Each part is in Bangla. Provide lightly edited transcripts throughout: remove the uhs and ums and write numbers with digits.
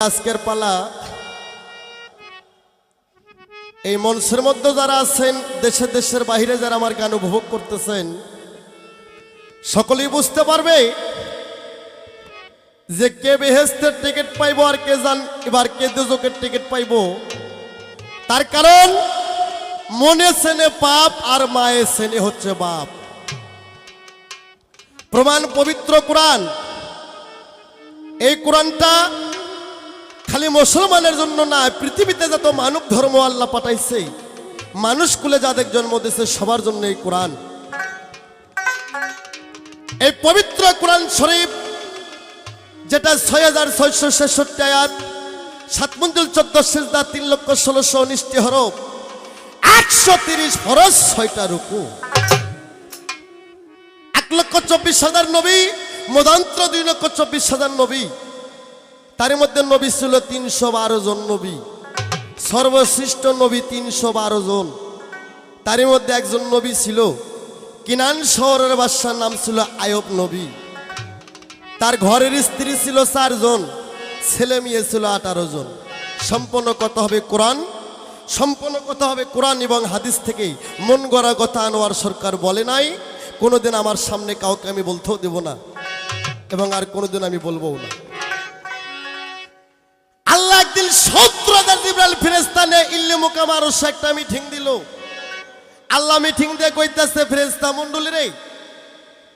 আজকের পালা এই মঞ্চের মধ্যে যারা আছেন, দেশে দেশের বাইরে যারা আমার গান উপভোগ করতেছেন, সকলেই বুঝতে পারবে যে কে বেহেশতের টিকিট পাইবো আর কে জান এবার কে দোজকের টিকিট পাইবো। তার কারণ মনে সেনে পাপ আর মায়ে সেনে হচ্ছে বাপ। প্রমাণ পবিত্র কোরআন। এই কোরআনটা খালি মুসলমানের জন্য না, পৃথিবীতে যত মানব ধর্ম আল্লাহ পাঠাইছে, মানুষ কুলে যাদের জন্ম দিয়েছে সবার জন্য এই কোরআন। এই পবিত্র কোরআন শরীফ যেটা ৬৬৬৬ আয়াত, ৭ মঞ্জুল ১৪ সিজদা, ৩,১৬,১৯টি হরফ, ১৩০ ফরজ, ৬টা রুকু, ১,২৪,০০০ নবী, মদান্ত্র ২,২৪,০০০ নবী। তার মধ্যে নবী ছিল ৩১২ জন নবী, সর্বশ্রেষ্ঠ নবী ৩১২ জন। তার মধ্যে একজন নবী ছিল কিনান শহরের বাদশার নাম ছিল আয়ব নবী। তার ঘরের স্ত্রী ছিল ৪ জন, ছেলে মেয়ে ছিল ১৮ জন। সম্পূর্ণ কথা হবে কোরআন, সম্পূর্ণ কথা হবে কোরআন এবং হাদিস থেকেই। মন গড়া কথা আনোয়ার সরকার বলে নাই, কোনোদিন আমার সামনে কাউকে আমি বলতেও দেব না এবং আর কোনোদিন আমি বলবো না। আল্লাহ একদিন ৭০,০০০ জিবরাইল ফেরেশতা নিয়ে ইল্লে মুকামার একটা মিটিং দিল। আল্লাহ মিটিং দিয়ে কইতাছে, ফেরেশতা মণ্ডলী রে,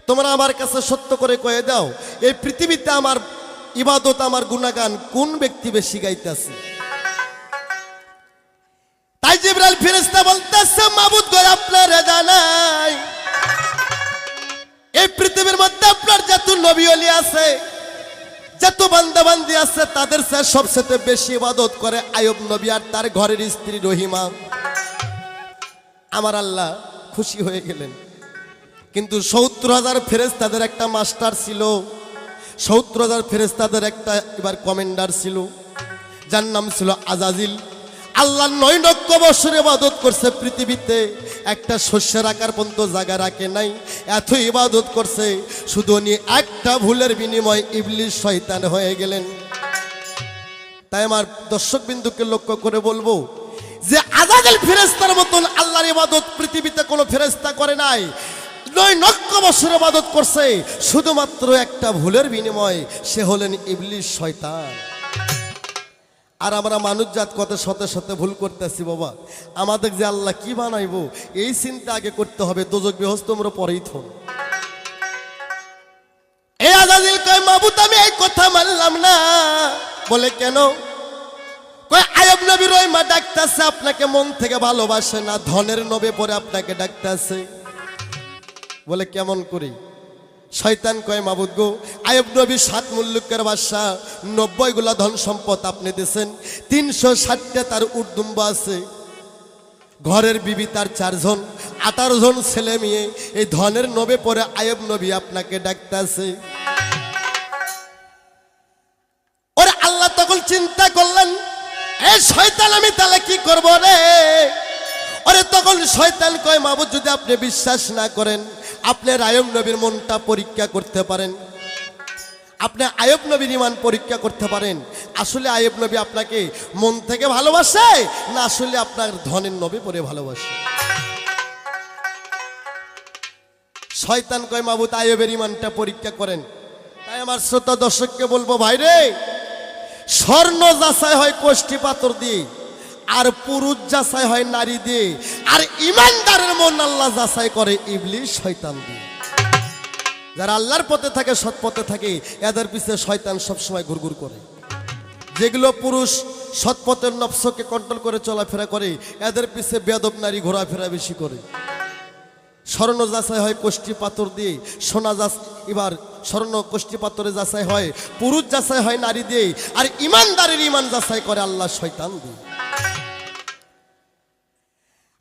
তোমরা আমার কাছে সত্য করে কয়ে দাও, এই পৃথিবীতে আমার ইবাদত, আমার গুণাগান কোন ব্যক্তি বেশি গাইতেছে? তাই জিবরাইল ফেরেশতা বলতেছে, মাবুদ গো, আপনার জানাই এই পৃথিবীর মধ্যে আপনার যত নবী ওলি আছে, যত বান্দা বান্দি আছে, তাদের সবচেয়ে বেশি ইবাদত করে আয়ব নবী আর তার ঘরের স্ত্রী রহিমা। আমার আল্লাহ খুশি হয়ে গেলেন। কিন্তু ৭০,০০০ ফেরেশতাদের একটা মাস্টার ছিল, ৭০,০০০ ফেরেশতাদের একটা এবার কমান্ডার ছিল, যার নাম ছিল আজাজিল। আল্লাহ ৯ লক্ষ বছর ইবাদত করছে পৃথিবীতে, একটা শস্যের আকার পর্যন্ত জায়গা রাখে নাই, এত ইবাদত করছে। শুধু উনি একটা ভুলের বিনিময় ইবলিস শয়তান হয়ে গেলেন। তাই আমার দর্শক বিন্দুকে লক্ষ্য করে বলবো যে আজাজিল ফেরেশতার মতন আল্লাহর ইবাদত পৃথিবীতে কোনো ফেরেশতা করে নাই। ৯ লক্ষ বছর ইবাদত করছে, শুধুমাত্র একটা ভুলের বিনিময় সে হলেন ইবলিস শয়তান। আর আমরা মানুষ জাত কত শত শত ভুল করতেছি বাবা। আমাদের যে আল্লাহ কি বানাইবো এই চিন্তা আগে করতে হবে, দোজক বেহস্ত আমরা পরেই থন। এই আজাজিল কয়, মাবুদ আমি এই কথা মানলাম না। বলে কেন? কয় আয়ব নবী রহিমা ডাকতেছে, আপনাকে মন থেকে ভালোবাসে না, ধনের নবে পরে আপনাকে ডাকতেছে। বলে কেমন করি? শয়তান কয়, মাবুদ গো, আয়ব নবী ৭ মুল্লুকের বাদশা, ৯০ গুলা ধন সম্পদ আপনি দিয়েছেন, ৩৬০টা তার উর্দুম্ব আছে, ঘরের বিবি তার ৪ জন, ১৮ জন ছেলে মেয়ে। এই ধনের নবে পরে আয়ব নবী আপনাকে ডাকতেছে। ওরে আল্লাহ তখন চিন্তা করলেন, এ শয়তান আমি তাহলে কি করব রে? ওরে তখন শয়তান কয়, মাবুদ যদি আপনি বিশ্বাস না করেন, আপনি আয়ব নবীর মনটা পরীক্ষা করতে পারেন, আপনি আয়ব নবীর ঈমান পরীক্ষা করতে পারেন। আসলে আয়ব নবী আপনাকে মন থেকে ভালোবাসে না আসলে আপনার ধনের নবী পরে ভালোবাসে? শয়তান কয়, মাবুদ আয়বের ঈমানটা পরীক্ষা করেন। তাই আমার শ্রোতা দর্শককে বলবো, ভাইরে, স্বর্ণ যাচাই হয় কষ্টি পাথর দিয়ে, আর পুরুষ যাচাই হয় নারী দিয়ে, আর ইমানদারের মন আল্লাহ যাচাই করে ইবলিস শয়তান দিয়ে। যারা আল্লাহর পথে থাকে, সৎ পথে থাকে, এদের পিছনে শয়তান সবসময় ঘুরঘুর করে। যেগুলো পুরুষ সৎ পথের নফসকে কন্ট্রোল করে চলাফেরা করে, এদের পিছে বেয়াদব নারী ঘোরাফেরা বেশি করে। স্বর্ণ যাচাই হয় কষ্টি পাথর দিয়ে, সোনা এবার স্বর্ণ কষ্টি পাথরে যাচাই হয়, পুরুষ যাচাই হয় নারী দিয়ে, আর ইমানদারের ইমান যাচাই করে আল্লাহ শয়তান দিয়ে।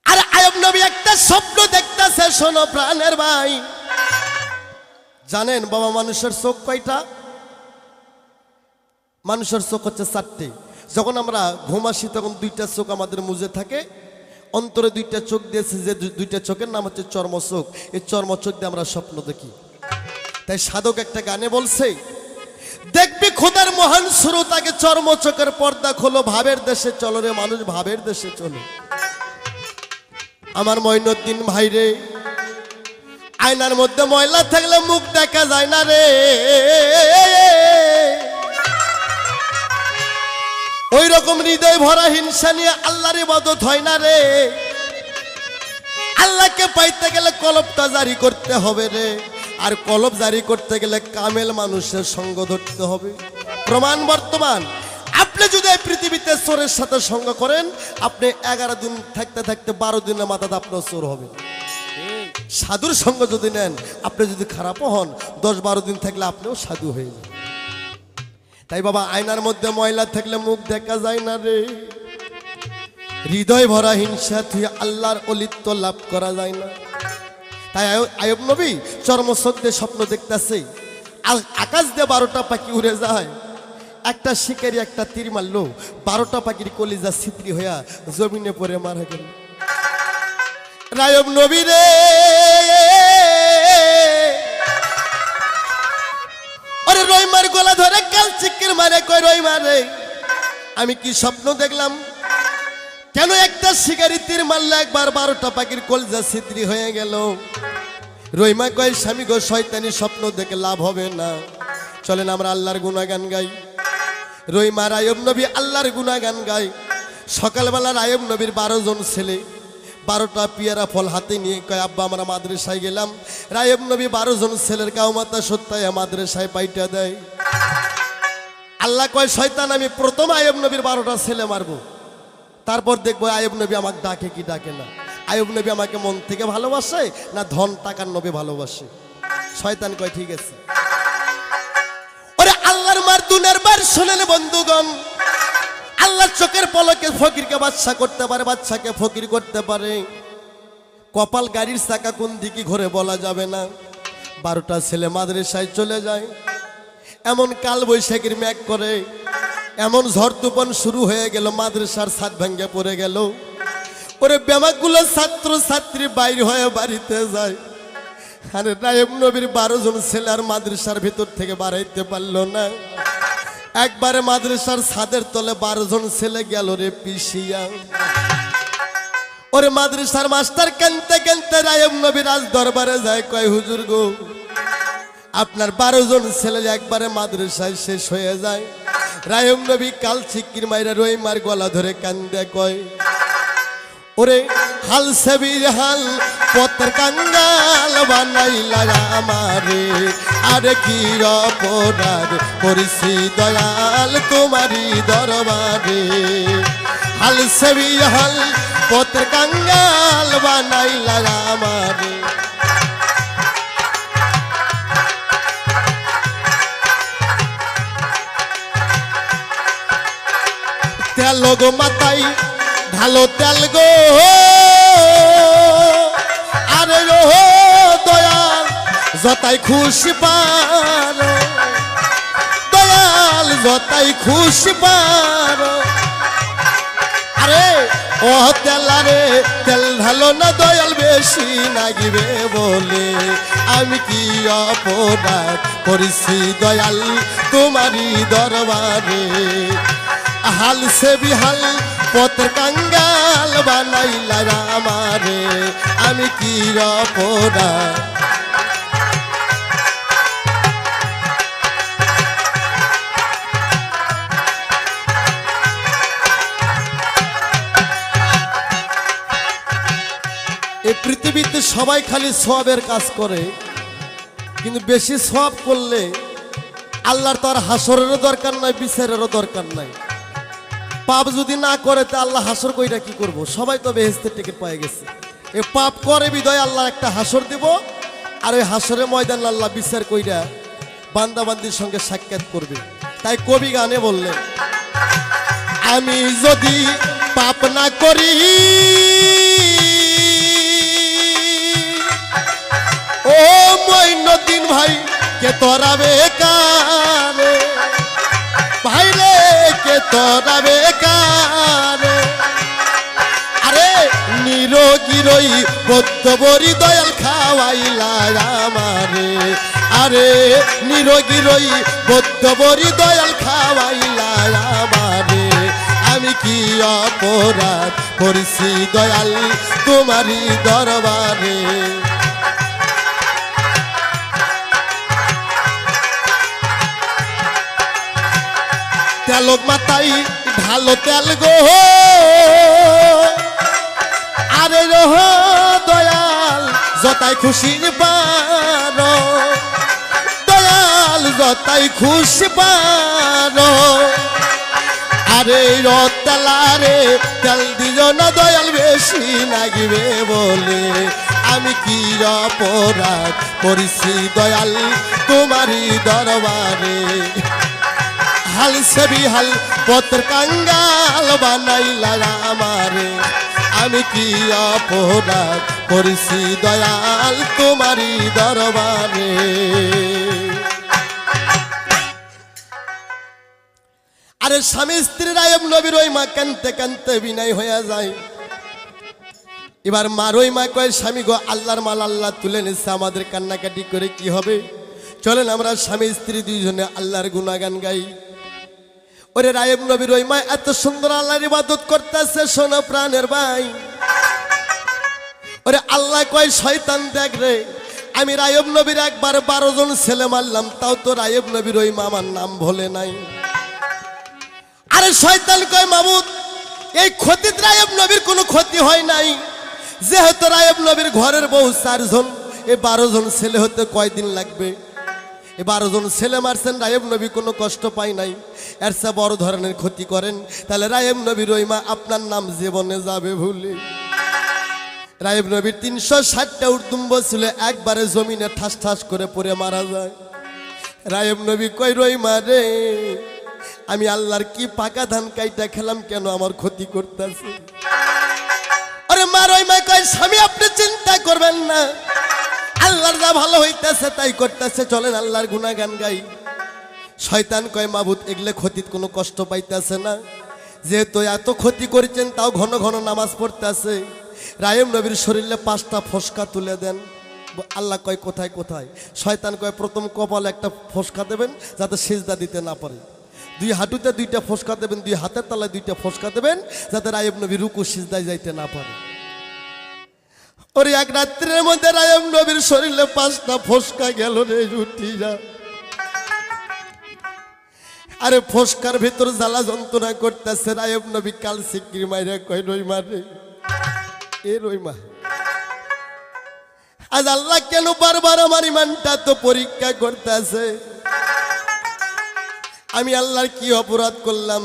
আর আয়ব নবী একটা স্বপ্ন দেখতেছে, শোনো প্রাণের ভাই। জানেন বাবা, মানুষের চোখ কয়টা? মানুষের চোখ হচ্ছে 4টে। যখন আমরা ঘুম আসি তখন 2টা চোখ আমাদের মুজে থাকে, অন্তরে 2টা চোখ দিয়েছে, যে 2টা চোখের নাম হচ্ছে চর্মচোখ। এই চর্মচোখ দিয়ে আমরা স্বপ্ন দেখি। তাই সাধক একটা গানে বলছে, দেখবি খোদার মহান শ্রোতাকে চর্ম চোখের পর্দা খোলো, ভাবের দেশে চলো রে মানুষ, ভাবের দেশে চলো। আমার মঈনুদ্দিন ভাই রে, আয়নার মধ্যে ময়লা থাকলে মুখ দেখা যায় না রে, ওই রকম হৃদয় ভরা হিংসা নিয়ে আল্লাহর ইবাদত হয় না রে। আল্লাহকে পাইতে গেলে কলবটা জারি করতে হবে রে, আর কলব জারি করতে গেলে কামেল মানুষের সঙ্গ ধরতে হবে। প্রমাণ বর্তমান, আপনি যদি এই পৃথিবীতে চোরের সাথে সঙ্গ করেন, আপনি 11 দিন থাকতে থাকতে 12 দিনের মাথাতে আপনার চোর হবে। সাধুর সঙ্গ যদি নেন, আপনি যদি খারাপও হন, 10-12 দিন থাকলে আপনিও সাধু হয়ে যান। তাই বাবা, আয়নার মধ্যে ময়লা থাকলে মুখ দেখা যায় না রে, হৃদয় ভরা হিংসা তুই আল্লাহর অলিত্ব লাভ করা যায় না। তাই আয়ুব নবী চর্মসদ্যে স্বপ্ন দেখতেছে, আকাশ দিয়ে 12টা পাখি উড়ে যায়, একটা শিকারি একটা তীর মারলো, 12টা পাখির কলিজা ছিদ্রি হইয়া জমিনে পড়ে মারা গেল। আয়ুব নবী রে, ওরে রইমার গলা ধরে কাল চিকের মারে, কই রইমা রে, আমি কি স্বপ্ন দেখলাম? কেন একটা শিকারি তীর মারলে একবার 12টা পাখির কলিজা ছিদ্রি হয়ে গেল? রইমা কয়, স্বামী গো, শয়তানি স্বপ্ন দেখে লাভ হবে না, চলেন আমরা আল্লাহর গুণাগান গাই। রইমার আয়ুব নবী আল্লাহর গুণাগান গায়। সকালবেলা আয়ুব নবীর 12 জন ছেলে 12টা পিয়ারা ফল হাতে নিয়ে কয়, আব্বা আমরা মাদ্রাসায় গেলাম। আয়ুব নবী 12 জন ছেলের কাউমাতা সত্যায় মাদ্রাসায় পাইটা দেয়। আল্লাহ কয়, শয়তান, আমি প্রথম আয়ুব নবীর 12টা ছেলে মারবো, তারপর দেখবো আয়ুব নবী আমাকে ডাকে কি ডাকে না। আয়ুব নবী আমাকে মন থেকে ভালোবাসে না ধন টাকার নবী ভালোবাসে? শয়তান কয়, ঠিক আছে। ওরে আল্লাহর মার দুনিয়ার বার শোনেন বন্ধুগণ, আল্লাহর চোখের পলকে ফকিরকে বাদশা করতে পারে, বাদশাকে ফকির করতে পারে। কপাল গাড়ির চাকা কোন দিকে ঘুরে বলা যাবে না। 12টা ছেলে মাদ্রাসায় চলে যায়, এমন কাল বৈশাখীর মেঘ করে, এমন ঝড় তুফান শুরু হয়ে গেল, মাদ্রাসার ছাদ ভেঙে পড়ে গেল। ওরে বেমাকগুলো ছাত্র ছাত্রী বাইর হয়ে বাড়িতে যায়। আরে আয়ুব নবীর 12 জন ছেলে আর মাদ্রাসার ভিতর থেকে বাড়াইতে পারলো না। একবারে মাদ্রাসার ছাদের তলে 12 জন ছেলে গেল রে পিছিয়া। ওরে মাদ্রাসার মাস্টার কানতে কানতে আয়ুব নবীর রাজ দরবারে যায়, কয়, হুজুর গো, আপনার 12 জন ছেলে একবারে মাদ্রাসায় শেষ হয়ে যায়। আয়ুব নবী কাল চিকির মাইরা রইমার গলা ধরে কান্দে কয়, ওরে হাল সেবির হাল পত্র কাঙ্গাল বানাইলা আমারে, আরে কি অপরাধ করেছি দয়াল তোমারি দরবারে। হাল সেবি হাল পত্র কাঙ্গাল বানাইলা আমারে। তেল গো মাতাই ঢালো তেল গো, আরে ও দয়াল যতাই খুশি পারো, দয়াল যতাই খুশি পারো। আরে ও তেল, আরে তেল ঢালো না দয়াল, বেশি নাগিবে বলে, আমি কি অপরাধ করেছি দয়াল তোমারি দরবারে। হাল সে বিহাল পত্র কাঙ্গাল বানাইলা আমারে, আমি কি অপরাধ। এই পৃথিবীতে সবাই খালি সওয়াবের কাজ করে, কিন্তু বেশি সওয়াব করলে আল্লাহর তো আর হাসরেরও দরকার নাই, বিচারেরও দরকার নাই। পাপ যদি না করে তা আল্লাহ হাসর কইরা কি করব? সবাই তো বেহেশতের টিকিট পেয়ে গেছে। এই পাপ করে বিদয় আল্লাহ একটা হাসর দিব, আর ওই হাসরের ময়দান আল্লাহ বিচার কইরা বান্দা বান্দির সঙ্গে সাক্ষাৎ করবে। তাই কবি গানে বললেন, আমি যদি পাপ না করি ও মঈনুদ্দিন ভাই, কে তোরা বেকার ভাই রে, কে তোরা বেকার। আরে নিরোগী রই বদ্ধ বরি দয়াল খাওয়াইলা আমারে, আর আরে নিরোগী রই বদ্ধ বরি দয়াল খাওয়াইলা আমারে আমি কি অপরাধ করেছি দয়াল তোমারই দরবারে তেলক মাতাই ভালো তেল গো আরে রহ দয়াল যতাই খুশি পারো দয়াল যতাই খুশি পারো আরে রতলারে তেল দিও না দয়াল বেশি লাগিবে বলে আমি কি অপরাধ করেছি দয়াল তোমারই দরবারে হাল সেবি হাল পত্র কাঙ্গাল বানাইলা আমারে আমি কি অপরাধ করেছি দয়াল তোমারই দরবারে আরে স্বামী স্ত্রী রায়ব নবীর ওই মা কানতে কানতে বিনয় হয়ে যায় এবার মার ওই মা কয় স্বামী গো আল্লাহর মাল আল্লাহ তুলে নিচ্ছে আমাদের কান্নাকাটি করে কি হবে চলেন আমরা স্বামী স্ত্রী দুইজনে আল্লাহর গুণাগান গাই ওরে রায়ব নবীর ওই মা এত সুন্দর আল্লাহর ইবাদত করতেছে শোনো প্রাণের ভাই ওরে আল্লাহ কয় শয়তান দেখ রে আমি রায়ব নবীর একবার 12 জন ছেলে মারলাম তাও তো রায়ব নবীর ওই মামার নাম ভোলে নাই আরে শয়তান কয় মাবুদ এই ক্ষতি রায়ব নবীর কোনো ক্ষতি হয় নাই যেহেতু রায়ব নবীর ঘরের বউ 4 জন এই 12 জন ছেলে হতে কয়দিন লাগবে এই 12 জন ছেলে মারছেন রায়ব নবী কোনো কষ্ট পায় নাই এর চেয়ে বড় ধরনের ক্ষতি করেন তাহলে রায়ব নবীর ওই মা আপনার নাম জীবনে যাবে ভুলে রায়ব নবীর 360টা উর্দুম্ব ছিল একবারে জমিনে ঠাস ঠাস করে পড়ে মারা যায় রায়ব নবী কই রই মারে আমি আল্লাহর কি পাকা ধান কাইটা খেলাম কেন আমার ক্ষতি করতেছে আরে মা রই মা কই স্বামী আপনি চিন্তা করবেন না আল্লাহর যা ভালো হইতেছে তাই করতেছে চলেন আল্লাহর গুনাগান গাই শয়তান কয় মাবুদ এগলে ক্ষতিত কোনো কষ্ট পাইতেছে না যেহেতু এত ক্ষতি করেছেন তাও ঘন ঘন নামাজ পড়তেছে রায়ব নবীর শরীরে 5টা ফসকা তুলে দেন আল্লাহ কয় কোথায় কোথায় শয়তান কয় প্রথম কপালে একটা ফসকা দেবেন যাতে সিজদা দিতে না পারে 2 হাঁটুতে 2টা ফসকা দেবেন 2 হাতের তলায় 2টা ফসকা দেবেন যাতে রায়ব নবী রুকু সিজদায় যাইতে না পারে ওরে এক রাত্রের মধ্যে রায়ব নবীর শরীরে 5টা ফসকা গেল রে জুটিরা আরে ফসকার ভিতর জ্বালা যন্ত্রণা করতেছে রায়ব নবী কাল সিকরি মাইরে কয় রই মারে এ রই মা আজ আল্লাহ কেন বারবার আমার ইমানটা তো পরীক্ষা করতেছে আমি আল্লাহর কি অপরাধ করলাম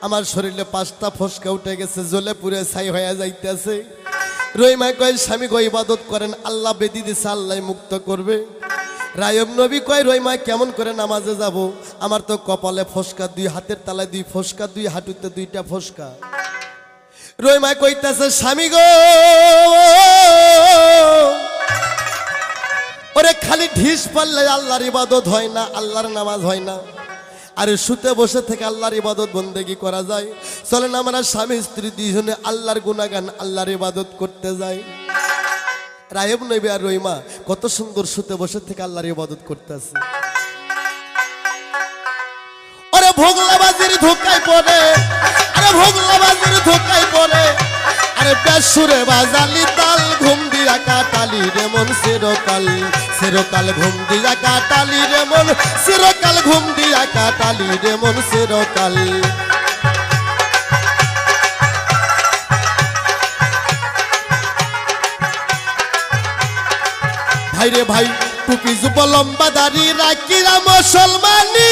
আমার শরীরে 5টা ফসকা উঠে গেছে জ্বলে পুড়ে ছাই হয়ে যাইতেছে রহিমা কয় স্বামী গো ইবাদত করেন আল্লাহ বেদি দিছে আল্লাহ মুক্ত করবে রায়ব নবী কয় রহিমা কেমন করে নামাজে যাব আমার তো কপালে ফসকা 2 হাতের তলায় 2 ফসকা 2 হাঁটুতে 2টা ফসকা রহিমা কইতাছে স্বামী গো ওরে খালি ঢিস পারলে আল্লাহর ইবাদত হয় না আল্লাহর নামাজ হয় না আরে শুতে বসে থেকে আল্লাহর ইবাদত বন্দেগী করা যায় চলেন আমরা স্বামী স্ত্রী দুইজনে আল্লাহর গুনাগান আল্লাহর ইবাদত করতে যাই রায়ব নবী আর রহিমা কত সুন্দর শুতে বসে থেকে আল্লাহর ইবাদত করতেছে আরে ভোগলাবাজির ধোকায় পড়ে আরে ভোগলাবাজির ধোকায় পড়ে আরে বেসুরে বাজালি তাল ঘুম দিয়া কাটালি রে মন চিরকাল চিরকাল ঘুম দিয়া কাটালি রে মন চিরকাল ঘুম দিয়া কাটালি রে মন চিরকাল ভাই রে ভাই টুপি জুব লম্বা দাড়ি রাখিরা মুসলমানি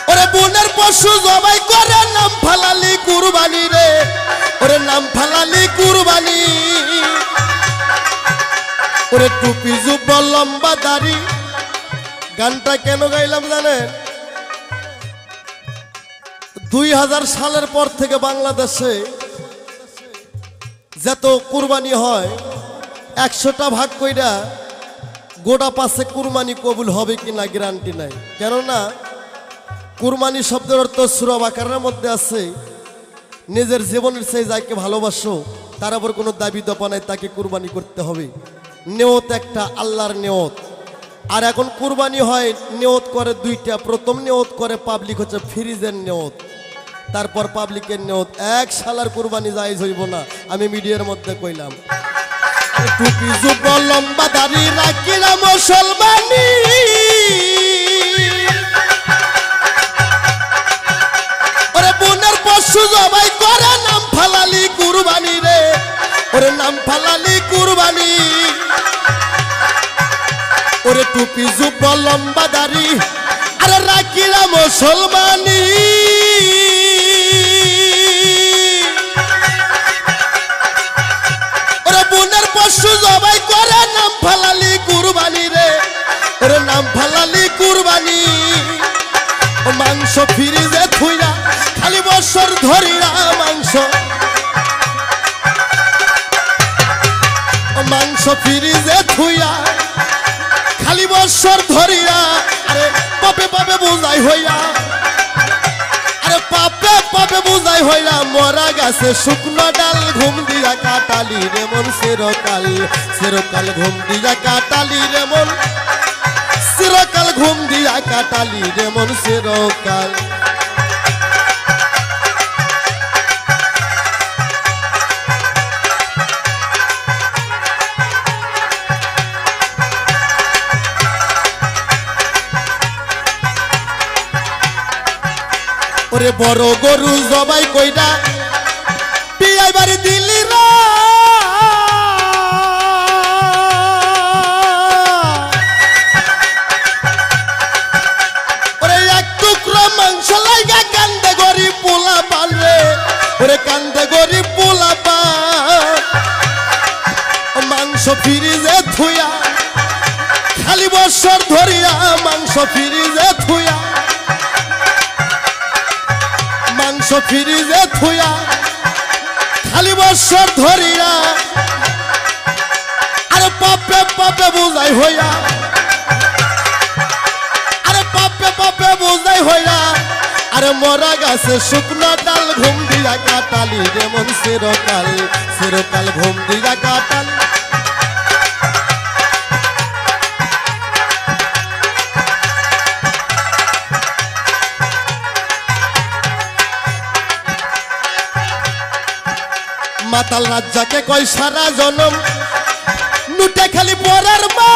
ওরে বোনের পশু জবাই করে নাম ফালালি কুরবানি রে ওরে নাম ফালালি কুরবানি ওরে টুপি জুব লম্বা দাড়ি গানটা কেন গাইলাম জানেন 2000 সালের পর থেকে বাংলাদেশে যত কুরবানি হয় 100টা ভাগ কইরা গোটা পাশে কুরবানি কবুল হবে কিনা গ্যারান্টি নাই কেননা কুরবানি শব্দের অর্থ সূরা বাকারার মধ্যে আছে নিজের জীবনের চেয়ে যাকে ভালোবাসো তার উপর কোনো দাবি দপা নাই, তাকে কুরবানি করতে হবে। নিয়ত একটা আল্লাহর নিয়ত। আর এখন কুরবানি হয় নিয়ত করে দুইটা, প্রথম নিয়ত করে পাবলিক হচ্ছে ফ্রিজের নিয়ত, তারপর পাবলিকের নিয়ত। এক শালার কুরবানি জায়েজ হইব না, আমি মিডিয়ার মধ্যে কইলাম। টুপি জুব্ব লম্বা দাড়ি রাখিলা মুসলমানি, ওরে বোনের পশু জবাই করে নাম ফালালি কুরবানি রে, ওরে নাম ফালালি কুরবানি। ওরে টুপি জুব্ব লম্বা দাড়ি আরে রাখিলা মুসলমানি, ওরে বোনের পশু জবাই করে নাম ফালালি কুরবানি রে, ওরে নাম ফালালি কুরবানি। ও মাংস ফ্রিজে থুইরা খালি বছর ধরিরা মাংস, ও মাংস ফ্রিজে থুইরা খালি বছর ধরিয়া, আরে পাপে পাপে বোঝাই হইয়া, আরে পাপে পাপে বোঝাই হইয়া। মরা গাছে শুকনো ডাল ঘুম দিয়া কাটালি রে মন চিরকাল, চিরকাল ঘুম দিয়া কাটালি রে মন, চিরকাল ঘুম দিয়া কাটালি রে মন চিরকাল। ওরে বড় গরু জবাই কইরা পিয়াই বাড়ি দিলি রা, ওরে এক টুকরো মাংস লাইগা কান্দে গরিব পোলা পাল রে, ওরে কান্দে গরিব পোলা পাল। মাংস ফ্রিজে থুইয়া খালি বছর ধরিয়া, মাংস ফ্রিজে থুইয়া, মাংস ফ্রিজে থুইয়া খালি বছর ধরিয়া, আরে পাপে পাপে বোঝাই হইয়া, আরে পাপে পাপে বোঝাই হইয়া। আরে মরা গাছে শুকনো ডাল ঘুম দিয়া কাটালি রে মন চিরকাল, চিরকাল ঘুম দিয়া কাটালি। মাতাল রাজ্জাকে কয় সারা জনম নুটে খালি পরার মা,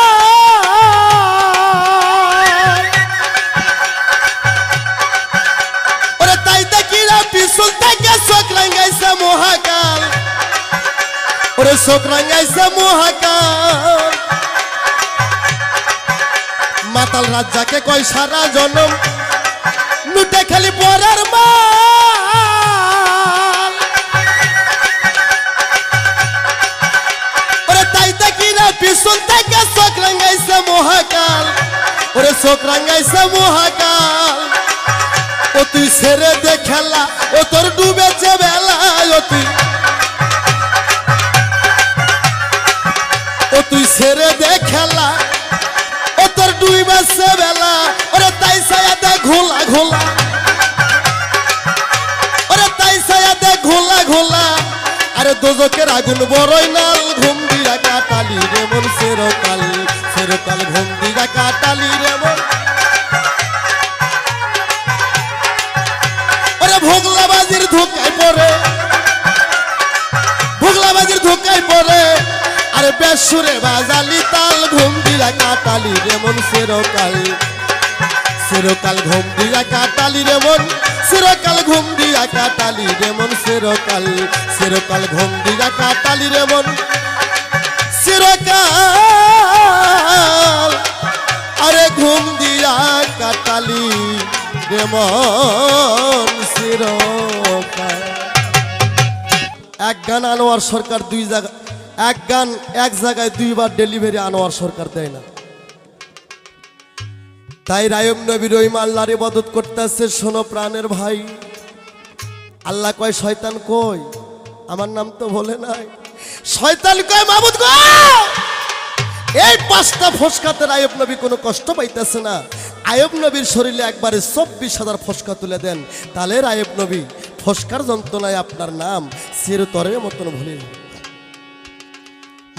ওরে তাই দেখিরা পিছন থেকে চোখ রাঙ্গাইছে মহাকাল, ওরে চোখ রাঙ্গাইছে মহাকাল। মাতাল রাজ্জাকে কয় সারা জনম নুটে খালি পরার মা, পিছন থেকে চোখ রাঙ্গাইছে মহাকাল, ওরে চোখ রাঙ্গাইছে মহাকাল। ও তুই ছেড়ে দে খেলা, ও তোর ডুবেছে বেলা, ও তুই ছেড়ে দে খেলা, ও তোর ডুবেছে বেলা। ওরে তাই ছায়া দে ঘোলা ঘোলা, ওরে তাই ছায়া দে ঘোলা ঘোলা। আরে দোজকের আগুন বড়ই নাল ঘুম দিয়া কাটালি রে মন চিরকাল, চিরকাল ঘুম দিয়া কাটালি রে মন। ওরে ভোগলাবাজির ধোকায় পড়ে, ভোগলাবাজির ধোকায় পড়ে, আরে বেসুরে বাজালি তাল ঘুম দিয়া কাটালি রে মন চিরকাল, চিরকাল ঘুম দিয়া কাটালি রে মন, চিরকাল ঘুম দিয়া কাটালি রে মন চিরকাল, চিরকাল ঘুম দিয়া কাটালি রে মন চিরকাল, আরে ঘুম দিয়া কাটালি রে মন চিরকাল। এক গান আনোয়ার সরকার দুই জায়গা, এক গান এক জায়গায় দুইবার ডেলিভারি আনোয়ার সরকার দেয় না। তাই রায়ব নবী রহিম আল্লাহর ইবাদত করতেছে। শোনো প্রাণের ভাই, আল্লাহ কয় শয়তান কই, আমার নাম তো বলে নাই। শয়তান কয় মাবুদ গো, এই পাঁচটা ফসকাতে রায়ব নবী কোনো কষ্ট পাইতেছে না। আয়ব নবীর শরীরে একবারে 24,000 ফসকা তুলে দেন, তাহলে রায়ব নবী ফসকার যন্ত্রণায় আপনার নাম চিরতরের মতন ভুলে।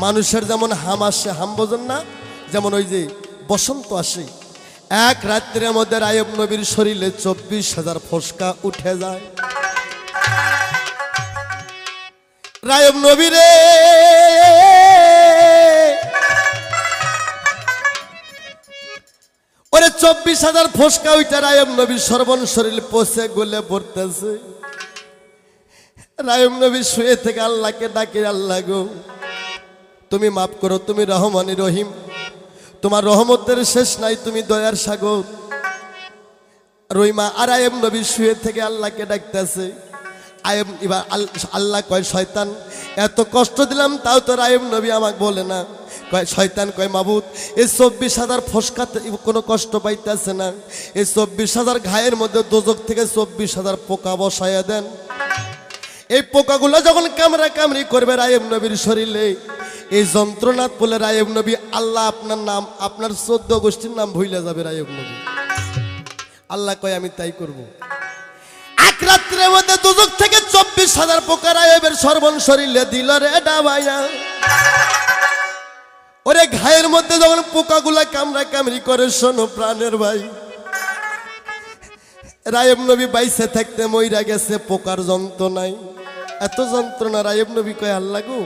মানুষের যেমন হাম আসে, হাম বোঝেন না, যেমন ওই যে বসন্ত আসে, এক রাত্রের মধ্যে রায়ব নবীর শরীরে 24,000 ফোসকা উঠে যায়। রায়ব নবীরে ওরে 24,000 ফোসকা উঠে রায়ব নবীর সর্বন শরীর পচে গলে পড়তেছে। রায়ব নবী শুয়ে থেকে আল্লাহকে ডাকে, আল্লাহ গো তুমি মাফ করো, তুমি রহমানি রহিম, তোমার রহমতের শেষ নাই, তুমি দয়ার সাগর। রহিমা আর আয়েব নবী শুয়ে থেকে আল্লাহকে ডাকতেছে। আয়েব এবার আল্লাহ কয়, শয়তান এত কষ্ট দিলাম তাও তো আয়েব নবী আমাকে বলে না। কয় শয়তান কয়, মাবুদ এই 24,000 ফসকাতে কোনো কষ্ট পাইতেছে না, এই 24,000 ঘায়ের মধ্যে দোজক থেকে 24,000 পোকা বসাইয়া দেন। এই পোকাগুলো যখন কামড়া কামড়ি করবে রায়েব নবীর শরীরে, এই যন্ত্রণা বলে রায়েব নবী আল্লাহ আপনার নাম, আপনার 14 গোষ্ঠীর নাম ভুলে যাবে রায়েব নবী। আল্লাহ কয় আমি তাই করব। এক রাত্রের মধ্যে দুজক থেকে 24,000 পোকা রায়েবের সর্বন শরীরে দিল রে ডাবাইয়া। ওরে ঘায়ের মধ্যে যখন পোকাগুলা কামড়া কামড়ি করে, শোনো প্রাণের ভাই, রায়েব নবী বাইসে থাকতে মইরা গেছে পোকার যন্ত্রণায়। এত যন্ত্রণা, রায়েব নবী কয় আল্লাহ গো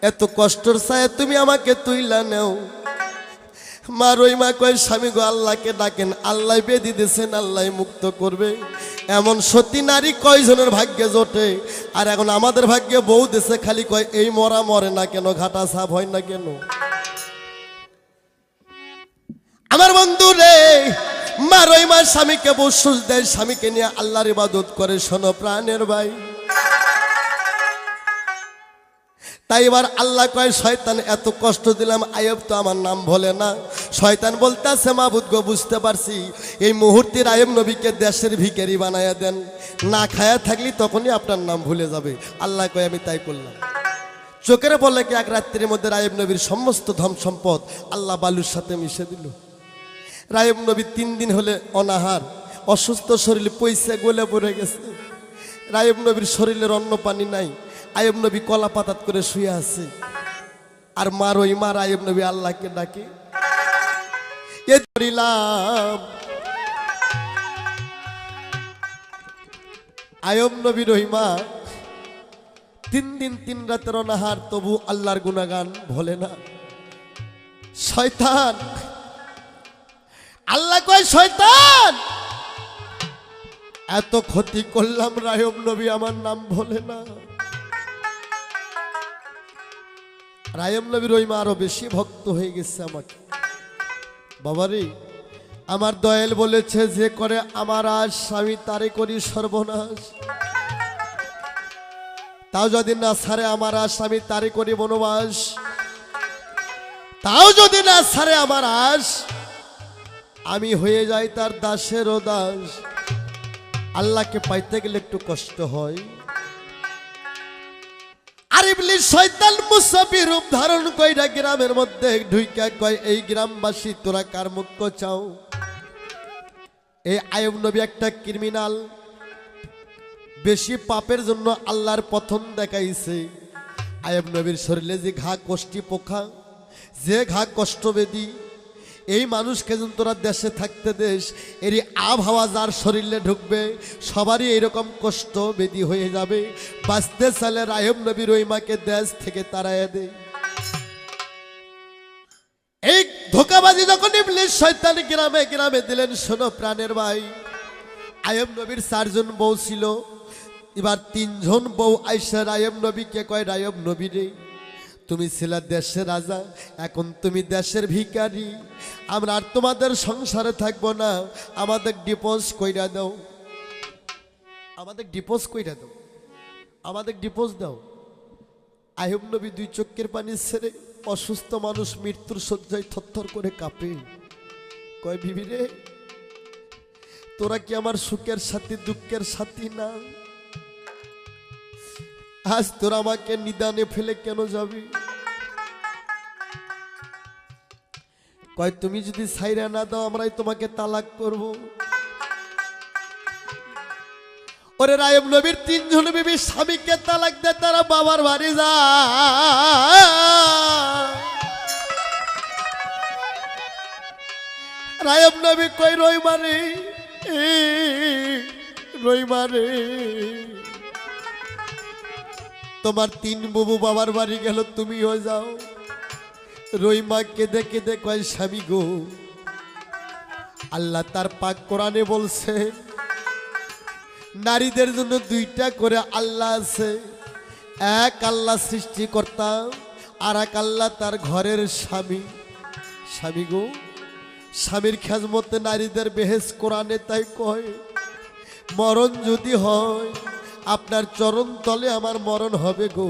এত কষ্টর ছায়া তুমি আমাকে তুইলা নেও। মা রহিমা কয় স্বামী গো আল্লাহকে ডাকেন, আল্লাহ বেদি দিয়েছেন, আল্লাহ মুক্ত করবে। এমন সতী নারী কয়জনের ভাগ্যে জোটে, আর এখন আমাদের ভাগ্যে বউ দেশে খালি কয় এই মরা মরে না কেন, ঘাটা সাপ হয় না কেন। আমার বন্ধু রে, মা রহিমা স্বামীকে বসুস দেয়, স্বামীকে নিয়ে আল্লাহর ইবাদত করে। শোনো প্রাণের ভাই, তাই এবার আল্লাহ কয় শয়তান এত কষ্ট দিলাম, আয়ব তো আমার নাম ভোলে না। শয়তান বলতেছে মাবুদ গো বুঝতে পারছি, এই মুহূর্তে আয়ব নবীকে দেশের ভিখারি বানায়া দেন, না খায়া থাকলি তখনই আপনার নাম ভুলে যাবে। আল্লাহ কয় আমি তাই করলাম। চোখের বলে কি এক রাত্রির মধ্যে রায়েব নবীর সমস্ত ধন সম্পদ আল্লাহ বালুর সাথে মিশে দিল। রায়েব নবী 3 দিন হলে অনাহার, অসুস্থ শরীরে পয়সা গলে পড়ে গেছে। রায়েব নবীর শরীরের অন্ন পানি নাই, আয়েব নবী কলা পাতাত করে শুয়ে আছে। আর মা রহিমা আয়েব নবী আল্লাহকে ডাকে, এ ধরিলাম। আয়েব নবী রহিমা 3 দিন 3 রাতের অনাহার, তবু আল্লাহর গুণাগান ভোলে না। শয়তান, আল্লাহ কয় শয়তান এত ক্ষতি করলাম, রায়ব নবী আমার নাম ভোলে না। রায়ব নবী রহিমা আরো বেশি ভক্ত হয়ে গেছে আমাকে। বাবারে আমার দয়াল বলেছে, যে করে আমার আশ আমি তারে করি সর্বনাশ। তাও যদি না ছাড়ে আমার আশ আমি তারে করি বনবাস। তাও যদি না ছাড়ে আমার আশ আমি হয়ে যাই তার দাসেরও দাস। আল্লাহকে পাইতে গেলে একটু কষ্ট হয়। আর ইবলিস শয়তান মুসাফি রূপ ধারণ কইরা গ্রামের মধ্যে ঢুইকা কয়, এই গ্রামবাসী তোরা কার মুক্ত চাও? এই আয়ব নবী একটা ক্রিমিনাল, বেশি পাপের জন্য আল্লাহর পথন দেখাইছে। আয়ব নবীর শরীরে যে ঘা কষ্টি পোখা, যে ঘা কষ্টবেদী, এই মানুষকে যেন তোরা দেশে থাকতে দেশ, এরই আবহাওয়া যার শরীরে ঢুকবে সবারই এইরকম কষ্ট বেদি হয়ে যাবে। বাঁচতে চাইলে রায়ব নবী রহিমাকে দেশ থেকে তাড়াইয়া দেয়। এই ধোকাবাজি যখন ইবলিস শয়তান গ্রামে গ্রামে দিলেন, শোনো প্রাণের ভাই, আয়ব নবীর 4 জন বউ ছিল, এবার 3 জন বউ আইসা রায়ব নবীকে কয়, রায়ব নবী রে তুমি ছিলা দেশের রাজা, এখন তুমি দেশের ভিখারি, আমরা আর তোমাদের সংসারে থাকবো না, আমাদের ডিভোর্স কইরা দাও, আমাদের ডিভোর্স কইরা দাও, আমাদের ডিভোর্স দাও। আয়ব নবী 2 চোখের পানি ছেড়ে, অসুস্থ মানুষ মৃত্যুর শয্যায় থরথর করে কাঁপে, কয় বিবি রে তোরা কি আমার সুখের সাথী দুঃখের সাথী না? আজ তোরা আমাকে নিদানে ফেলে কেন যাবি? কয় তুমি যদি ছাইরা না দাও আমরাই তোমাকে তালাক করব। ওরে রায়ব নবীর তিনজন বিবি স্বামীকে তালাক দেয়, তারা বাবার বাড়ি যায়। রায়ব নবী কই রইমা রে, রইমা রে, তোমার তিন বুবু বাবার বাড়ি গেল, তুমিও যাও। রইমা কেঁদে কেঁদে কয় স্বামী গো, আল্লাহ তার পাক কোরআনে বলছেন নারীদের জন্য দুইটা করে আল্লাহ আছে, এক আল্লাহ সৃষ্টিকর্তা, আর এক আল্লাহ তার ঘরের স্বামী। স্বামী গো, স্বামীর খেজমতে নারীদের বেহেস কোরআনে তাই কয়, মরণ যদি হয় আপনার চরণ তলে আমার মরণ হবে গো,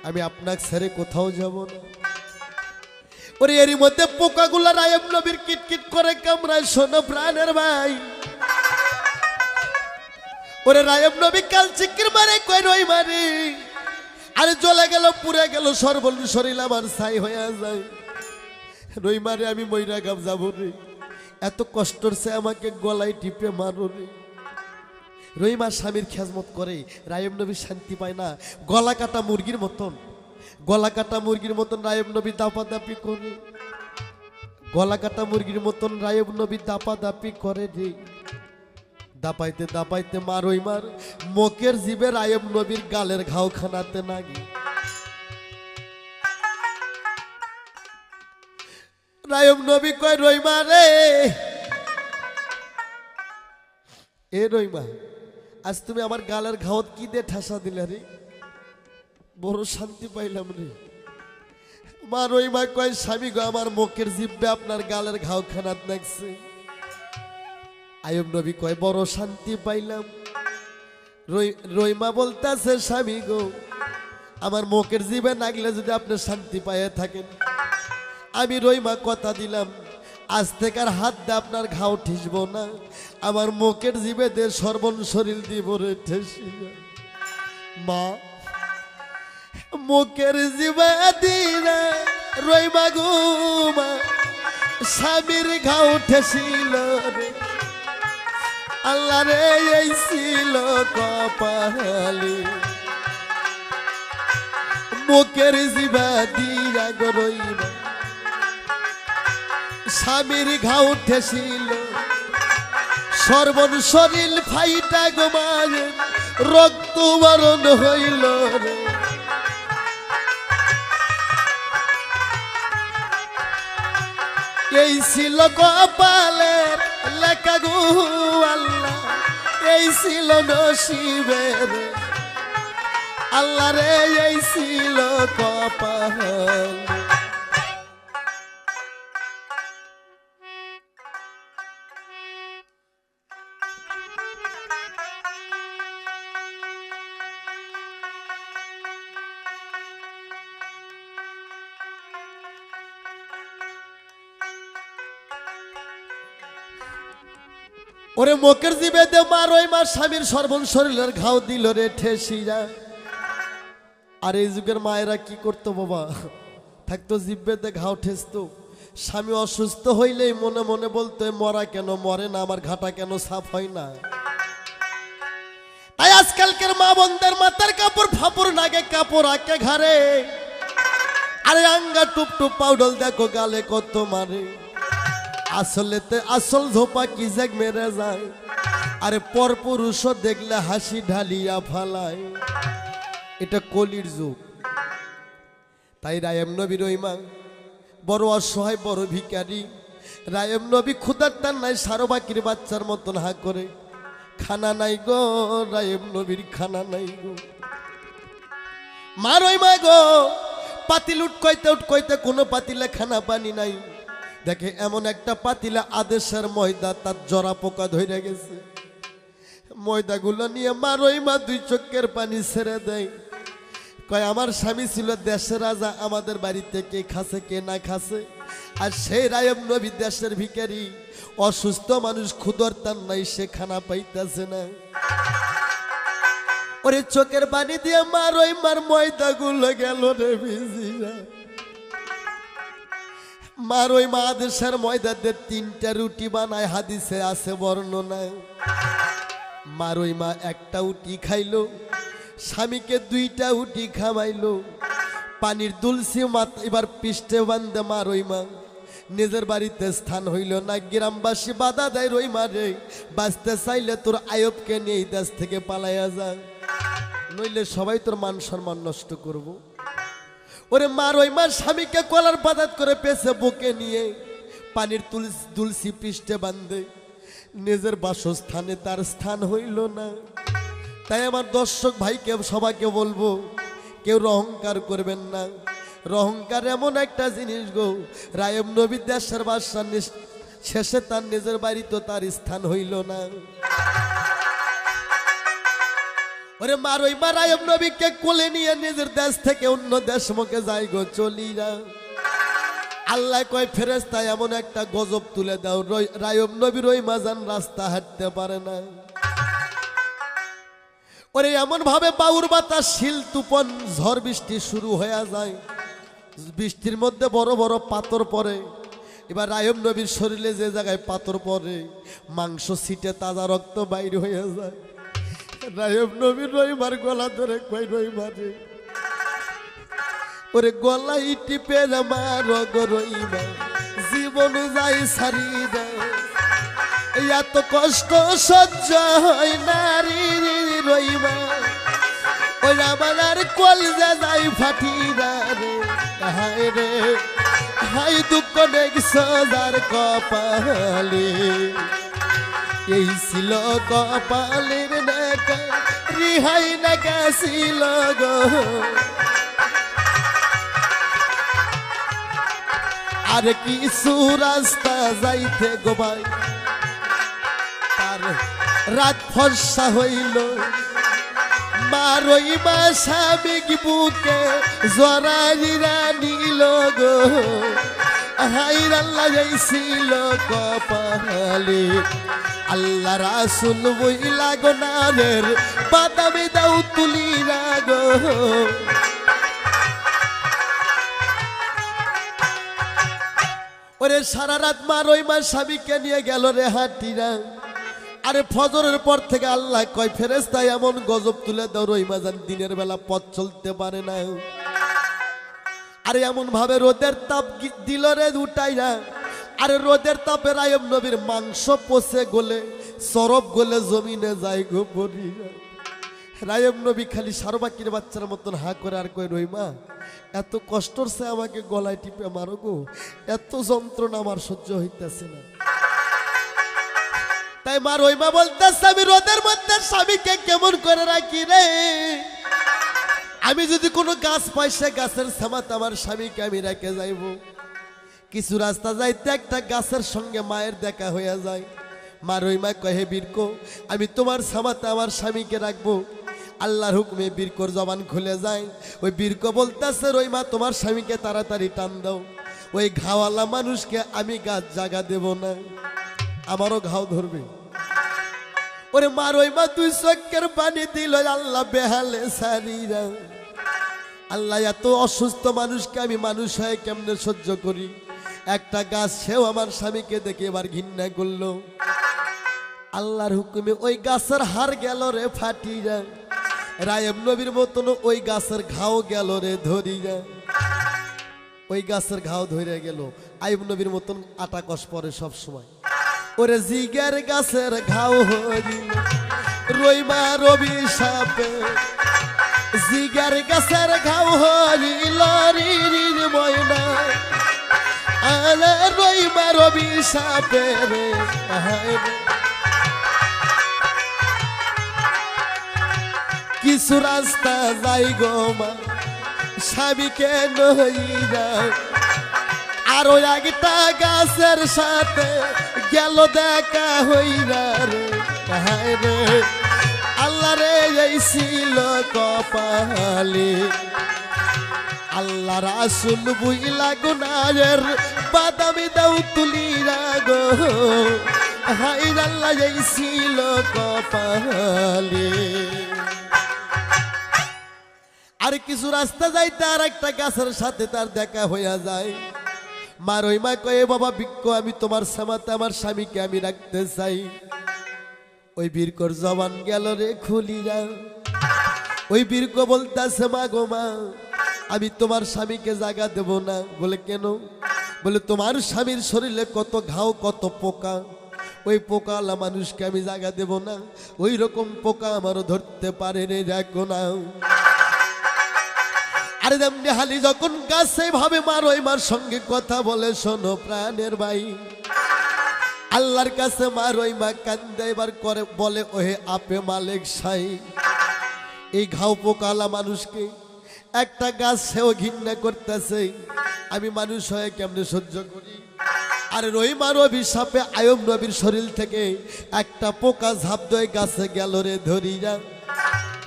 আমি আপনাকে ছেড়ে কোথাও যাব না। ওরে এরই মধ্যে পোকাগুলা রায়ব নবীর কিটকিট করে কামড়ায়, শোনো প্রাণের ভাই। ওরে রায়ব নবী কাল চিকির মারে কয় রই মারে, আরে জ্বলে গেল, পুড়ে গেল, সর্বল শরীর আমার ছাই হয়ে যায়। রই মারে আমি মইরা গাম যাবো রে, এত কষ্টর সে আমাকে গলায় টিপে মারো রে। রহিমা স্বামীর খেজমত করে, রায়ব নবী শান্তি পায় না। গলা কাটা মুরগির মতন, গলা কাটা মুরগির মতন রায়ব নবী দাপাদাপি করে, গলা কাটা মুরগির মতন রায়ব নবী দাপাদাপি করে রে। দাপাইতে দাপাইতে মা রহিমার মুখের জিবে রায়ব নবীর গালের ঘাও খানাতে নাগে। রায়ব নবী কয় রহিমা রে, এ রহিমা আজ তুমি আমার গালের ঘাওত কি দিয়ে ঠাসা দিলে রে, বড় শান্তি পাইলাম রে। মা রহিমা কয় স্বামী গো, আমার মুখের জিব্বে আপনার গালের ঘাও খানাত নাগছে। আয়ব নবী কয় বড় শান্তি পাইলাম। রহিমা বলতেছে স্বামী গো, আমার মুখের জিবে নাগলে যদি আপনি শান্তি পাইয়ে থাকেন, আমি রহিমা কথা দিলাম আজ থেকে আর হাত দিয়ে আপনার ঘাও ঠেসব না, আমার মুখের জিবে দিয়ে সর্বন শরীর দিব রে ঠেসি। মা মুখের জিবে দিলে রহিমা গো, মা স্বামীর ঘাও ঠেসিল রে, আল্লাহ রে এই ছিল কপালে। মুখের জিবা দিয়া গো রহিমা স্বামীর ঘাও ঠেসিল, সর্বন শরীর ফাইটা গো মারে রক্ত বরণ হইল রে। এই ছিল কপালের লেখা গো আল্লাহ, এই ছিল নসিবের, আল্লাহ রে এই ছিল কপাল। ওরে মুখের জিবে দে মা রহিমা স্বামীর সর্বন শরীরের ঘাও দিল রে ঠেসি যায়। আর এই যুগের মায়েরা কি করতো বাবা, থাকতো জিব্বেতে ঘাও ঠেসতো। স্বামী অসুস্থ হইলেই মনে মনে বলতো মরা কেন মরে না, আমার ঘাটা কেন সাফ হয় না। তাই আজকালকের মা বোনদের মাথার কাপড় ফাপড় নাগে, কাপড় আঁকে ঘাড়ে, আরে আঙ্গা টুপ টুপ পাউডার দেখো গালে কত মারে। আসলেতে আসল ঝোপা কি জাগ মেরে যায়, আরে পর পুরুষ দেখলে হাসি ঢালিয়া ফালায়। এটা কলির যুগ। তাই রায়ব নবী রহিমা বড় অসহায়, বড় ভিখারি। রায়ব নবী ক্ষুধার টান নাই, সারো বাকির বাচ্চার মতন হা করে, খানা নাই গো রায়ব নবীর খানা নাই গো। মা রহিমা গো পাতিল উঠকইতে কোনো পাতিলে খানা পানি নাই। দেখে এমন একটা পাতিলে আদেশের ময়দা, তার জরা পোকা ধরে গেছে। ময়দাগুলো নিয়ে মা রহিমা দুই চোখের পানি ছেড়ে দেয়, কয় আমার স্বামী ছিল দেশের রাজা, আমাদের বাড়িতে কে খাসে কে না খাসে। আর সেই রায়ব নবী দেশের ভিখারি, অসুস্থ মানুষ, ক্ষুধার টান নাই, সে খানা পাইতেছে না। ওরে চোখের পানি দিয়ে মা রহিমার ময়দাগুলো গেল রে ভিজিয়া। মা রহিমা আদেশের ময়দা দিয়ে 3টা রুটি বানায়, হাদিসে আছে বর্ণনায়। মার ওই মা একটা উটি খাইলো, স্বামীকে দুইটা উটি খাওয়াইলো। পানির দুলসি মাত এবার পৃষ্ঠে বান্ধে মার ওই মা নিজের বাড়িতে স্থান হইল না। গ্রামবাসী বাধা দেয়, রই মারে বাঁচতে চাইলে তোর আয়বকে নিয়ে এই দেশ থেকে পালাইয়া যা, নইলে সবাই তোর মান সম্মান নষ্ট করব। ওরে মার ওই মা স্বামীকে কলার বাদাত করে পেছে বুকে নিয়ে পানির তুলসি পৃষ্ঠে বান্ধে নিজের বাসস্থানে তার স্থান হইল না। তাই আমার দর্শক ভাইকে সবাইকে বলবো, কেউ অহংকার করবেন না। অহংকার এমন একটা জিনিস গো, রায়ব নবী দেশের বাদশা শেষে তার নিজের বাড়িতে তার স্থান হইল না। ওরে মার ওই মা রায়ব নবীকে কোলে নিয়ে নিজের দেশ থেকে অন্য দেশ মুখে যাই গো চলিরা। আল্লাহ কয় ফেরেশতা এমন একটা গজব তুলে দাও, রায়ব নবীর ওই মাজান রাস্তা হাঁটতে পারে না। ওরে এমন ভাবে বাউর বাতাস শিল তুপন ঝড় বৃষ্টি শুরু হয়ে যায়, বৃষ্টির মধ্যে বড় বড় পাথর পড়ে। এবার রায়ব নবীর শরীরে যে জায়গায় পাথর পড়ে মাংস ছিটে তাজা রক্ত বাইর হয়ে যায়। রায়ব নবীর রইমার গলা ধরে কই রইমারে, ওরে গলাই টিপে মার গো রইমা, জীবন যাই সারি দেয়। এত কষ্ট সহ্য হয় না রে রইমা, ওই আমার আর কলজা যাই ফাটি রে। হায় রে হাই দুঃখ দেখছ যার কপালে, এই ছিল কপালের নাকা রিহাই নাকা ছিল গো। আর কিছু রাস্তা যাইতে গো ভাই তার রাত ফর্সা হইল। মার ওই মা স্বামী বুকে জরাইরা নিল গো, হাইর আল্লাহ যাইছিল কপালে। আল্লাহ রাসূল বইলা গো নানের বাদামে দাও তুলিরা গো। ওরে সারা রাত মার ওই মা স্বামীকে নিয়ে গেল রে হাটিরা। আরে ফজরের পর থেকে আল্লাহ কয় ফেরেশতা এমন গজব তুলে দাও রই মাজান দিনের বেলা পথ চলতে পারে না। আরে এমন ভাবে রোদের তাপ দিল রে উঠাই না। আরে রোদের তাপে রায়ব নবীর মাংস পচে গলে সরব গলে জমিনে যায় গো পড়ি। রায়ব নবী খালি সারবাকির বাচ্চার মতন হা করে আর কয় রইমা এত কষ্টর সে আমাকে গলায় টিপে মারো গো, এত যন্ত্রণা আমার সহ্য হইতেছে না। তাই মা রইমা বলতেছে আমি রোদের মধ্যে স্বামীকে কেমন করে রাখি রে। আমি যদি কোনো গাছ পাই সে গাছের সামাতে আমার স্বামীকে আমি রেখে যাইব। কিছু রাস্তা যাইতে একটা গাছের সঙ্গে মায়ের দেখা হয়ে যায়। মা রইমা কহে বীরকো আমি তোমার সামাতে আমার স্বামীকে রাখবো। আল্লাহর হুকুমে বীরকোর জবান খুলে যায়। ওই বীরকো বলতেছে রইমা তোমার স্বামীকে তাড়াতাড়ি টান দাও, ওই ঘাওয়ালা মানুষকে আমি গাছ জাগা দেব না, আমারও ঘাও ধরবে। ওরে মা রইমা তুই চোখের পানি দিল আল্লাহ বেহালে সারিরা। আল্লাহ এত অসুস্থ মানুষকে আমি মানুষ হয়ে কেমনে সহ্য করি। একটা গাছ সেও আমার স্বামীকে দেখে এবার ঘৃণা করলো। আল্লাহর হুকুমে ওই গাছের হাড় গেল রে ফাটিরা। রায়ব নবীর মতন ওই গাছের ঘাও গেল রে ধরিরা। ওই গাছের ঘাও ধরে গেল। আইব নবীর মতন আটা কষ পরে সব সময়। ওরে জিগার গাছের ঘাও হরিল রইমা রবি সাপে, জিগার গাছের ঘাও হরিল রির ময়না। আলে রইমা রবি সাপে রে কিছু রাস্তা যাই গো মা স্বামীকে নইরা। আরো একটা গাছের সাথে গেল দেখা হইরা রে। রে আল্লাহ রে এই ছিল কপালে। আল্লাহ রাসূল বুইলা গুনাহের বাদামি দাও তুলিরা গো, হাইর আল্লাহ এই ছিল কপালে। আর কিছু রাস্তা যাইতে আর একটা গাছের সাথে তার দেখা হইয়া যায়। মা রইমা কয়ে বাবা বিক্ষ আমি তোমার সামাতে আমার স্বামীকে আমি রাখতে চাই। ওই বীরকর জবান গেল রে খুলিয়া। ওই বীরক বলতেছে মা গো মা, আমি তোমার স্বামীকে জায়গা দেব না। বলে কেন? বলে তোমার স্বামীর শরীরে কত ঘাও কত পোকা, ওই পোকালা মানুষকে আমি জায়গা দেব না। ওই রকম পোকা আমারও ধরতে পারে রে, দেখো না। আরে তেমনি হালি যখন গাছে ভাবে মার ওই মার সঙ্গে কথা বলে, শোনো প্রাণের ভাই, আল্লাহর কাছে মার ওই মা কান্দে এবার করে বলে, ওহে আপে মালিক সাই, এই ঘাও পোকালা মানুষকে একটা গাছ সেও ঘৃণা করতেছে, আমি মানুষ হয়ে কেমনে সহ্য করি। আর রহিমার অভিশাপে আয়ুব নবীর শরীর থেকে একটা পোকা ঝাঁপ দিয়ে গাছে গেল রে ধরিয়া।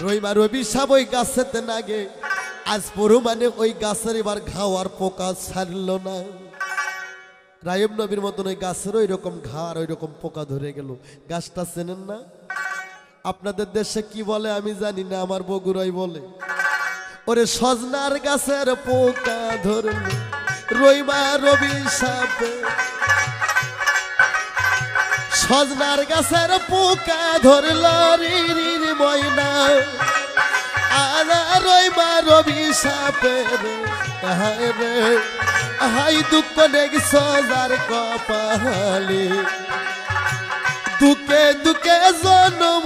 রহিমার অভিশাপ ওই গাছেতে নাগে, আজ পরু মানে ওই গাছের এবার ঘাও আর পোকা ছাড়ল না। আয়ুব নবীর মতন ওই গাছের ওই রকম ঘা আর ওই রকম পোকা ধরে গেল। গাছটা চেনেন না? আপনাদের দেশে কি বলে আমি জানি না, আমার বগুড়াই বলে, ওরে সজনার গাছের পোকা ধরল রহিমার অভিশাপে। সজনার গাছের পোকা ধরল রির ময়না, আনা রহিমার অভিশাপে রে। হাই দুঃখ নেই সজার কপালে, দুঃখে দুঃখে জন্ম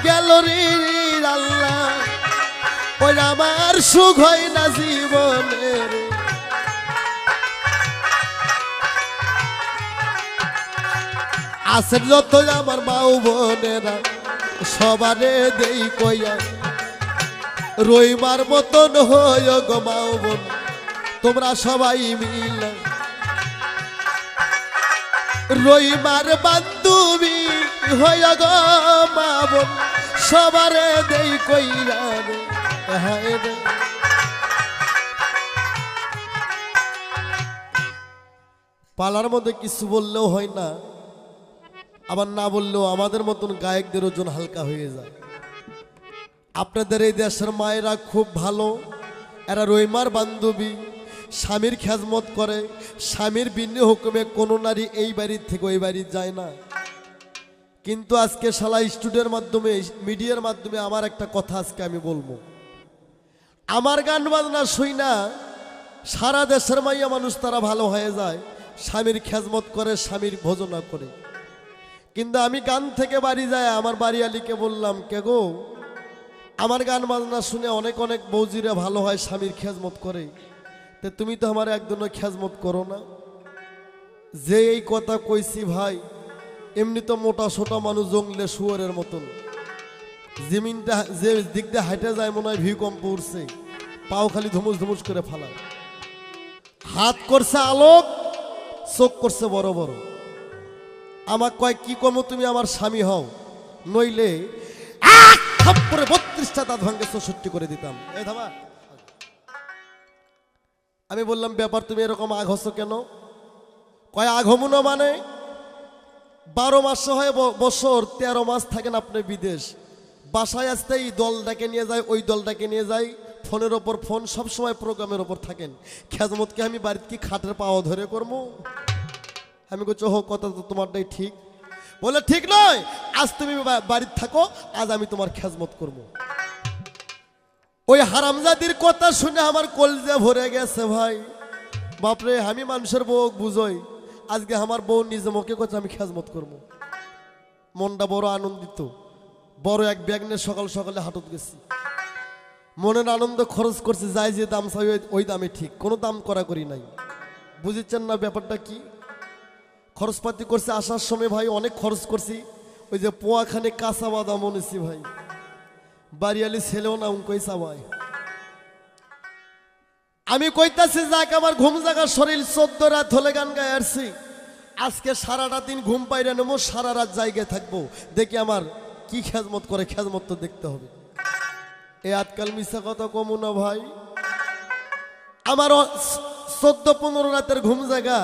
গেল রে আল্লাহ, ওই আমার সুখ হয় না জীবনের। আসেন যত আমার মাও বোনেরা সবারে দেই কইয়া, রহিমার মতন হয় গো মাও বোন তোমরা সবাই মিলে, রহিমার বান্ধবী হয় গো মা বোন সবারে দেই কইরা রে। পালার মধ্যে কিছু বললেও হয় না, আবার না বললেও আমাদের মতন গায়কদের ওজন হালকা হয়ে যায়। আপনাদের এই দেশের মায়েরা খুব ভালো, এরা রহিমার বান্ধবী, স্বামীর খেজমত করে, স্বামীর বিনা হুকুমে কোনো নারী এই বাড়ির থেকে ওই বাড়ি যায় না। কিন্তু আজকে শালা স্টুডিওর মাধ্যমে মিডিয়ার মাধ্যমে আমার একটা কথা আজকে আমি বলবো, আমার গান বাজনা শুই না সারা দেশের মাইয়া মানুষ তারা ভালো হয়ে যায়, স্বামীর খেজমত করে, স্বামীর ভোজনা করে। কিন্তু আমি গান থেকে বাড়ি যায় আমার বাড়িয়ালিকে বললাম, কে গো আমার গান বাজনা শুনে অনেক অনেক বৌজিরা ভালো হয়, স্বামীর খেজমত করে, তে তুমি তো আমার একদমও খেজমত করো না। যে এই কথা কইছি ভাই, এমনি তো মোটা সোটা মানুষ জঙ্গলে শুয়োরের মতন, জমিনটা যে দিক দিয়ে হাইটে যায় মনে হয় ভূমিকম্প উঠছে, পাও খালি ধুমুস ধুমুস করে ফালায়, হাত করছে আলোক, চোখ করছে বড় বড়। আমার কয় কি কমো তুমি আমার স্বামী হও, নইলে 32টা দাঁত ভাঙ্গে 64 করে দিতাম। এই ধাবা আমি বললাম, ব্যাপার তুমি এরকম আগ হচ্ছ কেন? কয় আঘমুনো মানে 12 মাস হয় বছর, 13 মাস থাকেন আপনি বিদেশ, বাসায় আসতেই দলটাকে নিয়ে যায়, ওই দলটাকে নিয়ে যায়, ফোনের ওপর ফোন, সবসময় প্রোগ্রামের ওপর থাকেন, খেজমতকে আমি বাড়িতে কি খাটের পাওয়া ধরে করবো? আমি বলছি হোক, কথা তো তোমারটাই ঠিক। বলে ঠিক নয়, আজ তুমি বাড়িতে থাকো, আজ আমি তোমার খেজমত করবো। ওই হারামজাদির কথা শুনে আমার কলজা ভরে গেছে ভাই। বাপরে, আমি মানুষের বউ বুঝই, আজকে আমার বউ নিজে মুখে করছে আমি খেজমত করবো। মনটা বড় আনন্দিত, বড় এক ব্যাগ নিয়ে সকাল সকালে হাটত গেছি, মনের আনন্দ খরচ করছি, যাই যে দাম চাই ওই দামে ঠিক, কোনো দাম করা করি নাই। বুঝেছেন না ব্যাপারটা কি? খরচপাতি করছে, আসার সময় ভাই অনেক খরচ করছি। ওই যে পোয়াখানে কাঁচা বাদাম এনেছি ভাই, বাড়িয়ালি ছেলেও না উনকই চাবাই। আমি কইতাছি যাক আমার ঘুম জাগার শরীর, 14 রাত হলে গান গায়ে আসছি, আজকে সারাটা দিন ঘুম পাইরে নেবো, সারা রাত জায়গায় থাকবো, দেখি আমার কি খেজমত করে, খেজমত তো দেখতে হবে। এ আজকাল মিশা কথা কমু না ভাই, আমার 14-15 রাতের ঘুম জায়গা,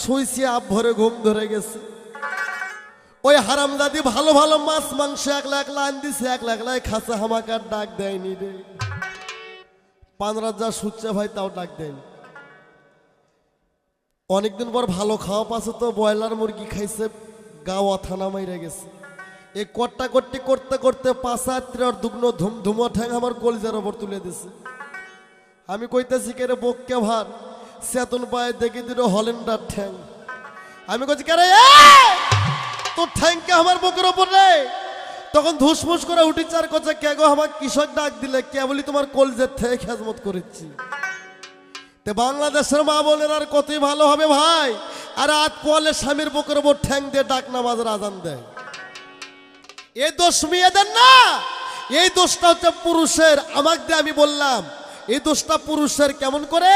শুইছি আপ ভরে ঘুম ধরে গেছে। ওই হারামজাদি ভালো ভালো মাছ মাংস একলা একলা আন দিছে, একলা একলাই খাসা, আমাকে আর ডাক দেয়নি রে। 5 রাত যা শুচ্ছে ভাই, তাও ডাক দেয়নি। অনেকদিন পর ভালো খাওয়া পাচ্ছে তো, ব্রয়লার মুরগি খাইছে, গাওয়া থানা মাইরে গেছে। এই কট্টাকট্টি করতে করতে পাঁচাত্রে আর দুগ্ন ধুমা ঠ্যাং আমার কলিজার ওপর তুলে দিছে। আমি কইতেছি কে রে বককে ভার চেতন পায়ে দেখি দিল হলেন্ডার ঠ্যাং। আমি কইছি কে রে তোর ঠ্যাংকে আমার বুকের ওপর রে। তখন ধুসমুস করে উঠি চার কথা কে গো আমার কৃষক ডাক দিলে কে বলি তোমার কলজের থেকে খেজমত করেছি। তে বাংলাদেশের মা বোনের আর কতই ভালো হবে ভাই, আর রাত পোয়ালে স্বামীর বুকের ওপর ঠ্যাং দিয়ে ডাক নামাজের আজান দেয়। এই দোষ মেয়েদের না, এই দোষটা হচ্ছে পুরুষের। আমাকে দিয়ে আমি বললাম এই দোষটা পুরুষের। কেমন করে?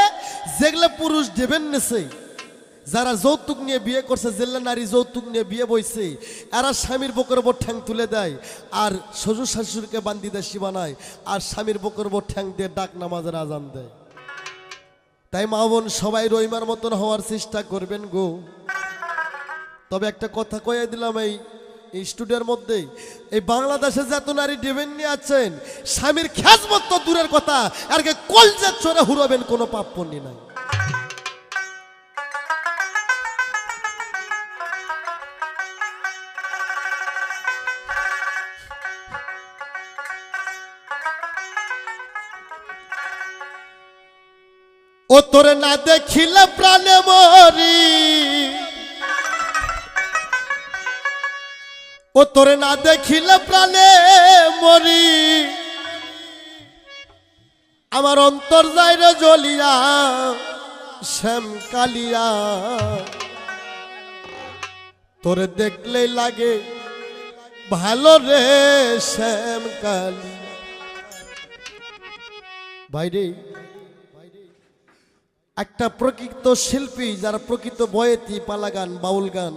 যেগুলো পুরুষ দেবেন নেছে, যারা যৌতুক নিয়ে বিয়ে করছে, যেগুলো নারী যৌতুক নিয়ে বিয়ে বইছে, এরা স্বামীর বুকের ওপর ঠ্যাং তুলে দেয় আর শ্বশুর শাশুড়িকে বান্দি দেয় সীমানায়, আর স্বামীর বুকের ওপর ঠ্যাং দিয়ে ডাক নামাজের আজান দেয়। তাই মা বোন সবাই রইমার মতন হওয়ার চেষ্টা করবেন গো। তবে একটা কথা কয়ে দিলাম, এই স্টুডিওর মধ্যে এই বাংলাদেশে যত নারী ডেবেন নিয়ে আছেন, স্বামীর খেজমত তো দূরের কথা, আর কলজা চড়ে হুড়াবেন কোনো পাপ পুণ্য নাই। ও তোরে না দেখিলে প্রাণে মরি, ও তোরে না দেখিলে প্রাণে মরি, আমার অন্তর যায় রে জ্বলিয়া শ্যাম কালিয়া, তোরে দেখলেই লাগে ভালো রে শ্যাম কালিয়া। বাইরে একটা প্রকৃত শিল্পী, যারা প্রকৃত বয়েতি, পালা গান, বাউল গান,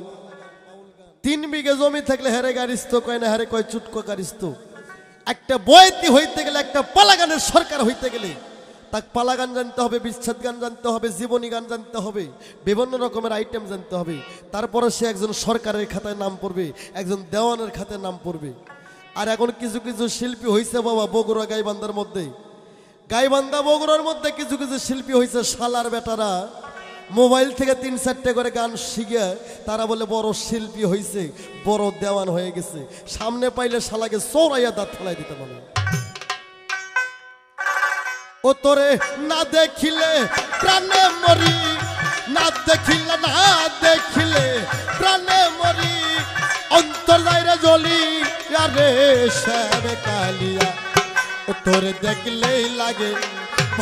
3 বিঘে জমি থাকলে হেরে গারিস্ত কয় না, হেরে কয় চুটকো গারিস্ত। একটা বয়েতি হইতে গেলে, একটা পালা গানের সরকার হইতে গেলে তাকে পালা গান জানতে হবে, বিচ্ছেদ গান জানতে হবে, জীবনী গান জানতে হবে, বিভিন্ন রকমের আইটেম জানতে হবে। তারপরে সে একজন সরকারের খাতায় নাম পড়বে, একজন দেওয়ানের খাতায় নাম পড়বে। আর এখন কিছু কিছু শিল্পী হয়েছে বাবা বগুড়া গাইবান্ধার মধ্যে, গাইবান্ধা বগুড়ার মধ্যে কিছু কিছু শিল্পী হয়েছে শালার বেটারা মোবাইল থেকে 3-4টে করে গান শিখে তারা বলে বড় শিল্পী হয়েছে, বড় দেওয়ান হয়ে গেছে। সামনে পাইলে শালাকে চৌরাইয়া দাঁত ফেলাই দিতে পারে। ও তোরে না দেখিলে প্রাণে মরি, না দেখিলে না দেখিলে প্রাণে মরি, অন্তর যাইরে জ্বলি আরে শ্যাম কালিয়া, ও তোরে দেখলেই লাগে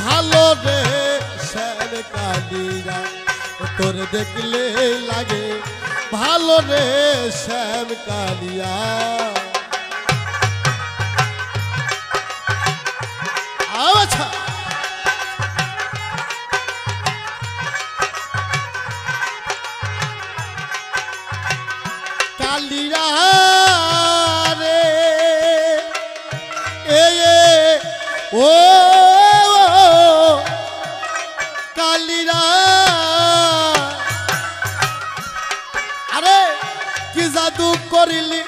ভালো রে শ্যাম কালিয়া, ও তোরে দেখলেই লাগে ভালো রে শ্যাম কালিয়া। আচ্ছা কালিয়া রে ও কালিয়া, আরে কি জাদু করিলি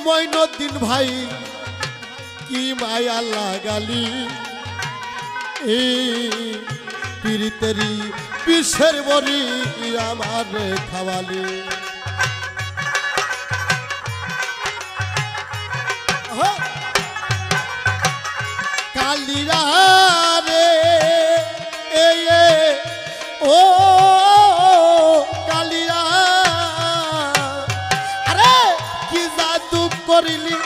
মঈনুদ্দিন ভাই, কি মায়া লাগালি এই পীড়িতেরি বিষের বড়ি আমার খাওয়ালি। কালিয়া রে ও কালিয়া, আরে কি জাদু করিলি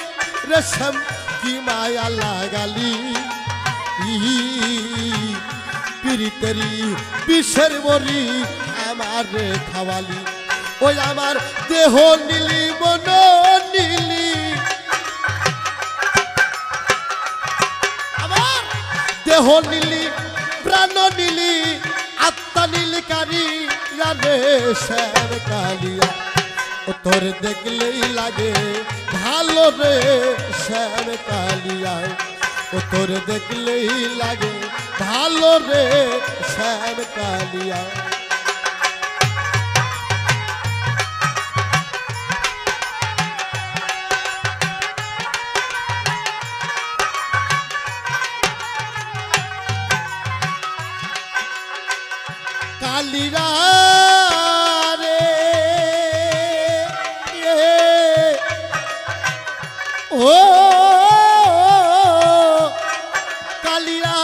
রেশম, কি মায়া লাগালি পীড়িতেরি বিষের বড়ি আমার খাওয়ালি। ওই আমার দেহ নীলি মন নীলি, আমার দেহ নীলি প্রাণ নীলি, আত্মা নীলি কারি রে শ্যাম কালিয়া, ও তোর দেখলেই লাগে ভালো রে শ্যাম কালিয়া, ও তোর দেখলেই লাগে ভালো রে শ্যাম কালিয়া। কালিয়া রে ও কালিয়া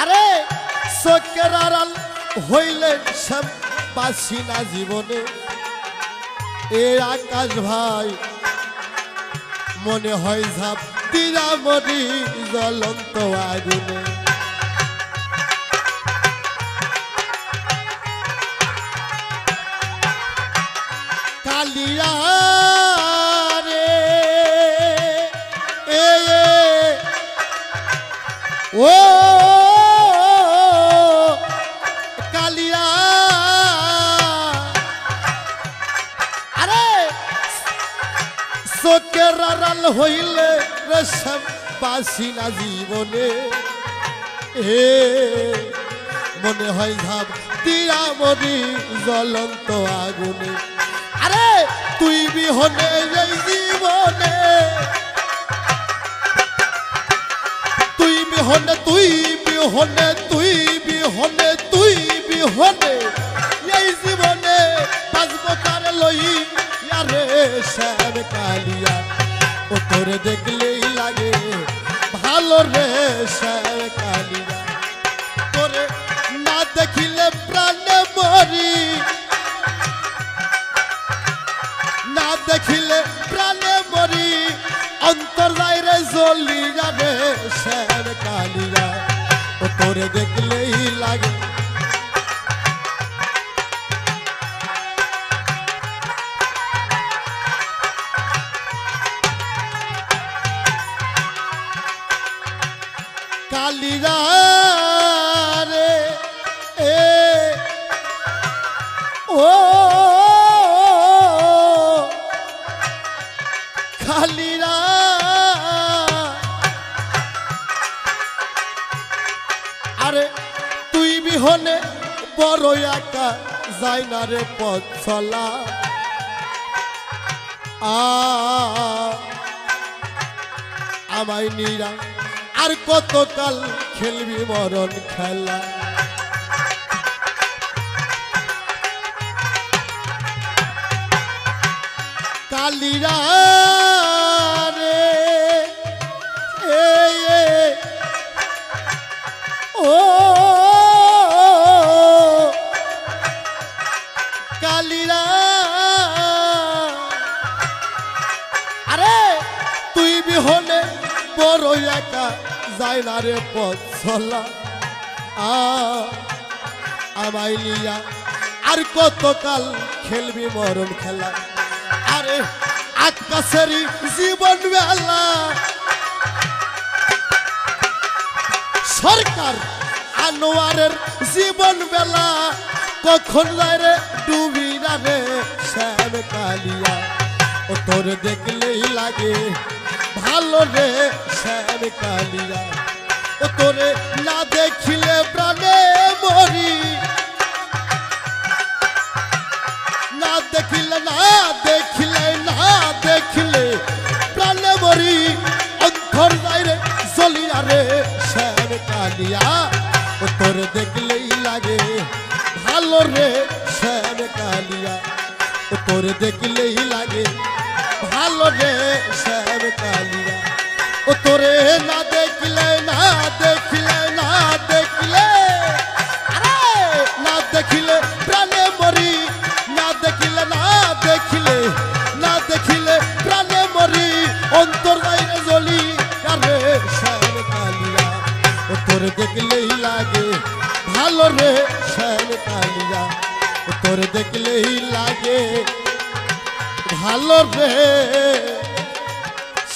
আরে চোখের আড়াল হইলে সব বাসি না জীবনে এ আকাশ ভাই মনে হয় ঝাপ দিয়া মরি জ্বলন্ত আগুনে কালিয়া রে এ ও কালিয়া আরে চোখের আড়াল হইলে রেশম বাসি না জীবনে এ মনে হয় ঝাপ দিয়া মরি জ্বলন্ত আগুনে আরে তুই বিহনে এই জীবনে তুই বিহনে তুই বিহনে তুই বিহনে তুই বিহনে এই জীবনে বাঁচবো কার লই আরে শ্যাম কালিয়া ও তোরে দেখলেই লাগে ভালো রে শ্যাম কালিয়া তোরে না দেখিলে প্রাণে মরি না দেখিলে প্রাণে মরি অন্তর যাইরে জ্বলি যাবে শ্যাম কালিয়া ও তোরে দেখলেই লাগে কালিয়া রে এ ও কালিয়া আরে তুই বিহনে বড় একা যাই না রে পথ চলা আমায় নিরা আর কতকাল খেলবি মরণ খেলা কালিয়া রে এ ও কালিয়া আরে তুই বিহনে বড় একা যায় না রে পথ চলা আমায় লিয়া আর কতকাল খেলবি মরণ খেলা আরে আকাশেরই জীবন বেলা সরকার আনোয়ারের জীবন বেলা কখন যায় রে ডুবি না রে শ্যাম কালিয়া ও তোর দেখলেই লাগে ভালো রে শ্যাম কালিয়া ও তোরে না দেখিলে প্রাণে মরি না দেখিলে না দেখিলে না দেখিলে প্রাণে মরি অন্তর যাইরে জ্বলিয়া রে শ্যাম কালিয়া ও তোর দেখলেই লাগে ভালো রে শ্যাম কালিয়া ও তোর দেখলেই লাগে ভালো রে শ্যাম কালিয়া ও তোরে না দেখিলে না দেখিলে না দেখিলে আরে না দেখিলে প্রাণে মরি না দেখিলে না দেখিলে না দেখিলে প্রাণে মরি অন্তর যাইরে জ্বলি আরে শ্যাম কালিয়া ও তোর দেখলেই লাগে ভালো রে শ্যাম কালিয়া ও তোর দেখলেই লাগে ভালো রে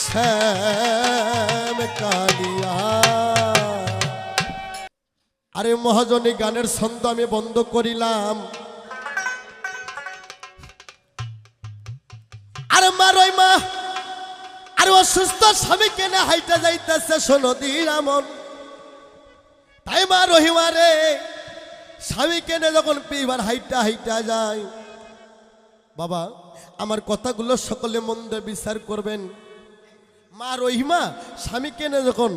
শ্যাম কালিয়া আরে মহাজনী গানের ছন্দ আমি বন্ধ করিলাম আরে মারই মা আরে অসুস্থ স্বামী কেনে হাইটা যাইতেছে শোনো দিরামন তাই মা রহিমা রে স্বামী কেনে যখন পিবার হাইটা হাইটা যায় বাবা আমার কথাগুলো সকলে মন দিয়ে বিচার করবেন মা রহিমা স্বামী কেনে যখন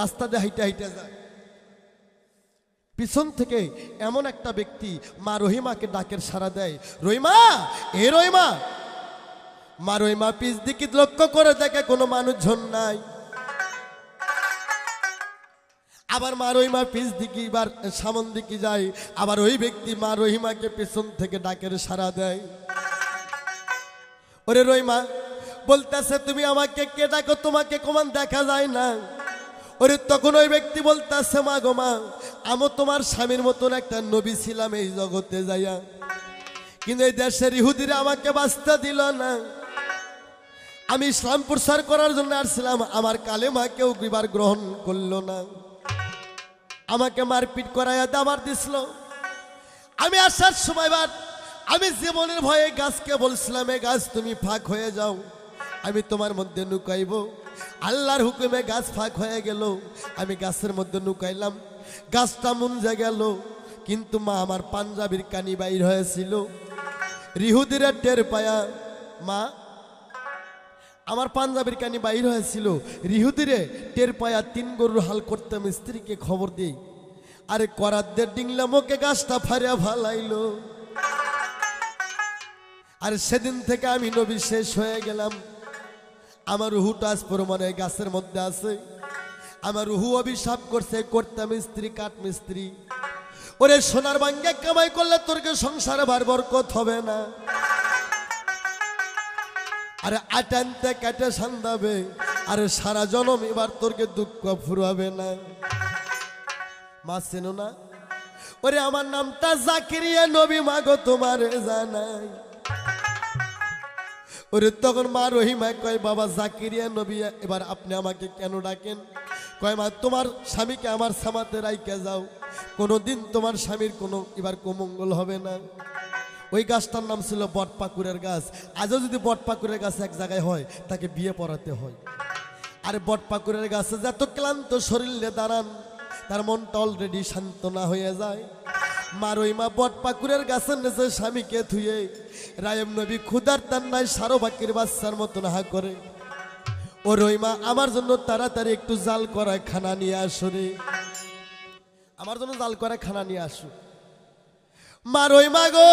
রাস্তা দিয়ে হাইটা হাইটা যায় পিছন থেকে এমন একটা ব্যক্তি মা রহিমাকে ডাকের সাড়া দেয় রহিমা এ রহিমা মারোই মা পিছ দিকে লক্ষ্য করে দেখে কোনো মানুষজন নাই। আবার মা রহিমা পিছ দিকে এবার সামন দিকে যায়, আবার ওই ব্যক্তি মা রহিমাকে পেছন থেকে ডাকের সাড়া দেয়। ওরে রহিমা বলতেছে তুমি আমাকে কে ডাকো, তোমাকে কমান দেখা যায় না। ওরে তখন ওই ব্যক্তি বলতেছে মা গো মা, আমি তোমার স্বামীর মতন একটা নবী ছিলাম এই জগতে যাইয়া, কিন্তু এই দেশের ইহুদিরা আমাকে বাঁচতে দিল না। আমি ইসলাম প্রচার করার জন্য আসছিলাম, আমার কালেমা কেউ এবার গ্রহণ করলো না, আমাকে মারপিট করাইয়া দাবার দিছিল। আমি আসার সময় বার আমি জীবনের ভয়ে গাছকে বলছিলাম এ গাছ তুমি ফাঁক হয়ে যাও, আমি তোমার মধ্যে নুকাইব। আল্লাহর হুকুমে গাছ ফাঁক হয়ে গেল, আমি গাছের মধ্যে নুকাইলাম, গাছটা মুঞ্জে গেল। কিন্তু মা আমার পাঞ্জাবির কানি বাইর হয়েছিল, ইহুদিরা টের পায়া মা আমার পাঞ্জাবির কানি বাইর হয়েছিল, ইহুদিরে টের পায়া 3 গরুর হাল করতাম, স্ত্রীকে খবর দিই, আরে করাতদের ডিংলাম ওকে গাছটা ফারিয়া ফালাইলো। আর সেদিন থেকে আমি নবী শেষ হয়ে গেলাম। আমার রুহুটা আজ প্রমাণে গাছের মধ্যে আছে। আমার রুহু অভিশাপ করছে করতাম স্ত্রী কাঠ মিস্ত্রি। ওরে সোনার বাঙ্গে কামাই করলে তোরকে সংসারে বার বরকত হবে না। আরে আটানতে কেটে সান্দাবে, আরে সারা জনম এবার তোরকে দুঃখ ফুরাবে না। মা চেনো না? ওরে আমার নামটা জাকিরিয়া নবী, মাগো তোমার জানাই। ওরে তখন মা রহিমা কয় বাবা জাকিরিয়া নবী, এবার আপনি আমাকে কেন ডাকেন? কয় মা তোমার স্বামীকে আমার সামাতে রাইকে যাও, কোনোদিন তোমার স্বামীর কোনো এবার কুমঙ্গল হবে না। ওই গাছটার নাম ছিল বটপাকুরের গাছ। আজও যদি বটপাকুরের গাছ এক জায়গায় হয় তাকে বিয়ে পড়াতে হয়। আরে বটপাকুরের গাছে যত ক্লান্ত শরীরে দাঁড়ান, তার মনটা অলরেডি শান্ত না হয়ে যায়। মা রহিমা বটপাকুরের গাছের নিচে স্বামীকে থুয়ে রায়েম নবী ক্ষুধার তান্নায় সারো বাকির বাচ্চার মতন হা করে, ও রহিমা আমার জন্য তাড়াতাড়ি একটু জাল করা খানা নিয়ে আসো রে, আমার জন্য জাল করা খানা নিয়ে আসো। মা রহিমা গো,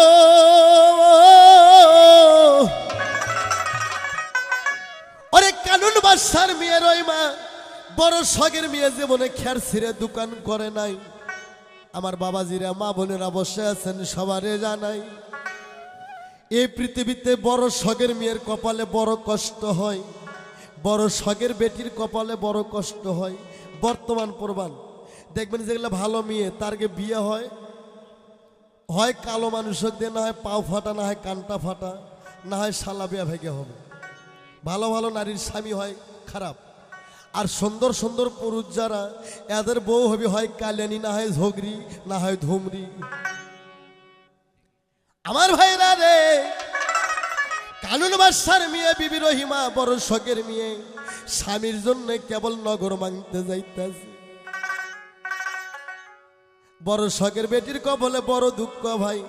ওরে কানুন বাদশার মেয়ে রহিমা, বড় শখের মেয়ে, জীবনে খের ছিঁড়ে দোকান করে নাই। আমার বাবাজিরা মা বোনেরা বসে আছেন, সবারে জানাই এই পৃথিবীতে বড় শখের মেয়ের কপালে বড় কষ্ট হয়, বড় শখের বেটির কপালে বড় কষ্ট হয়। বর্তমান প্রমাণ দেখবেন যেগুলো ভালো মেয়ে তারকে বিয়ে হয়, হয় কালো মানুষক দিয়ে, না হয় পাও ফাটা, না হয় কানটা ফাটা, না হয় শালা বিয়া ভেগে হবে। ভালো ভালো নারীর স্বামী হয় খারাপ। আর সুন্দর সুন্দর পুরুষ যারা, এদের বউ হবে হয় কালেনি, না হয় ঝগড়ি, না হয় ধুমরি। আমার ভাইরা রে, কানুন বাদশার মেয়ে বিবি রহিমা বড় শখের মেয়ে, স্বামীর জন্য কেবল নগর মাংতে যাইতেছে। বড় শখের বেটির কপালে বড় দুঃখ ভাই।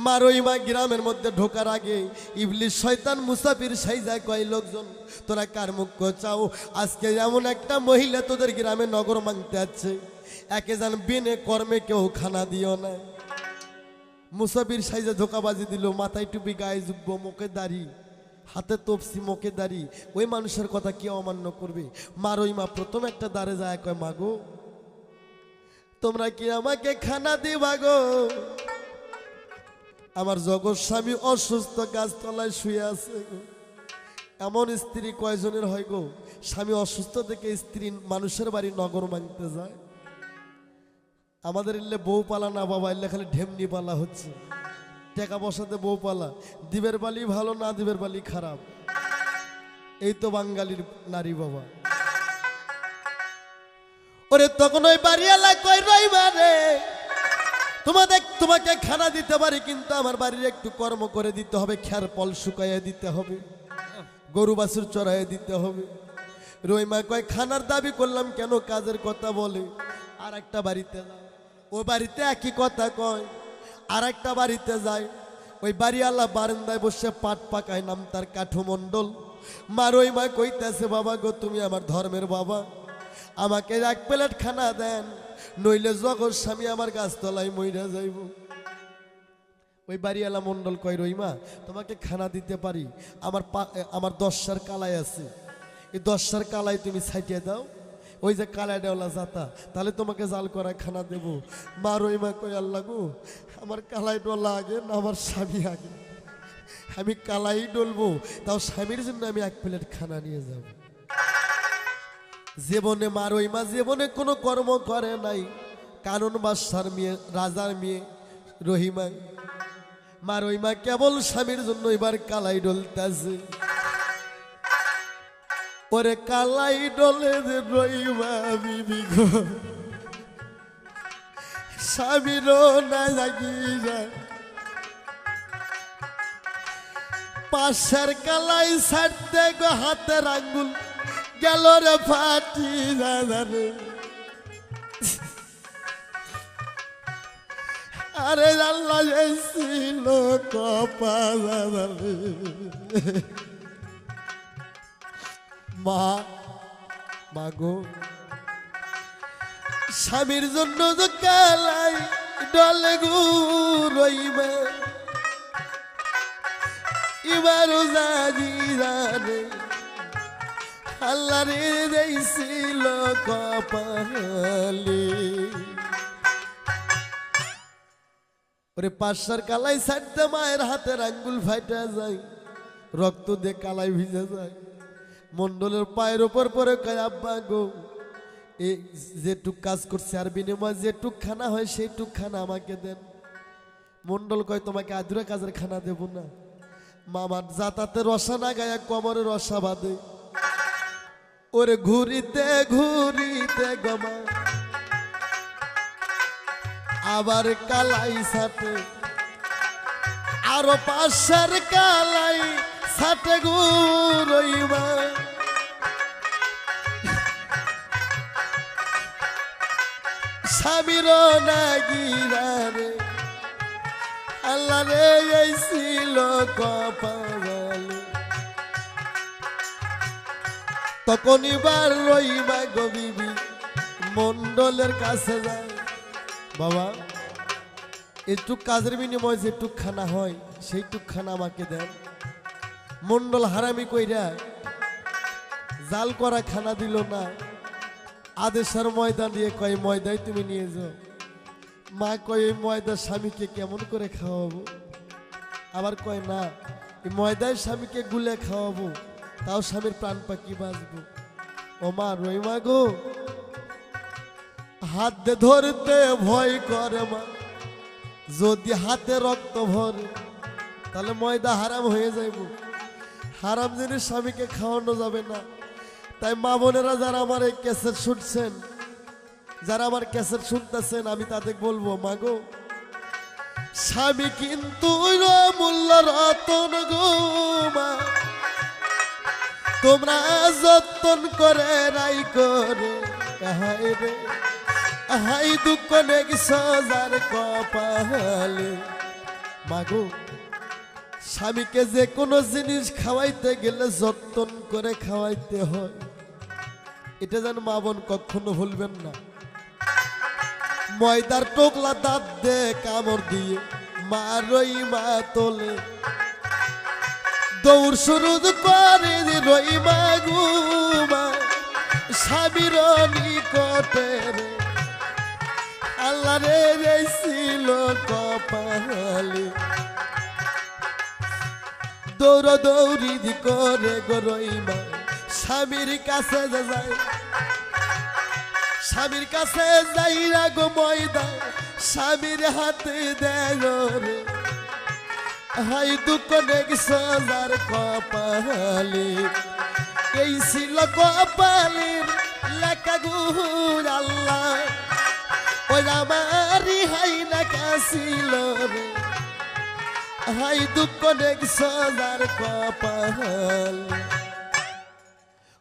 মা রহিমা গ্রামের মধ্যে ঢোকার আগে ইবলিস শয়তান মুসাফির সাইজা কয় লোকজন তোরা কার মুখ্য চাও, আজকে এমন একটা মহিলা তোদের গ্রামে নগর মাংতে আছে, একে যান বিনে কর্মে কেউ খানা দিও না। মুসাফির সাইজে ধোকাবাজি দিল, মাথায় টুপি, গায়ে জুব্ব, মুখে দাড়ি, হাতে তপসি, মুখে দাড়ি, ওই মানুষের কথা কেউ অমান্য করবে? মা রহিমা প্রথম একটা দাঁড়ে যায়, কয় মাগো তোমরা কি আমাকে খানা দিবা গো? আমার জগৎ স্বামী অসুস্থ, গাছতলায় শুয়ে আছে গো। এমন স্ত্রী কয়জনের হয় গো? স্বামী অসুস্থ থেকে স্ত্রী মানুষের বাড়ি নগর মানতে যায়। আমাদের এলে বউ পালা না বাবা, এলে খালি ঢেমনি পালা হচ্ছে। টাকা বসাতে বউ পালা, দিবের বালি ভালো, না দিবের বালি খারাপ। এই তো বাঙালির নারী বাবা। ওরে তখন ওই বাড়িওয়ালা কই রহিমা রে, তোমাকে খানা দিতে পারি, কিন্তু আমার বাড়ির একটু কর্ম করে দিতে হবে, খের পল শুকাইয়া দিতে হবে, গরু বাছুর চড়াইয়া দিতে হবে। রহিমা কয় খানার দাবি করলাম কেন, কাজের কথা বলে। আর একটা বাড়িতে যায়, ওই বাড়িতে একই কথা কয়। আর একটা বাড়িতে যায়, ওই বাড়িওয়ালা বারান্দায় বসে পাট পাকায়, নাম তার কাঠুমণ্ডল। মা রহিমা কইতেছে বাবা গো, তুমি আমার ধর্মের বাবা, আমাকে 1 প্লেট খানা দেন, নইলে জগৎ স্বামী আমার গাছতলায় মইরা যাইব। ওই বাড়িওয়ালা মন্ডল কয় রহিমা তোমাকে খানা দিতে পারি, আমার 10 কালাই আছে, এই 10 কালাই তুমি ছাইটিয়ে দাও, ওই যে কালাই দেওয়ালা জাতা, তাহলে তোমাকে জাল করা খানা দেব। মা রহিমা কই আল্লাহ গো, আমার কালাই ডলা আগে না আমার স্বামী আগে, আমি কালাই ডলবো, তাও স্বামীর জন্য আমি 1 প্লেট খানা নিয়ে যাব। জীবনে মা রহিমা জীবনে কোনো কর্ম করে নাই, কানুন বাদশার মেয়ে, রাজার মেয়ে রহিমা। মা রহিমা কেবল স্বামীর জন্য এবার কালাই ডলতেছে। ওরে কালাই ডলে যে রহিমা বিবি গো, স্বামীরও না জাগি যায়, পাশের কালাই ছাড়তে গো হাতের আঙ্গুল গেল রে ফাটি রে। আরে আল্লাহ ছিল কপাল। মা গো, স্বামীর জন্য তো কালাই ডলে গো রহিমা, এবারও জানি জানে আল্লাহ রে ছিল কপালে। ওরে পাশার কালাই ছাড়তে মায়ের হাতের আঙ্গুল ফাইটা যায়, রক্ত দিয়ে কালাই ভিজে যায়। মন্ডলের পায়ের ওপর পরে কয় আব্বা গো, এই যেটুক কাজ করছে আর বিনিময় যেটুক খানা হয় সেইটুক খানা আমাকে দেন। মন্ডল কয় তোমাকে আদুরা কাজের খানা দেব না। মামার জাতাতে রসা না গায়ে কোমরে রসা বাঁধে। ওরে ঘুরিতে ঘুরিতে গমা আবার কালাই সাথে, আরো পাশের কালাই সাথে গো রহিমা। স্বামীর নাগিরারে আল্লাহ রে এই ছিল কপালে। তখন এবার রহিমা গো বিবি মন্ডলের কাছে যায়, বাবা একটু কাজের বিনিময় যেটুক খানা হয় সেইটুক খানা আমাকে দেন। মন্ডল হারামি কইরা জাল করা খানা দিল না, আদেশের ময়দা দিয়ে কয় ময়দাই তুমি নিয়ে যাও। মা কয় এই ময়দা স্বামীকে কেমন করে খাওয়াবো, আবার কয় না এই ময়দায় স্বামীকে গুলে খাওয়াবো, তাও স্বামীর প্রাণ পাখি বাঁচবো। ও মা রহিমা গো, হাত দিয়ে ধরতে ভয় করে মা, যদি হাতে রক্ত ভরে তাহলে ময়দা হারাম হয়ে যাইব, হারাম জিনিস স্বামীকে খাওয়ানো যাবে না। তাই মা বোনেরা যারা আমার এই ক্যাসেট শুনছেন, যারা আমার ক্যাসেট শুনতেছেন, আমি তাদের বলবো মা গো, স্বামী কিন্তু মূল্য রতন গো মা, তোমরা যতন করে রাই করে রে হাই দুঃখ নেই সজার কপালে। মাগো, স্বামীকে যে কোনো জিনিস খাওয়াইতে গেলে যতন করে খাওয়াইতে হয়, এটা যেন মা বোন কখনো ভুলবেন না। ময়দার টোকলা দাঁত দে কামড় দিয়ে মা রহিমা তোলে, দৌড় শুরু করে রহিমা গুমা স্বামীর নিকটে রে আল্লাহ রে ছিল কপালে। দৌড় দৌড়ি করে গো রহিমা স্বামীর কাছে যায়, স্বামীর কাছে যাই না গো ময়দা স্বামীর হাতে দেয় রে হাই দুঃখ নেই সজার কপালে। এই ছিল কপালের লেখা গুর আল্লাহ, ওই আমারি হাই না কাছিল রে হাই দুঃখ নেই সজার কপাল।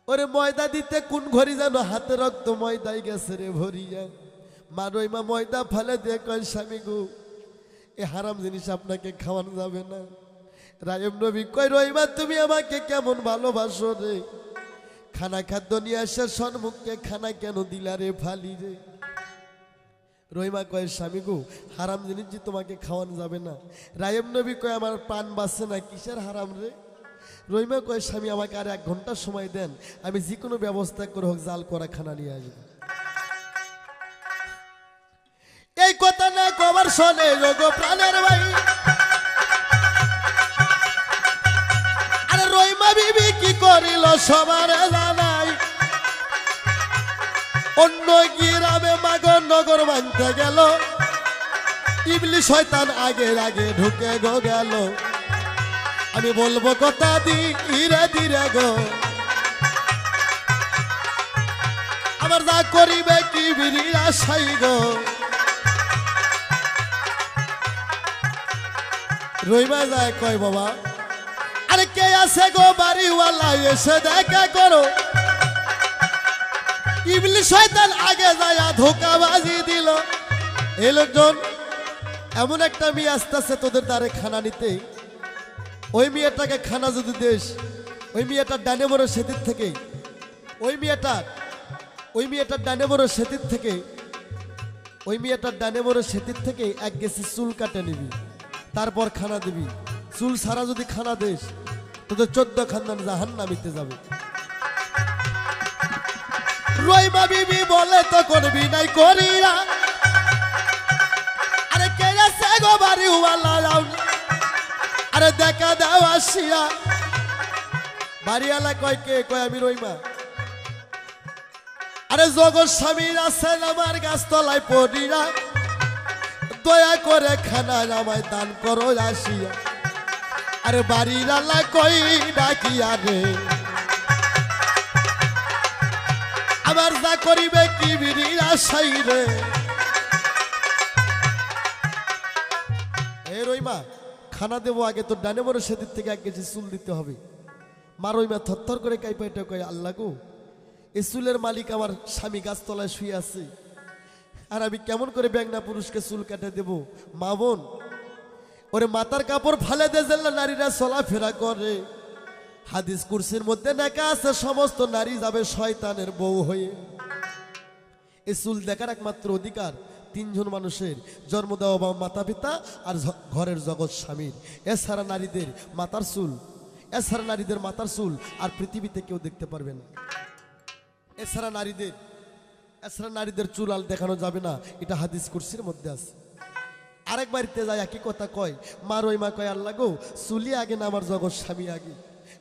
ওরে ময়দা দিতে কোন ঘড়ি যেন হাতে রক্ত ময়দাই গেছে রে ভরিয়া। মা রহিমা ময়দা ফেলে দিয়ে কয় স্বামী গো, এ হারাম জিনিস আপনাকে খাওয়ানো যাবে না। রায়ম নবী কয় রহিমা তুমি আমাকে কেমন ভালোবাসো রে, খানা খাদ্য নিয়ে আসে সন্মুখে খানা কেন দিলা রে ফালি রে। রহিমা কয় স্বামী গো হারাম জিনিস যে তোমাকে খাওয়ানো যাবে না। রায়ম নবী কয় আমার প্রাণ বাঁচছে না, কিসের হারাম রে? রহিমা কয় স্বামী আমাকে আর 1 ঘন্টা সময় দেন, আমি যে কোনো ব্যবস্থা করে হোক জাল করা খানা নিয়ে আসবো। এই কথা না কবার শোনে যোগ প্রাণের ভাই। আরে রহিমা বিবি কি করিল সবার জানাই, অন্য গ্রামে মাগর নগর মানতে গেল, ইবলিশ শয়তান আগে আগে ঢুকে গেল। আমি বলবো কথা ধীরে ধীরে গো, আমার যা করিবে কি বিড়ি আশাই গো। রহিমা যায় কয় বাবা আরে কে আছে গো বাড়িওয়ালা, এসে দেখা করো। ইবলিশ শয়তান আগে যায় ধোঁকাবাজি দিল। এই লোকজন এমন একটা মেয়ে আসতেছে তোদের দ্বারে খানা নিতে, ওই মেয়েটাকে খানা যদি দেশ, ওই মেয়েটার ডানে মোড়ে সেদিক থেকে, ওই মেয়েটার ডানে মোড়ে সেদিক থেকে, ওই মেয়েটার ডানে মোড়ে সেদিক থেকে 1 গেছি চুল কাটে নিবি, তারপর খানা দিবি। চুল সারা যদি খানা দেশ তোদের 14 খানদান জাহান্নামীতে যাবে। রহিমা বিবি বলে তো করবি নাই করিয়া, আরে কে আছে গো বাড়িওয়ালা, আরে দেখা দাও আসিয়া। বাড়িওয়ালা কয় কে? কয় আমি রহিমা। আরে জগৎ স্বামীর আছেন আমার গাছতলায় পড়িয়া, দয়া করে খানা আমায় দান করো আসিয়া। আরে বাড়িওয়ালা কই ডাকিয়া রে, আমার যা করিবে কি বিড়ি আশাই রে। এ রহিমা খানা দেবো, আগে তো ডানে মোড়ে সেদিক থেকে 1 কেজি চুল দিতে হবে। মা রহিমা থরথর করে কাইপাইটা কয় আল্লাহ গো, এই চুলের মালিক আমার স্বামী গাছতলায় শুয়ে আছে, আর আমি কেমন করে ব্যাংনা পুরুষকে চুল কাটে দেব? মা বোন ওরে মাথার কাপড় ফালে দে যেন নারীরা চলাফেরা করে। হাদিস কুরসির মধ্যে লেখা আছে সমস্ত নারী যাবে শয়তানের বউ হয়ে। এই চুল দেখার একমাত্র অধিকার 3 জন মানুষের, জন্ম দেওয়া বাবা মাতা পিতা আর ঘরের জগৎ স্বামীর। এছাড়া নারীদের মাথার চুল আর পৃথিবীতে কেউ দেখতে পারবে না। এছাড়া নারীদের চুল আর দেখানো যাবে না, এটা হাদিস কুরসির মধ্যে আছে। আরেক বাড়িতে যায় একই কথা কয়, মা রহিমা কয় আল্লাহ গো চুলি আগে না আমার জগৎ স্বামী আগে,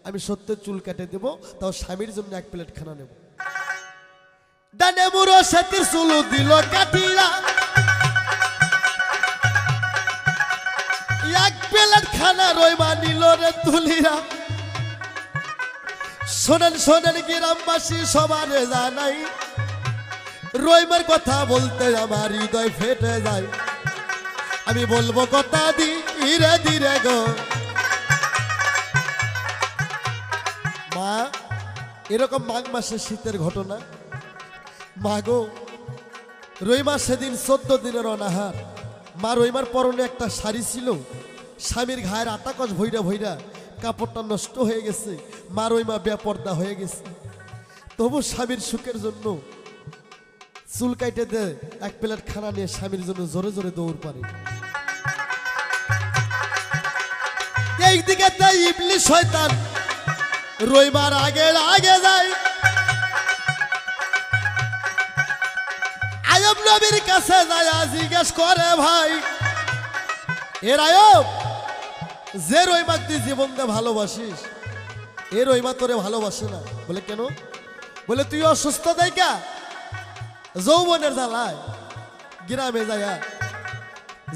আমি সত্যি চুল কেটে দেবো, তাও স্বামীর জন্য 1 প্লেট খানা নেব। ডানে মুড়ো সেতির চুল দিল কাটিয়া, 1 প্লেট খানা রহিমা নিল রে তুলিয়া। শোনেন শোনেন গ্রামবাসী সবারে জানাই, রহিমার কথা বলতে আমার হৃদয় ফেটে যায়। আমি বলবো কথা ধীরে ধীরে গো। মা এরকম মাঘ মাসের শীতের ঘটনা। মা গো রহিমা সেদিন 14 দিনের অনাহার। মা রহিমার পরনে একটা শাড়ি ছিল, স্বামীর ঘায়ের আটাকস ভৈরা ভৈরা কাপড়টা নষ্ট হয়ে গেছে, মা রহিমা বেপর্দা হয়ে গেছে। তবু স্বামীর সুখের জন্য চুল কাইটে দে 1 প্লেট খানা নিয়ে স্বামীর জন্য জোরে জোরে দৌড় পারে। এইদিকে তাই ইবলিশ শয়তান রহিমার আগে আগে যায়। আয়ব নবীর কাছে যায়, জিজ্ঞেস করে ভাই এর আয়ব, যে রহিমা তুই জীবন দে ভালোবাসিস, এ রহিমা তোরে ভালোবাসে না। বলে কেন? বলে তুই অসুস্থ দেখা যৌবনের জ্বালায় গ্রামে যায়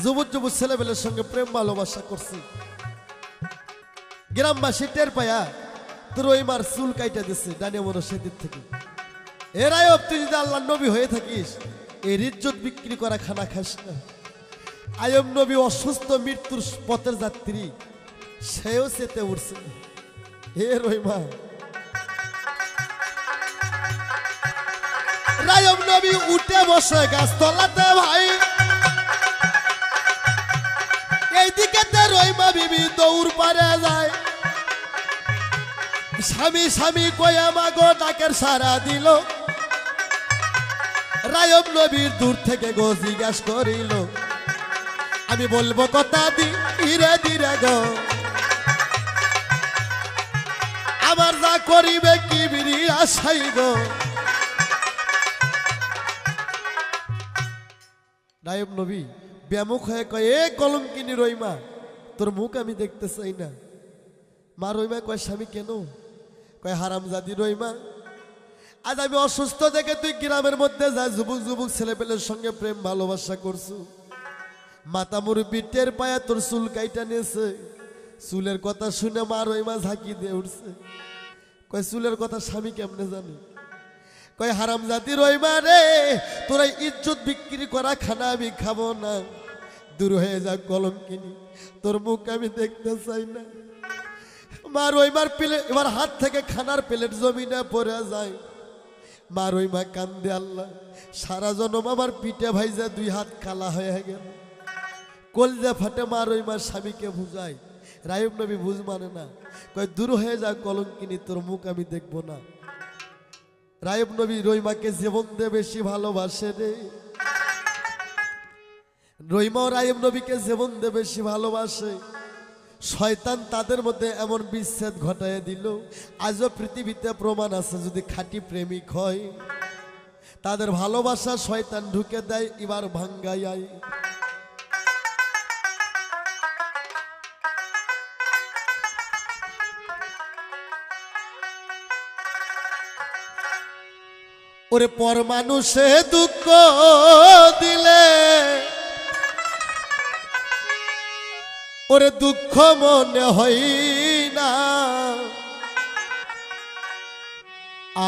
যুবক ছেলেবেলের সঙ্গে প্রেম ভালোবাসা করছি, গ্রামবাসী টের পায়া তোর রহিমার চুল কাইটা দিচ্ছে ডানে মোড় সেদিক থেকে। এর আয়ব তুই যদি আল্লাহ নবী হয়ে থাকিস, এর ইজ্জত বিক্রি করা খানা খাস না। আয়ব নবী অসুস্থ মৃত্যুর পথের যাত্রী, সেও চেতে উঠছে। হে রহিমা, আয়ব নবী উঠে বসে গাছতলাতে ভাই। এইদিকে রহিমা বিবি দৌড় পারে যায়। স্বামী স্বামী কয়া মাগো ডাকের সারা দিল। রায়ব নবীর দূর থেকে গো জিজ্ঞাসা করিল, আমি বলবো কথা ধীরে ধীরে গো, আবার যা করিবে কি বিরি আশাই গো। রায়ব নবী ব্যামুখ হয়ে কয়, এ কলঙ্কিনী রইমা, তোর মুখ আমি দেখতে চাই না। মা রইমা কয়, স্বামী কেন? কয়, হারামজাদি রইমা, আজ আমি অসুস্থ দেখে তুই গ্রামের মধ্যে যা যুবক যুবক ছেলেপেলের সঙ্গে প্রেম ভালোবাসা করছু, মাতা মুরব্বি টের পায়া তোর চুল কাইটা নিয়েছে। চুলের কথা শুনে মা রইমা ঝাঁকি দিয়ে উঠছে। কয়, চুলের কথা স্বামী কেমনে জানে? কয়, হারামজাদি রইমা রে, তোরা ইজ্জত বিক্রি করা খানা আমি খাবো না, দূর হয়ে যা কলঙ্কিনী, তোর মুখ আমি দেখতে চাই না। মা রইমার প্লেট এবার হাত থেকে খানার প্লেট জমিনে পড়ে যায়। মা রইমা কান্দে, আল্লাহ সারা জনম আমার পিঠে ভাইজা দুই হাত কালা হয়ে গেল। কলজা ফাটে মা রইমার স্বামীকে বুঝায়। রায়ব নবী বুঝ মানে না, কয়, দূর হয়ে যা কলঙ্কিনী, তোর মুখ আমি দেখবো না। রায়ব নবী রইমাকে জীবন দিয়ে বেশি ভালোবাসে রে। রইমাও রায়ব নবীকে জীবন দিয়ে বেশি ভালোবাসে। শয়তান তাদের মধ্যে এমন বিচ্ছেদ ঘটায় দিল, আজও পৃথিবীতে প্রমাণ আছে, যদি খাঁটি প্রেমিক হয় তাদের ভালোবাসা শয়তান ঢুকে দেয় এবার ভাঙ্গায়। ওরে পর মানুষে দুঃখ দিলে, ওরে দুঃখ মনে হয় না,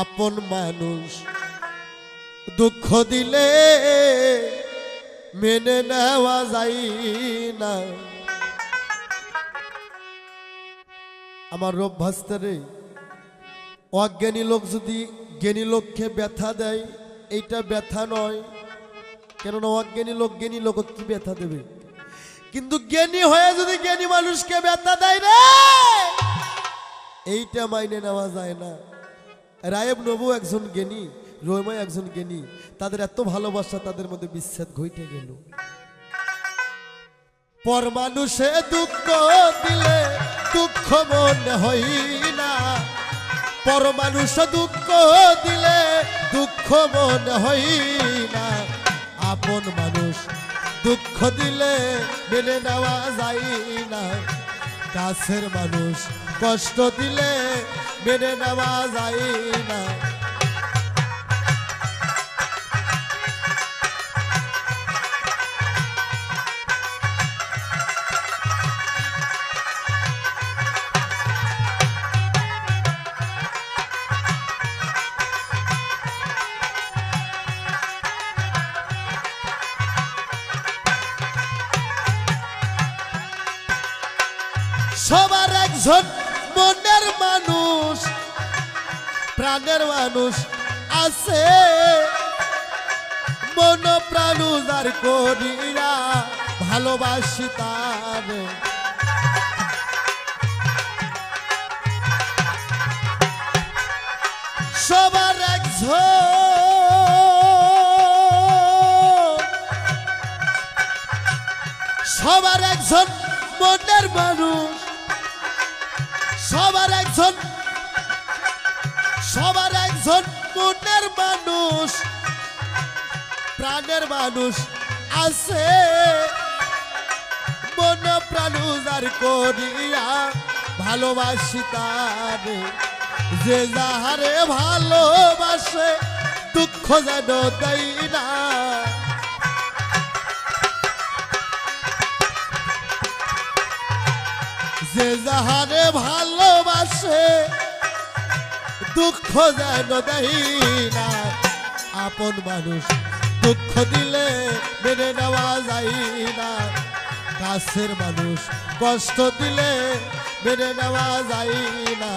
আপন মানুষ দুঃখ দিলে মেনে নেওয়া যায় না। আমার রব ভাস্তারে, অজ্ঞানী লোক যদি জ্ঞানী লোককে ব্যথা দেয়, এইটা ব্যথা নয়, কেননা অজ্ঞানী লোক জ্ঞানী লোক কি ব্যথা দেবে? কিন্তু জ্ঞানী হয়ে যদি জ্ঞানী মানুষকে ব্যথা দেয় রে, এইটা মাইনে নেওয়া যায় না। রায়ব নবু একজন জ্ঞানী, রইমা একজন জ্ঞানী, তাদের এত ভালোবাসা, তাদের মধ্যে বিচ্ছেদ ঘটে গেল। পর মানুষে দুঃখ দিলে দুঃখ মনে হয় না, পর মানুষ দুঃখ দিলে দুঃখ মনে হয় না, আপন মানুষ দুঃখ দিলে মেনে নেওয়া যায় না, কাছের মানুষ কষ্ট দিলে মেনে নেওয়া যায় না। সবার একজন মনের মানুষ, প্রাণের মানুষ আছে, মন প্রাণ উজার করিয়া ভালোবাসি তারে। সবার একজন সবার একজন মনের মানুষ, সবার একজন মনের মানুষ, প্রাণের মানুষ আছে, মন প্রাণ উজার করিয়া ভালোবাসি তারে। যে যাহারে ভালোবাসে দুঃখ যেন দেয় না, যে যাহারে ভালোবাসে দুঃখ যেন দেয় না, আপন মানুষ দুঃখ দিলে মেনে নেওয়া যায় না, কাছের মানুষ কষ্ট দিলে মেনে নেওয়া যায় না।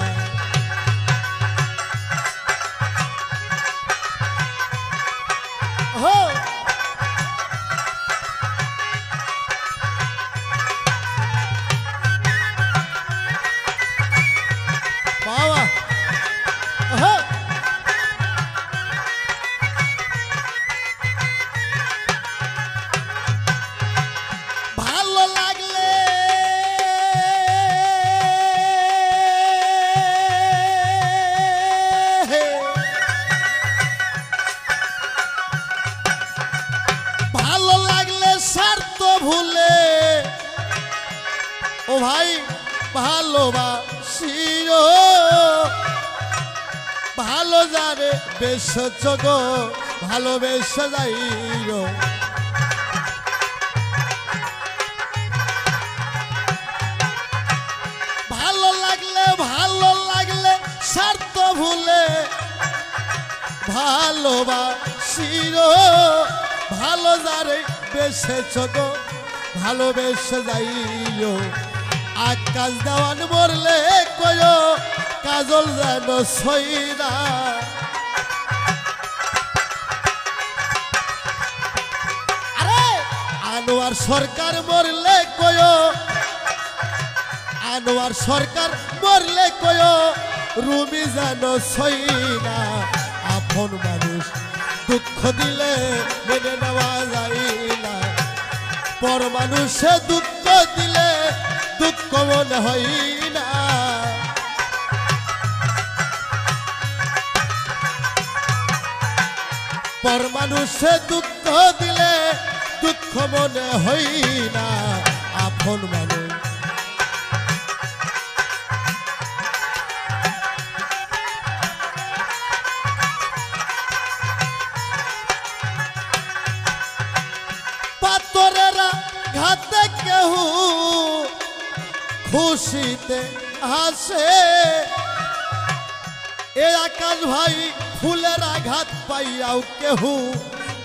ভালোবাসির ভালো যারে বেসেছ গো ভালোবেসে যাইও ভালো লাগলে স্বার্থ ভুলে ভালোবাসির ভালো যারে বেসেছ গো ভালোবেসে যাইও আকাশ দেওয়ান মরলে কয়ো কাজল যেন সইনা আরে আনোয়ার সরকার মরলে কয়ো আনোয়ার সরকার মরলে কয়ো রুমি যেন সইনা আপন মানুষ দুঃখ দিলে মেনে নেওয়া যায় না পর মানুষে দুঃখ দিলে দুঃখ মনে হয় না পর মানুষে দুঃখ দিলে দুঃখ মনে হয় না আপন মানুষ পাথরেরা ঘাতে কেহু খুশিতে হাসে এ আকাশ ভাই ফুলের আঘাত পাইয়াও কেহু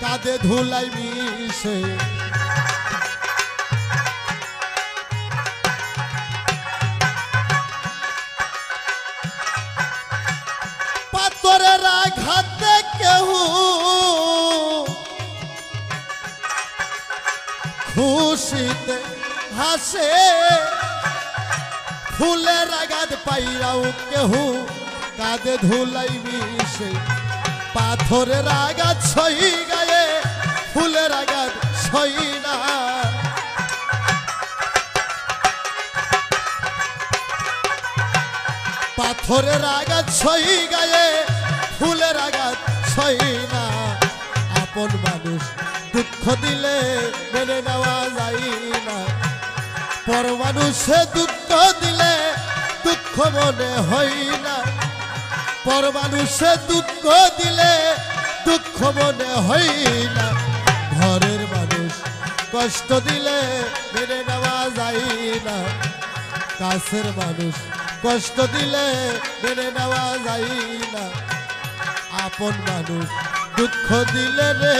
কাঁদে ধুলাই মিশে পাথরের আঘাতে কেহু খুশিতে হাসে ফুলের আঘাত পাইয়াও কেহু কাঁদে ধুলাই মিশে পাথরের আঘাত সই গায়ে ফুলের আঘাত সই না পাথরের আঘাত সই গায়ে ফুলের আঘাত সই না আপন মানুষ দুঃখ দিলে মেনে নেওয়া যায় না পর মানুষে দুঃখ দিলে দুঃখ মনে হয় না পর মানুষে দুঃখ দিলে দুঃখ মনে হয় না ঘরের মানুষ কষ্ট দিলে মেনে নেওয়া যায় না কাছের মানুষ কষ্ট দিলে মেনে নেওয়া যায় না আপন মানুষ দুঃখ দিলে রে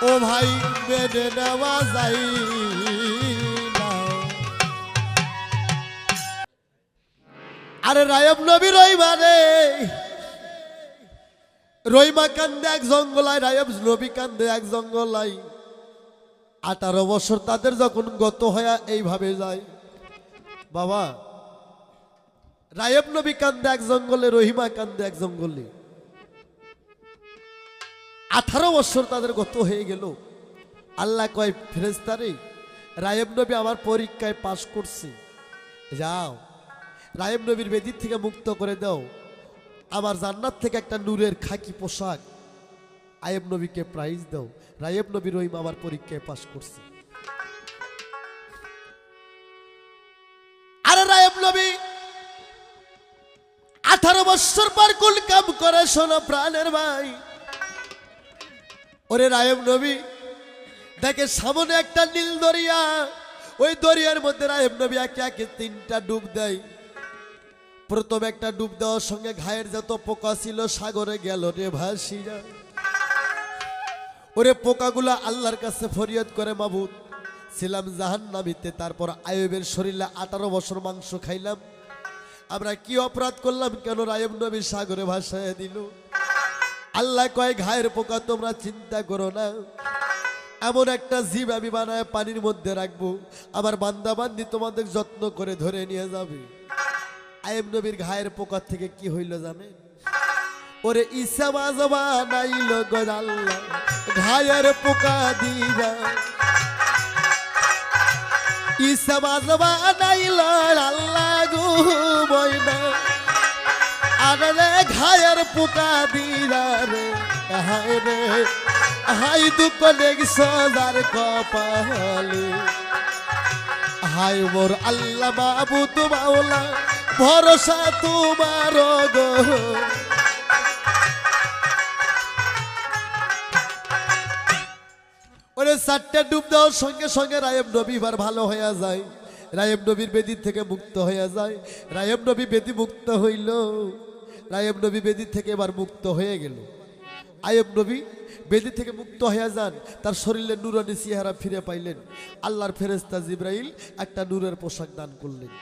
ও ভাই মেনে নেওয়া যায় না আরে রায়ব নবী রইমা রে রইমা কান্দে এক জঙ্গলায় রায়ব নবী কান্দে এক জঙ্গলায় 18 বছর তাদের যখন গত হয়ে এইভাবে যায় বাবা রায়ব নবী কান্দে এক জঙ্গলে রহিমা কান্দে এক জঙ্গলে 18 বছর তাদের গত হয়ে গেল আল্লাহ কয় ফেরেশতারে রায়ব নবী আমার পরীক্ষায় পাশ করছে যাও রায়ব নবীর বেদির থেকে মুক্ত করে দাও আমার জান্নাত থেকে একটা নূরের খাকি পোশাক আয়েব নবীকে প্রাইজ দাও রায়ব নবী রহিম আমার পরীক্ষায় পাশ করছে আরে রায়ব নবী 18 বছর পর কোন কাম করে শোনো প্রাণের ভাই ওরে রায়ব নবী দেখে সামনে একটা নীল দরিয়া ওই দরিয়ার মধ্যে রায়ব নবী একে একে 3টা ডুব দেয় প্রথম একটা ডুব দেওয়ার সঙ্গে ঘায়ের যত পোকা ছিল সাগরে গেল রে ভাসিয়া ওরে পোকাগুলা আল্লাহর কাছে ফরিয়াদ করে মাবুদ ছিলাম জাহান্নামীতে তারপর আয়ুবের শরীরে 18 বছর মাংস খাইলাম আমরা কি অপরাধ করলাম কেন রায়ব নবী সাগরে ভাসায় দিল আল্লাহ কয় ঘায়ের পোকা তোমরা চিন্তা করো না এমন একটা জীব আমি বানায় পানির মধ্যে রাখবো আমার বান্দা বান্দি তোমাদের যত্ন করে ধরে নিয়ে যাবে আয়েব নবীর ঘায়ের পোকা থেকে কি হইল জানেন ওরে ঈসা বাজবা নাইল গো আল্লাহ ঘায়ের পোকা দিবা ঈসা বাজবা নাইল আল্লাহ গো বইনা আরে ঘায়ের পোকা দিবা রে হায় রে হাই দুঃখ দেখছ যার কপালে হায় মোর আল্লাহ মাবুদ মাওলা ভরসা তোমার গো। ওরে চারটে ডুব দেওয়ার সঙ্গে সঙ্গে রায়েব নবী এবার ভালো হয়ে যায়, রায়েব নবীর বেদি থেকে মুক্ত হয়ে যায়। রায়েব নবী বেদি মুক্ত হইল, রায়েব নবী বেদি থেকে এবার মুক্ত হয়ে গেল। আয়েব নবী বেদি থেকে মুক্ত হয়ে যান, তার শরীরে নূরানি চেহারা ফিরে পাইলেন। আল্লাহর ফেরেশতা জিব্রাইল একটা নূরের পোশাক দান করলেন।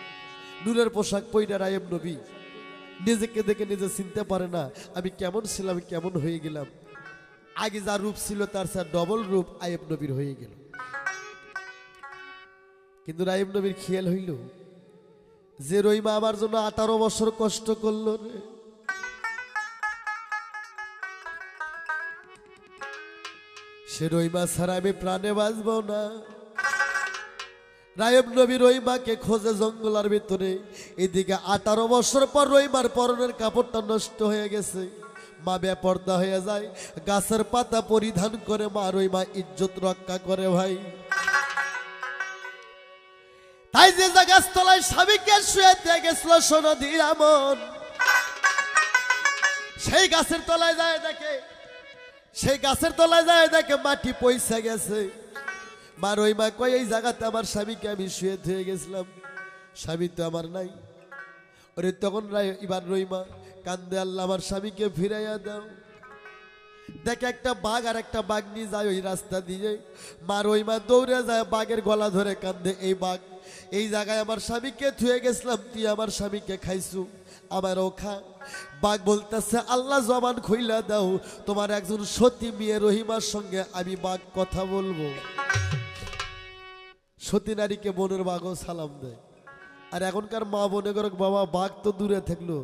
নূরের পোশাক পইরা রায়েব নবী নিজেকে দেখে নিজে চিনতে পারে না, আমি কেমন ছিলাম কেমন হয়ে গেলাম। আগে যা রূপ ছিল তার স্যার ডবল রূপ আয়েব নবীর হয়ে গেল। কিন্তু রায়েব নবীর খেয়াল হইল যে রহিমা আমার জন্য 18 বছর কষ্ট করলো রে, সে রহিমা ছাড়া আমি প্রাণে বাঁচব না। রায়েব নবী রহিমাকে খোঁজে জঙ্গলের ভিতরে। এদিকে 18 বছর পর রহিমার পরনের কাপড়টা নষ্ট হয়ে গেছে, মা বেপর্দা হয়ে যায়, গাছের পাতা পরিধান করে মা রহিমা ইজ্জত রক্ষা করে ভাই। তাই যে গাছতলায় স্বামীকে শুয়ে দিয়ে গেছিল সোনাদি আমন, সেই গাছের তলায় যায় দেখে, সেই গাছের তলায় যায় দেখে মাটি পয়সা গেছে। মা রহিমা কয় এই জায়গাতে আমার স্বামীকে আমি শুয়ে ধুয়ে গেছিলাম, স্বামী তো আমার নাই। ওরে তখন এবার রহিমা কান্দে, আল্লাহ আমার স্বামীকে ফিরাইয়া দাও। দেখে একটা বাঘ আর একটা বাঘ নিয়ে যায় ওই রাস্তা দিয়ে। মা রহিমা দৌড়ে যায়, বাঘের গলা ধরে কান্দে, এই বাঘ এই জায়গায় আমার স্বামীকে ধুয়ে গেছিলাম, তুই আমার স্বামীকে খাইছু, আমারও খা। বাঘ বলতেছে আল্লাহ জবান খুইলা দাও, তোমার একজন সতী মেয়ে রহিমার সঙ্গে আমি বাঘ কথা বলবো। সতী নারীকে বোনের বাঘও সালাম দেয়। আর এখনকার মা মনে করো বাবা বাঘ তো দূরে থাকলো,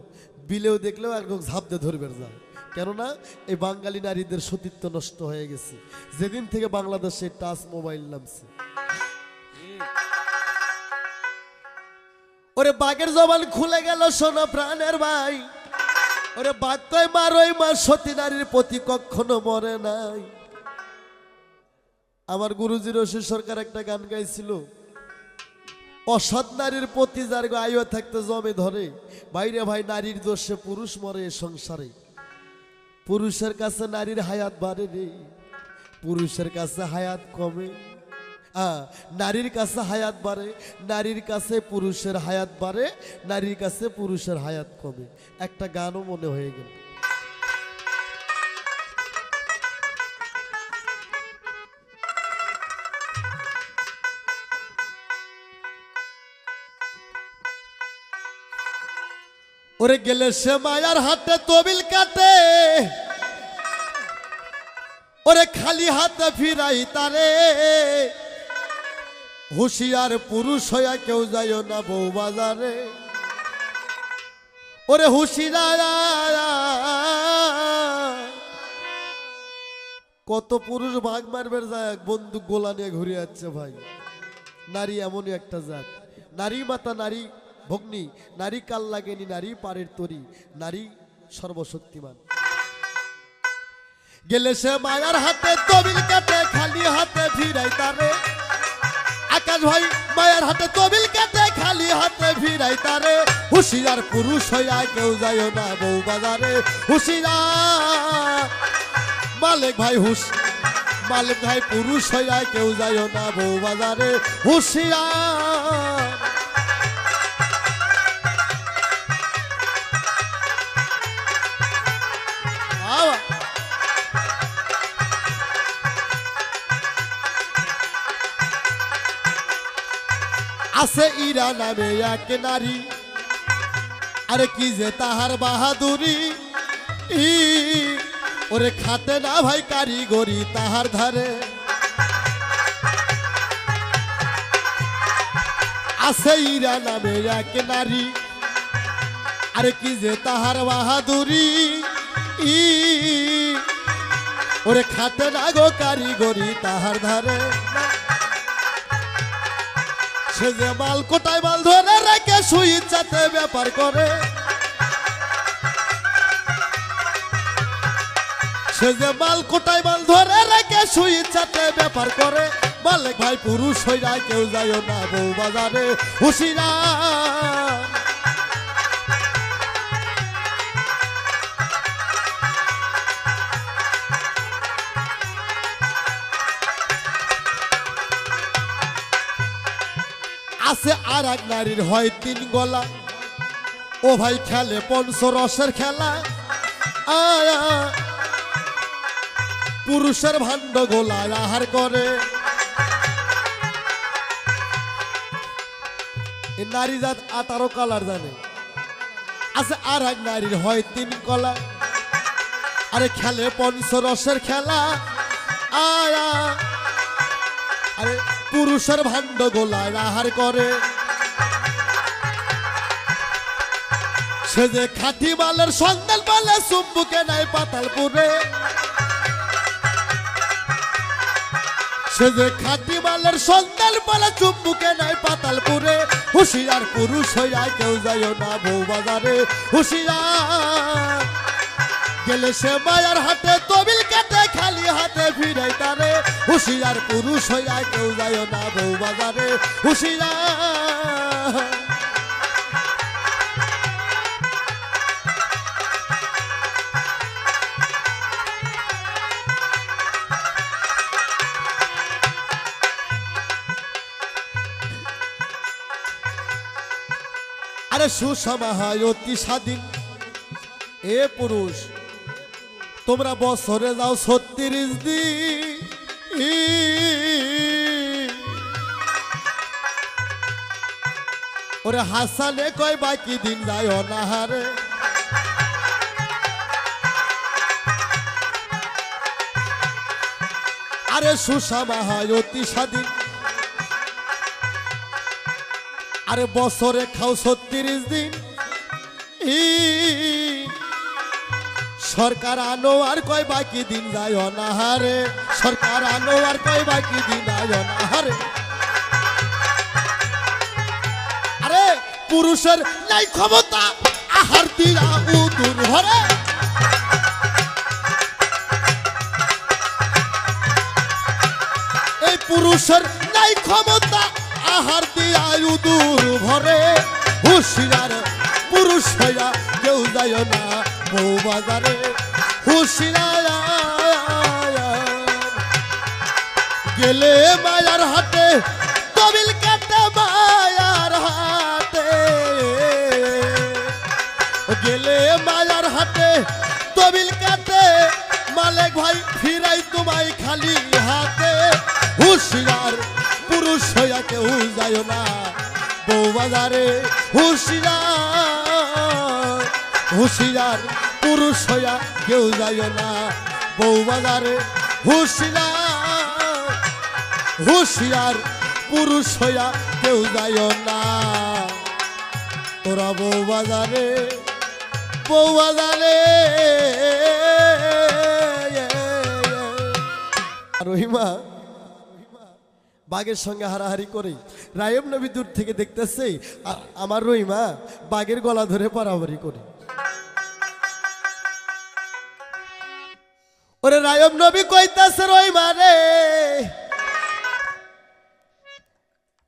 বিলেও দেখলেও একদম ঝাপতে ধরবে যায়। কেননা এই বাঙালি নারীদের সতীত্ব নষ্ট হয়ে গেছে যেদিন থেকে বাংলাদেশে টাচ মোবাইল নামছে। ওরে বাঘের জবান খুলে গেল শোনো প্রাণের ভাই, ওরে বাঘ কয় মা রহিমা সতী নারীর প্রতি কখনো মরে নাই। আমার গুরুজি রশি সরকার একটা গান গাইছিল, অসৎ নারীর প্রতি যার আয়ু থাকতে জমে ধরে, বাইরে ভাই নারীর দোষে পুরুষ মরে সংসারে। পুরুষের কাছে নারীর হায়াত বাড়ে রে, পুরুষের কাছে হায়াত কমে। নারীর কাছে হায়াত বাড়ে, নারীর কাছে পুরুষের হায়াত বাড়ে, নারীর কাছে পুরুষের হায়াত কমে। একটা গানও মনে হয়ে গেল। ওরে গেলে সে মায়ার হাতে তবিল কাটে, ওরে খালি হাতে ফিরাই তারে। হুশিয়ার পুরুষ হইয়া কেউ যাইও না বউ বাজারে, ওরে হুশিয়ার। কত পুরুষ ভাগ মারবে যায়, বন্দুক গোলা নিয়ে ঘুরে যাচ্ছে ভাই। নারী এমনই একটা জাত, নারী মাতা নারী ভগ্নী, নারী কাল লাগেনি, নারী পারের তরি, নারী সর্বশক্তিমান। গেলে সে মায়ার হাতে তবিল কাটে, খালি হাতে ফিরাই তারে। আকাশ ভাই মায়ার হাতে তবিল কাটে, খালি হাতে ফিরাই তারে। হুশিয়ার পুরুষ হইয়া কেউ যাইও না বউ বাজারে। হুশিয়ার মালিক ভাই মালিক ভাই পুরুষ হইয়া কেউ যাইও না বউ বাজারে। হুশিয়ার আছে ইরা নামে এক নারী, আরে কি যে তাহার বাহাদুরি। ওরে খাতে না ভাই কারিগরি তাহার ধারে। আছে ইরা নামে এক নারী, আরে কি যে তাহার বাহাদুরি। ওরে খাতে না গো কারিগরি তাহার ধারে। সে যে মাল কোটায় মাল ধরে রেখে সুইচ চাতে ব্যাপার করে। সে যে মাল কোটায় মাল ধরে রেখে সুইচ চাতে ব্যাপার করে। মালিক ভাই পুরুষ হইয়া কেউ যায় না বউ বাজারে হুশিয়ার। আছে আর এক নারীর হয় তিন গলা, ও ভাই খেলে পঞ্চরসের খেলা। আয়া পুরুষের ভাণ্ড গোলায় আহার করে। এই নারী জাত 18 কালার জানে। আছে আর এক নারীর হয় তিন গলা, আরে খেলে পঞ্চরসের খেলা। আয়া আরে পুরুষের ভাণ্ড গোলায় আহার করে। সে যে খাঁটি মালের সন্ধান পালে চুম্বুকে নাই পাতালপুরে। সে যে খাঁটি মালের সন্ধান পালে চুম্বুকে নাই পাতালপুরে। হুশিয়ার পুরুষ হইয়া কেউ যায় না বউ বাজারে হুশিয়ার। গেলে সে মায়ার হাতে তবিল কেটে খালি হাতে ফিরাই তারে। হুশিয়ার পুরুষ হইয়া কেউ যায় না বউ বাজারে হুশিয়ার। আরে সুসমাহায় অতি স্বাধীন এ পুরুষ, তোমরা বছরে যাও 36 দিন। ওরে হাসানে কয় বাকি দিন যায় অনাহারে। আরে সুসমাহায় অতি স্বাধীন, আরে বছরে খাও 36 দিন। সরকার আনো আর কয় বাকি দিন যায় অনাহারে। সরকার আনো আর কয় বাকি দিন যায় অনাহারে। আরে পুরুষের নাই ক্ষমতা আহার দিয়া উদুর ভরে। এই পুরুষের নাই ক্ষমতা আহার দিয়া উদুর ভরে। হুশিয়ার পুরুষ হইয়া কেউ যায় না বউ বাজারে হুশিয়ার। গেলে মায়ার হাতে তবিল কেটে মায়ার হাতে। গেলে মায়ার হাতে তবিল কেটে মালিক ভাই ফিরাই তোমায় খালি হাতে। হুশিয়ার পুরুষ হইয়া কেউ যায় না বউ বাজারে হুশিয়ার। হুশিয়ার পুরুষ হইয়া কেউ যায় না বউ বাজারে হুশিয়ার। হুশিয়ার পুরুষ হইয়া কেউ যায় না তোরা বউ বাজারে বউ বাজারে। রহিমা বাঘের সঙ্গে হারাহারি করে রায়ব নবী দূর থেকে দেখতেছে আর আমার রহিমা বাঘের গলা ধরে পারাপারি করে। ওরে রায়ব নবী কইতাছে রহিমা রে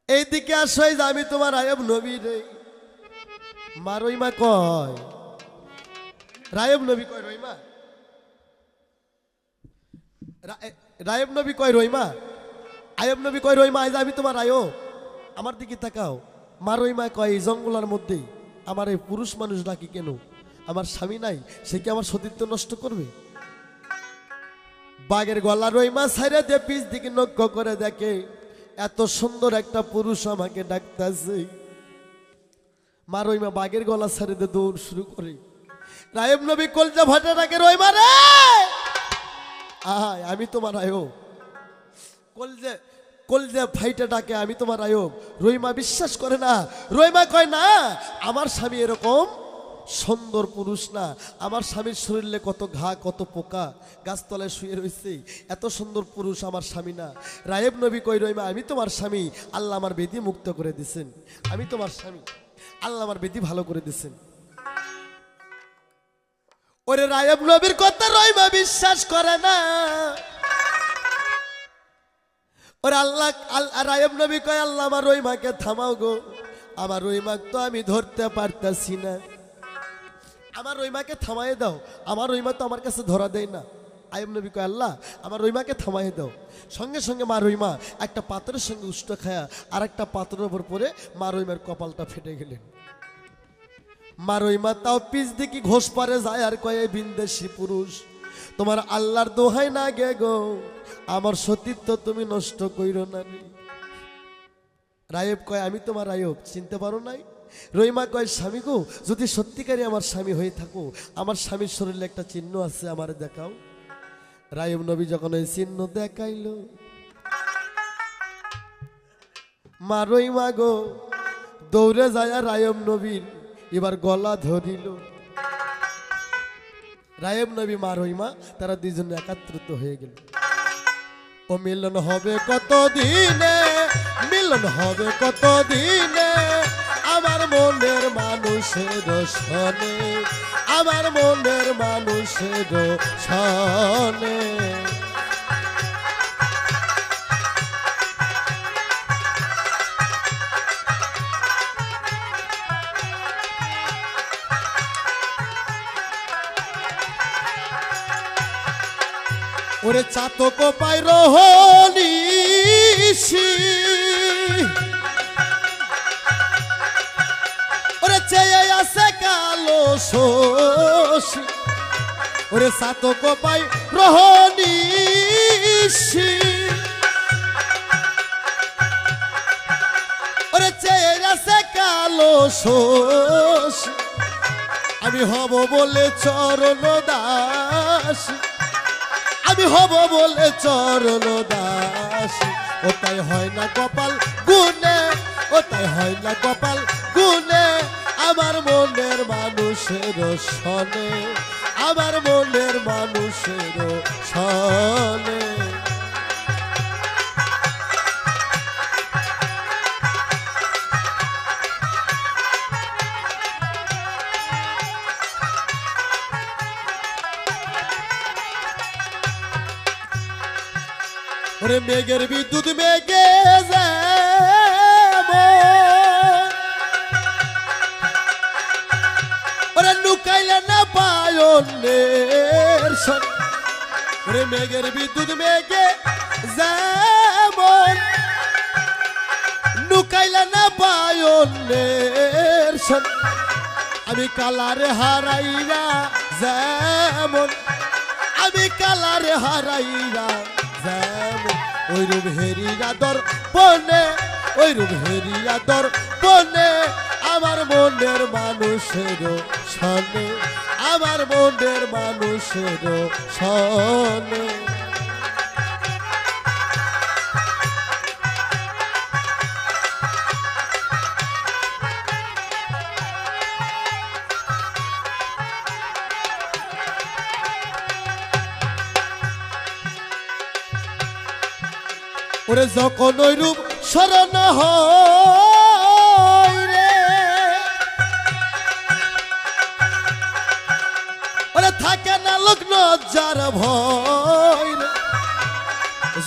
এইদিকে আসো, যে আমি তোমার রায়ব নবী রে। মা রহিমা কয় রায়ব নবী কয় রহিমা, রায়ব নবী কয় রহিমা, আয়ব নবী কয় রহিমা আজ আমি তোমার আয়ব, আমার দিকে তাকাও। মা রহিমা কয় এই জঙ্গলার মধ্যেই আমার এই পুরুষ মানুষ ডাকি কেন? আমার স্বামী নাই, সে কি আমার সতীত্ব নষ্ট করবে? বাঘের গলা রহিমা ছাইরে দিয়ে পিছ দিকে লক্ষ্য করে দেখে এত সুন্দর একটা পুরুষ আমাকে ডাকতেছে। মা রহিমা বাঘের গলা ছাড়ে দিয়ে দৌড় শুরু করে। রায়ব নবী কলজা ফাটে ডাকে রহিমা রে, আয় আমি তোমার আয়ব। কলজে কলজে ফাইটে ডাকে আমি তোমার আয়ব। রহিমা বিশ্বাস করে না। রহিমা কয় না, আমার স্বামী এরকম সুন্দর পুরুষ না। আমার স্বামীর শরীরে কত ঘা কত পোকা, গাছতলায় শুয়ে রয়েছে, এত সুন্দর পুরুষ আমার স্বামী না। রায়েব নবী কই রহিমা আমি তোমার স্বামী, আল্লাহ আমার বেদি মুক্ত করে দিয়েছেন। আমি তোমার স্বামী, আল্লাহ আমার বেদি ভালো করে দিয়েছেন। ওরে রায়েব নবীর কথা রহিমা বিশ্বাস করে না। ওরে আল্লাহ রায়ব নবী কয় আল্লাহ আমার রহিমাকে থামাও গো, আমার রহিমাক তো আমি ধরতে পারতাছি না, আমার রহিমাকে থামাই দাও, আমার রহিমা তো আমার কাছে ধরা দেয় না। আয়ব নবী কয় আল্লাহ আমার রহিমাকে থামাই দাও। সঙ্গে সঙ্গে মা রহিমা একটা পাত্রের সঙ্গে উষ্ট খায়া আর একটা পাত্রের ওপর পরে মা রহিমার কপালটা ফেটে গেলেন। মা রহিমা তাও পিছ দিকে ঘোষ পারে যায় আর কয় বিন্দেশি পুরুষ তোমার আল্লাহর দোহাই না গে গো, আমার সতীত্ব তুমি নষ্ট কইরো না। রায়ব কয় আমি তোমার রায়ব চিনতে পারো নাই? রহিমা কয় স্বামী গো, যদি সত্যিকারই আমার স্বামী হয়ে থাকো, আমার স্বামীর শরীরে একটা চিহ্ন আছে, আমার দেখাও। রায়ব নবী যখন ওই চিহ্ন দেখাইল, মা রহিমা গো দৌড়ে যায় রায়ব নবীর এবার গলা ধরিল। রায়ব নবী মা রহিমা তারা দুইজন একাত্রিত হয়ে গেল। ও মিলন হবে কত দিনে, মিলন হবে কত দিনে, আমার মনের মানুষের সনে, আমার মনের মানুষের সনে। ওরে চাতক পাইর হনিসি, ওরে চেয়ে আছে কালো শোষী, ওরে চাতক পাই রহনিসি, ওরে চেয়ে আছে কালো শোষী, আমি হব বলে চরণ দাস, আমি হব বলে চরণ দাস। ও তাই হয় না কপাল গুনে, ও তাই হয় না কপাল গুনে, আমার মনের মানুষের সনে, আমার মনের মানুষের সনে। ওরে মেঘের বিদ্যুৎ মেঘে ওরে লুকাইলে না পায়নের সন, ওরে মেঘের বিদ্যুৎ মেঘে যেমন লুকাইলে না পায়নের সন, আমি কালারে হারাইরা যেমন, আমি কালারে হারাইরা যেমন, ওই রূপ হেরিয়া দর্পণে, ওই রূপ হেরিয়া দর্পণে, আমার মনের মানুষের সনে, আমার মনের মানুষের সনে। ওরে যখন ওই রূপ স্মরণ হয় রে, ওরে থাকে না লগ্ন যার ভয় রে,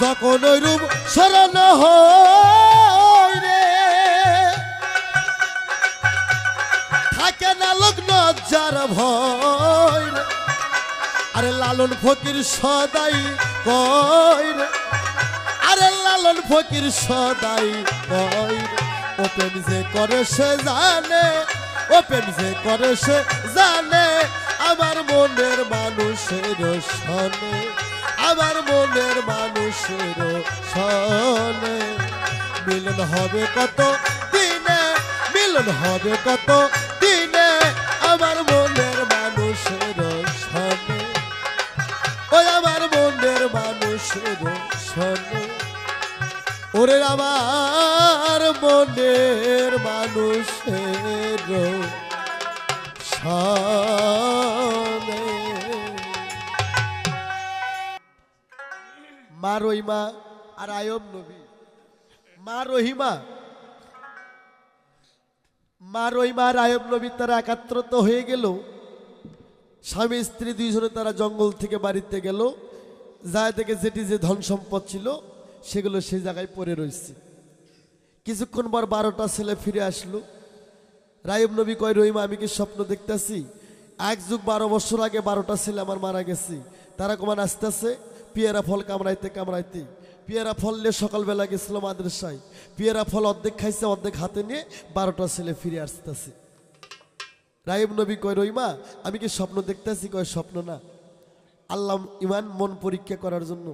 যখন ওই রূপ স্মরণ হয় রে, থাকে না লগ্ন যার ভয় রে, আরে লালন ফকির সদাই কয় রে, আরে লালন ফকির সদাই কয়, ও প্রেম যে করে সে জানে, ও প্রেম যে করে সে জানে, আমার মনের মানুষের সনে, আমার মনের মানুষের সনে। মিলন হবে কত দিনে, মিলন হবে কত দিনে, আমার মনের মানুষের সনে, ওই আমার মনের মানুষের সনে। ওরে আমার মনের মানুষের সনে। মা রহিমা আর আয়ব নবী, মা রহিমা আর আয়ব নবী তারা একাত্রিত হয়ে গেল। স্বামী স্ত্রী দুইজনে তারা জঙ্গল থেকে বাড়িতে গেল, যায় থেকে যেটি যে ধন সম্পদ ছিল সেগুলো সেই জায়গায় পড়ে রয়েছে। কিছুক্ষণ পর 12টা ছেলে ফিরে আসলো। রায়ুব নবী কয়, রহিমা আমি কি স্বপ্ন দেখতেছি? 1 যুগ 12 বছর আগে 12টা ছেলে আমার মারা গেছে। তারা কমান আসতেছে পেয়ারা ফল কামড়াইতে কামড়াইতে। পেয়ারা ফল নিয়ে সকালবেলা গেছিল মাদ্রাসায়, পেয়ারা ফল অর্ধেক খাইছে, অর্ধেক হাতে নিয়ে 12টা ছেলে ফিরে আসতেছে। রায়ুব নবী কয়, রহিমা আমি কি স্বপ্ন দেখতেছি? কয় স্বপ্ন না, আল্লাহ ইমান মন পরীক্ষা করার জন্য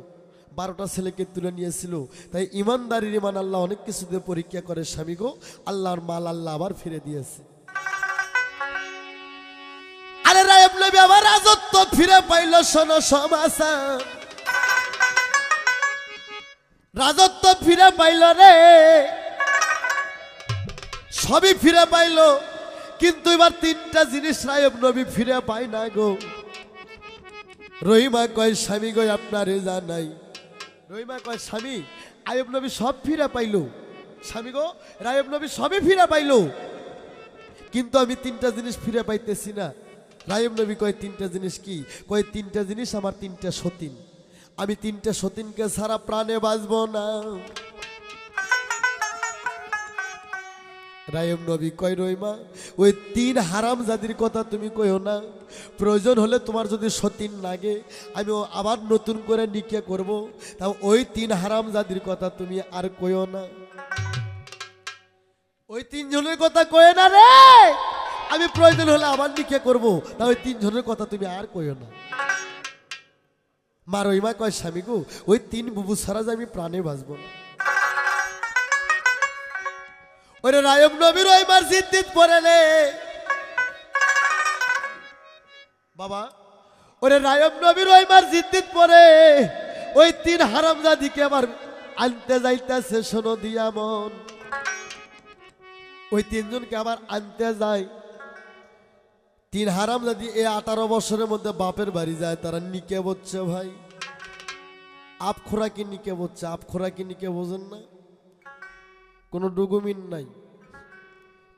12টা ছেলেকে তুলে নিয়েছিল। তাই ইমানদারির ইমান আল্লাহ অনেক কিছু দিয়ে পরীক্ষা করে। স্বামী গো, আল্লাহর মাল আল্লাহ আবার ফিরে দিয়েছে। আরে রায়ুব নবী আবার রাজত্ব ফিরে পাইল। শোনো সমাচার, রাজত্ব ফিরে পাইল রে, সবই ফিরে পাইল। কিন্তু এবার 3টা জিনিস রায়ুব নবী ফিরে পায় না গো। রহিমা কয়, স্বামী গো আপনার জানাই। রহিমা কয়, স্বামী আয়ুব নবী সব ফিরে পাইল। স্বামী গো, রায়ুব নবী সবই ফিরে পাইল, কিন্তু আমি 3টা জিনিস ফিরে পাইতেছি না। রায়ুব নবী কয়, 3টা জিনিস কি? কয় 3টা জিনিস আমার 3টা সতীন, আমি 3টা সতীনকে ছাড়া প্রাণে বাঁচবো না। রায়ুব নবী কয়, রহিমা ওই 3 হারামজাদির কথা তুমি কইও না। প্রয়োজন হলে তোমার যদি সতীন লাগে আমি আবার নতুন করে নিকে করব, তাও ওই 3 হারামজাদির কথা তুমি আর কইও না। ওই 3 জনের কথা কয়ে না রে, আমি প্রয়োজন হলে আবার নিকে করব, তা ওই 3 জনের কথা তুমি আর কইও না। মা রহিমা কয়, স্বামী গো ওই 3 বুবু ছাড়া যে আমি প্রাণে বাঁচবো না। ওরে রায়ুব নবী রহিমার জিদ্দিত পড়ে রে বাবা, ওরে রায়ুব নবী রহিমার জিদ্দিত পড়ে ওই 3 হারামজাদিকে আবার আনতে যাইতেছে। শোনো দিয়া মন, ওই 3 জনকে আবার আনতে যায়। 3 হারামজাদি এই 18 বছরের মধ্যে বাপের বাড়ি যায়, তারা নিকে বলছে ভাই, আপ খোরাকি নিকে বলছে। আপ খোরাকি নিকে বোঝেন না, কোনো ডুগুমিন নাই।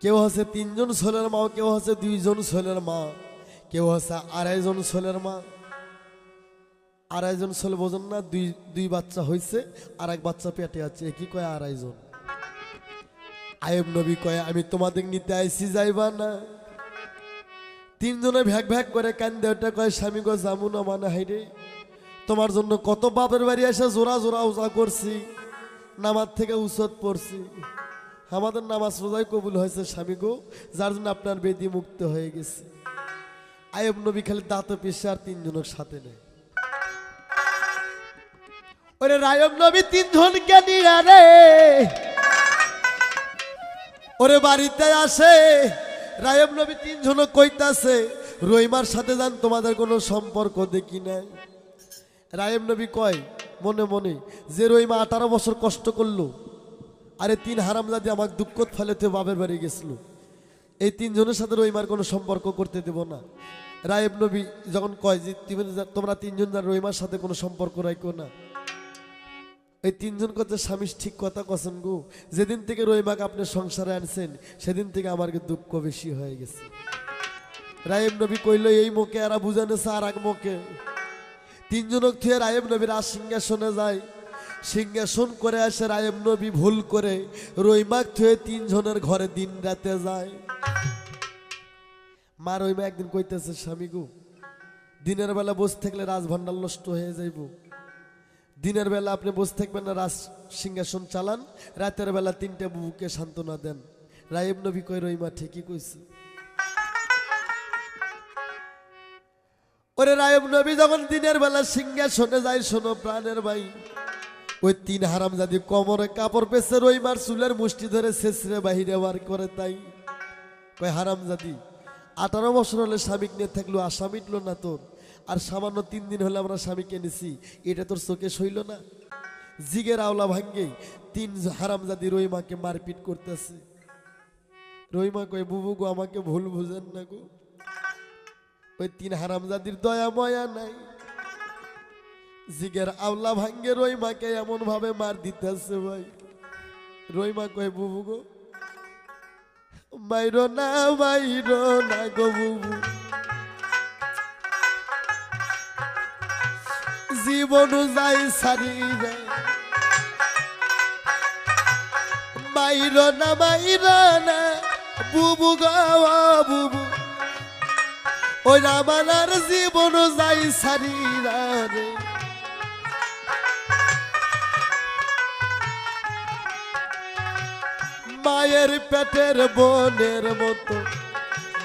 কেউ হচ্ছে 3 জন ছেলের মা, কেউ হচ্ছে 2 জন ছেলের মা, কেউ হচ্ছে 2.5 জন ছেলের মা। 2.5 জন ছেলে বোঝেন না, 2 বাচ্চা হয়েছে আর 1 বাচ্চা পেটে আছে, কি কয় 2.5 জন। আয়ুব নবী কয়, আমি তোমাদের নিতে আইসি, যাইবা না? 3 জনে ভ্যাক ভ্যাক করে কান্দে। ওটা কয়, স্বামী গো যামু না মানে হাইরে, তোমার জন্য কত বাপের বাড়ি এসে জোড়া জোড়া উজা করছি, নামাজ থেকে উসত পড়ছি, আমাদের নামাজ রোজাই কবুল হয়েছে স্বামী গো, যার জন্য আপনার বেদি মুক্ত হয়ে গেছে। আয়ুব নবী খালি দাঁত পিসে আর 3 জনের সাথে নেই। ওরে রায়ুব নবী 3 জনকে নিয়ে রে ওরে বাড়িতে আসে। রায়ুব নবী 3 জন কইতাছে, রহিমার সাথে যান, তোমাদের কোনো সম্পর্ক দেখি নাই। রায়ুব নবী কয় মনে মনে, যে রহিমা 18 বছর কষ্ট করলো, আরে 3 হারামজাদি আমাকে দুঃখ ফেলেতে বাপের বাড়ি গেছিল, এই 3 জনের সাথে রহিমার কোনো সম্পর্ক করতে দেব না। রায়ুব নবী যখন কয় যে তোমরা 3 জন রহিমার সাথে কোনো সম্পর্ক রাখো না, এই 3 জন কথা, স্বামী ঠিক কথা কছেন গো, যেদিন থেকে রহিমাকে আপনি সংসারে আনছেন সেদিন থেকে আমার দুঃখ বেশি হয়ে গেছে। রায়ুব নবী কইল, এই মুখে এরা বুঝানেছে আর এক মুখে। 3 জনক থুয়ে রায়ুব নবীর আর সিংহাসনে যায়। সিংহাসন করে আসে রায়ুব নবী ভুল করে রহিমাক থুয়ে 3 জনের ঘরে দিন রাতে যায়। মা রহিমা একদিন কইতেছে, স্বামী গো দিনের বেলা বসে থাকলে রাজভান্ডার নষ্ট হয়ে যাইব, দিনের বেলা আপনি বসে থাকবেন না, রাজ সিংহাসন চালান, রাতের বেলা 3টা বুবুকে সান্ত্বনা দেন। রায়ুব নবী কয়, রহিমা ঠিকই কইছে। ওরে রায়ুব নবী যখন দিনের বেলা সিংহাসনে যায়, শোনো প্রাণের ভাই, ওই 3 হারামজাদি কোমরে কাপড় পেছে রহিমার চুলের মুষ্টি ধরে ছেঁচড়ে বাহিরে বার করে। তাই কয়, হারামজাদি 18 বছর হলে স্বামী নিয়ে থাকলো, আশা মিটলো না তোর, আর সামান্য 3 দিন হলে আমরা স্বামীকে নিছি, এটা তোর চোখে সইল না? জিগের আওলা ভাঙ্গে 3 হারামজাদি রহিমাকে মারপিট করতেছে। রহিমা কয়, বুবু গো আমাকে ভুল বুঝেন না গো, ওই 3 হারামজাদির দয়া ময়া নাই, জিগের আওলা ভাঙ্গে রহিমাকে এমন ভাবে মার দিতেছে ভাই। রহিমা কয়, বুবু গো মাইরো না গো বুবু, জীবন যাই সারি রে, মাইরো না বুবু গাওয়া বুবু ওই রামানার জীবন যাই সারিরা রে মায়ের পেটের বোনের মতো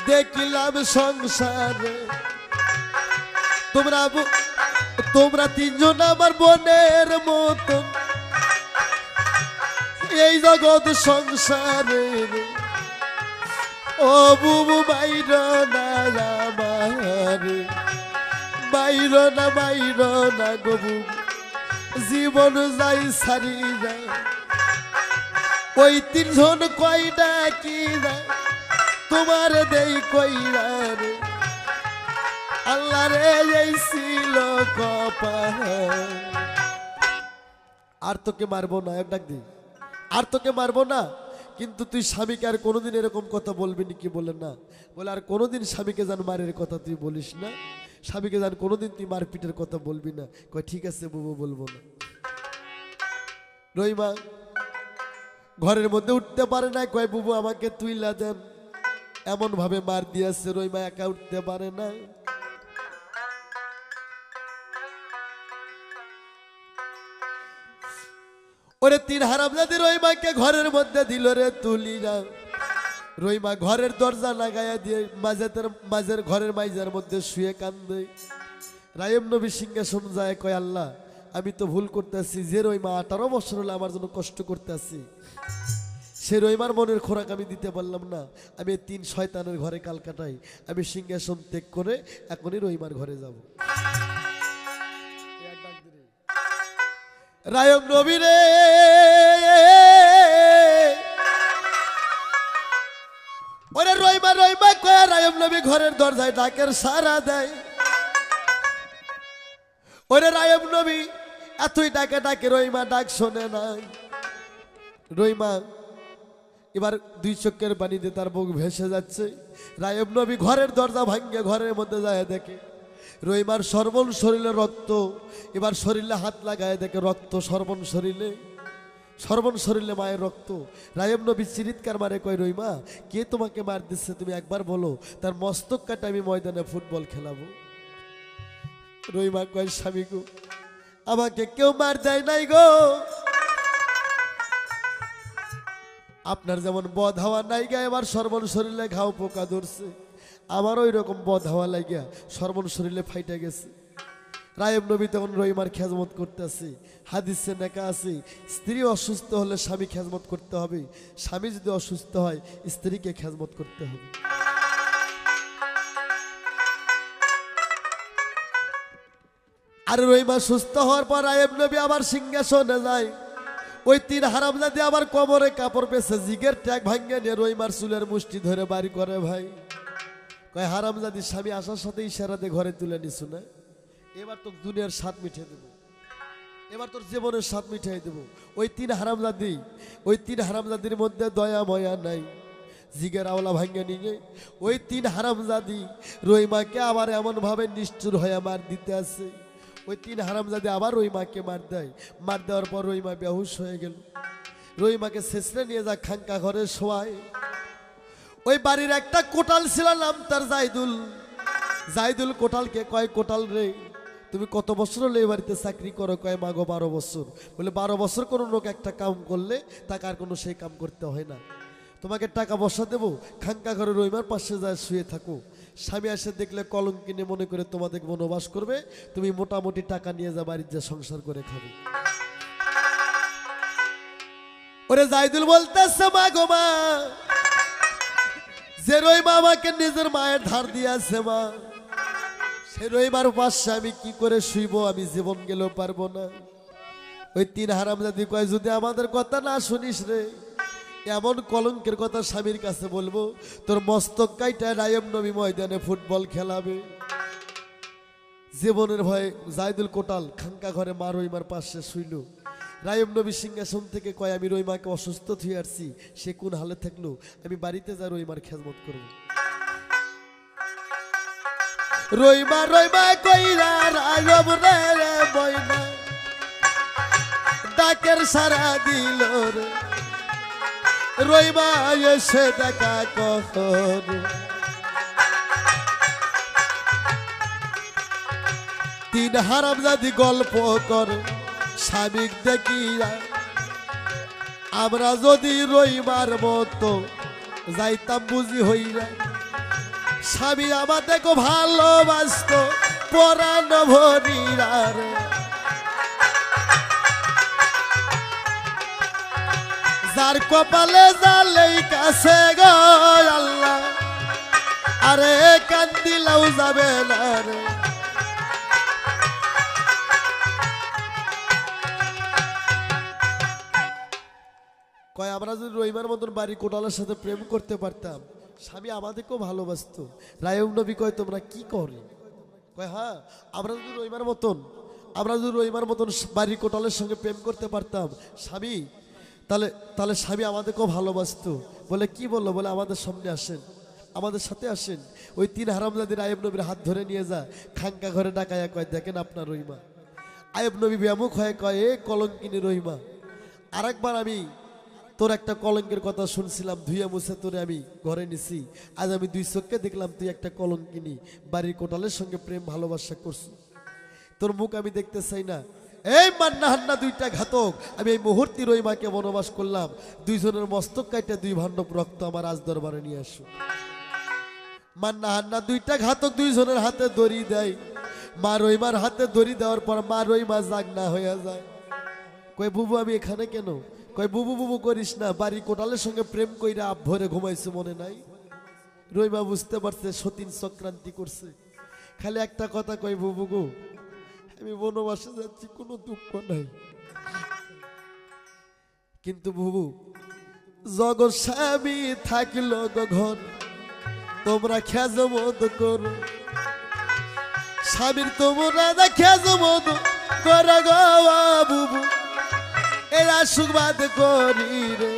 দেখিলাম সংসারে তোমরা তিনজন আমার বোনের মতো এই জগৎ সংসারে ও বুবু বাইর না আমার বাইর না গো বুবু জীবন যাই সারি যায় ওই তিনজন কয়টা কি তোমার দেই কইরা রে আল্লাহ রে এই ছিল কপাল আর তোকে মারবো না এক ডাক দি আর তোকে মারবো না কিন্তু তুই স্বামীকে আর কোনোদিন এরকম কথা বলবি না কি বলে না বলে আর কোনোদিন স্বামীকে জান মারের কথা তুই বলিস না স্বামীকে জান কোনোদিন তুই মারপিটের কথা বলবি না কয় ঠিক আছে বুবু বলবো না রহিমা ঘরের মধ্যে উঠতে পারে না কয় বুবু আমাকে তুইলা দেন এমন ভাবে মার দিয়েছে রহিমা একা উঠতে পারে না ওরে তিন হারামজাদি রহিমাকে ঘরের মধ্যে দিল রে তুলিরা রহিমা ঘরের দরজা লাগাইয়া দিয়ে মাঝের ঘরের মাইজার মধ্যে শুয়ে কান্দে রায়ম নবী সিংহাসন যায় কয় আল্লাহ আমি তো ভুল করতেছি যে রহিমা 18 বছর হলে আমার জন্য কষ্ট করতেছি সে রহিমার মনের খোরাক আমি দিতে পারলাম না আমি তিন শয়তানের ঘরে কাল কাটাই আমি সিংহাসন ত্যাগ করে এখনই রহিমার ঘরে যাব রায়ম নবী রে ওরে রহিমা কয় রায়ম নবী ঘরের দরজায় ডাকের সাড়া দেয় ওরে রায়ম নবী এতই ডাকে রহিমা ডাক শোনে নাই রহিমা এবার দুই চোখের পানিতে তার বুক ভেসে যাচ্ছে রায়ব নবী ঘরের দরজা ভাঙ্গে ঘরের মধ্যে যায় দেখে রহিমার সর্বন শরীরে রক্ত এবার শরীরে হাত লাগায় দেখে রক্ত সর্বন শরীরে মায়ের রক্ত রায়ব নবী চিৎকার মারে কয় রহিমা কে তোমাকে মার দিচ্ছে তুমি একবার বলো তার মস্তক কাটে আমি ময়দানে ফুটবল খেলাবো রহিমা কয় স্বামী গো আমাকে কেউ মার দেয় নাই গো আপনার যেমন বদ হাওয়া নাই গা এবার সর্বন শরীরে ঘাও পোকা ধরছে আমার ওই রকম বদ হাওয়া লাগিয়া সর্বন শরীরে ফাইটা গেছে রায়ব নবী তখন রহিমার খেজমত করতেছে হাদিসে নেকা আছে স্ত্রী অসুস্থ হলে স্বামী খেজমত করতে হবে স্বামী যদি অসুস্থ হয় স্ত্রীকে খেজমত করতে হবে আর রহিমা সুস্থ হওয়ার পর রায়ব নবী আবার সিংহাসনে যায় ওই তিন হারামজাদি আবার কোমরে কাপড় পেছে জিগের ট্যাগ ভাঙ্গে নিয়ে রহিমার চুলের মুষ্টি ধরে বাড়ি করে ভাই কয় হারামজাদি স্বামী আসার সাথে ইশারা দিয়ে ঘরে তুলে নিছু না এবার তো দুনিয়ার স্বাদ মিঠিয়ে দেবো এবার তোর জীবনের স্বাদ মিঠিয়ে দেবো ওই তিন হারামজাদির মধ্যে দয়া ময়া নাই জিগের আওলা ভাঙ্গে নিয়ে ওই তিন হারামজাদি রহিমাকে আবার এমন ভাবে নিষ্ঠুর হয়ে মার দিতে আছে ওই তিন হারামজাদি আবার রহিমাকে মার দেয় মার দেওয়ার পর রহিমা বেহুশ হয়ে গেল রহিমাকে শেষরে নিয়ে যা খাঙ্কা ঘরে শোয়ায় ওই বাড়ির একটা কোটাল ছিল নাম তার জাইদুল কোটালকে কয় কোটাল রে তুমি কত বছর হলো এই বাড়িতে চাকরি করো কয় মাগো 12 বছর বলে 12 বছর কোনো লোক একটা কাম করলে তাকে আর কোনো সেই কাম করতে হয় না তোমাকে টাকা বসা দেবো খাঙ্কা ঘরে রহিমার পাশে যায় শুয়ে থাকো স্বামী এসে দেখলে কলম কিনে মনে করে তোমাদের বনবাস করবে তুমি মোটামুটি টাকা নিয়ে যা বাড়ির যে সংসার করে খাবে ওরে জাইদুল বলতেছে মা গো মা যে রহিমা আমাকে নিজের মায়ের ধার দিয়েছে মা সে রহিমার পাশে আমি কি করে শুইব আমি জীবন গেলেও পারবো না ওই তিন হারামজাদি কয় যদি আমাদের কথা না শুনিস রে এমন কলঙ্কের কথা স্বামীর কাছে বলবো তোর মস্তক কাইটা রায়ব নবী ময়দানে ফুটবল খেলাবে জীবনের ভয়ে জাইদুল কোটাল খাঙ্কা ঘরে মা রহিমার পাশে শুইল রায়ব নবী সিংহাসন থেকে কয় আমি রহিমাকে অসুস্থ থুয়ে আসছি সে কোন হালে থাকলো আমি বাড়িতে যা রহিমার খেজমত করব রহিমা কইরা রায়ব রে ময়না ডাকের সারা দিল রে রইমা এসে দেখা কখন তিন হারামজাদি গল্প করে স্বামীক দেখিয়া আমরা যদি রইমার মতো যাইতাম বুঝি হইরা স্বামী আমাদেরকে ভালোবাসত পরাণ ভরিরা রে যার কপালে জালেই কাছে গো আল্লাহ আরে কান্দিলাও যাবে না রে কয় আমরা যদি রহিমার মতন বাড়ি কোটালের সাথে প্রেম করতে পারতাম স্বামী আমাদেরকেও ভালোবাসতো রায়ুব নবী কয় তোমরা কি করে কয় হ্যাঁ আমরা যদি রহিমার মতন বাড়ি কোটালের সঙ্গে প্রেম করতে পারতাম স্বামী তাহলে স্বামী আমাদেরকেও ভালোবাসতো বলে কি বললো বলে আমাদের সামনে আসেন আমাদের সাথে আসেন ওই তিন হারামজাদি আইয়ুব নবীর হাত ধরে নিয়ে যা খাঙ্কা ঘরে ডাকায়া কয় দেখেন আপনার রহিমা আইয়ুব নবী বিমুখ হয়ে কয় এ কলঙ্কিনী রহিমা আরেকবার আমি তোর একটা কলঙ্কের কথা শুনছিলাম ধুইয়া মুছে তোরে আমি ঘরে নিছি আজ আমি দুই চোখে দেখলাম তুই একটা কলঙ্কিনী বাড়ির কোটালের সঙ্গে প্রেম ভালোবাসা করছিস তোর মুখ আমি দেখতে চাই না এই মান্না হান্না দুইটা ঘাতক আমি এই মুহূর্তে রহিমাকে বনবাস করলাম দুইজনের মস্তক কাইটা দুই ভাণ্ডব রক্ত আমার রাজ দরবারে নিয়ে আসো মান্না হান্না দুইটা ঘাতক দুইজনের হাতে দড়ি দেয় মা রহিমার হাতে দড়ি দেওয়ার পর মা রহিমা জাগনা হয়ে যায় কই বুবু আমি এখানে কেন কই বুবু বুবু করিস না বাড়ি কোটালের সঙ্গে প্রেম কইরা আপ ভরে ঘুমাইছে মনে নাই রহিমা বুঝতে পারছে সতীন চক্রান্তি করছে খালি একটা কথা কই বুবু গো আমি বনবাসে যাচ্ছি কোনো দুঃখ নাই কিন্তু বুবু জগৎ স্বামী থাকিল ঘর তোমরা খেজমদ করো স্বামীর তোমরা খেজমদ করো গো বুবু এরা সুবাদ করি রে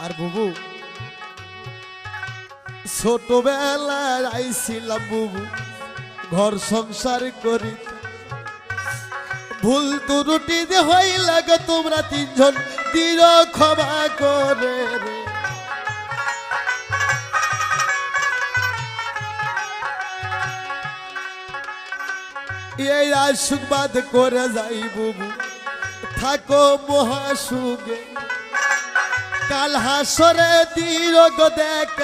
আর বুবু ছোটবেলায় আইছিলাম বুবু ঘর সংসার করি ভুল ত্রুটি যে হইল গো তোমরা তিনজন দিল ক্ষমা করে রে এই আশীর্বাদ করে যাই বুবু থাকো মহাসুগে কাল হাসরে দিল গো দেখ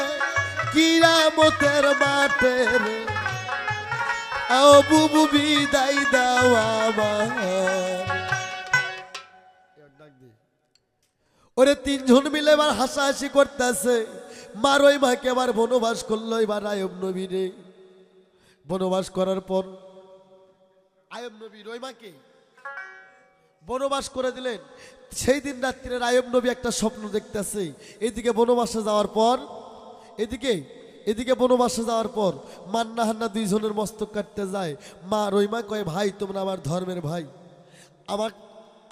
কিরামতের মাঠে রে ও বুবু বিদায় দাও আমার ওরে তিনজন মিলে এবার হাসাহাসি করতেছে মা রহিমাকে এবার বনবাস করলো এবার আইয়ুব নবী রে বনবাস করার পর আইয়ুব নবী রহিমাকে বনবাস করে দিলেন সেই দিন রাত্রে আইয়ুব নবী একটা স্বপ্ন দেখতেছে এদিকে বনবাসে যাওয়ার পর এদিকে বনবাসে যাওয়ার পর মান্না হান্না দুইজনের মস্তক কাটতে যায় মা রহিমা কয় ভাই তোমরা আমার ধর্মের ভাই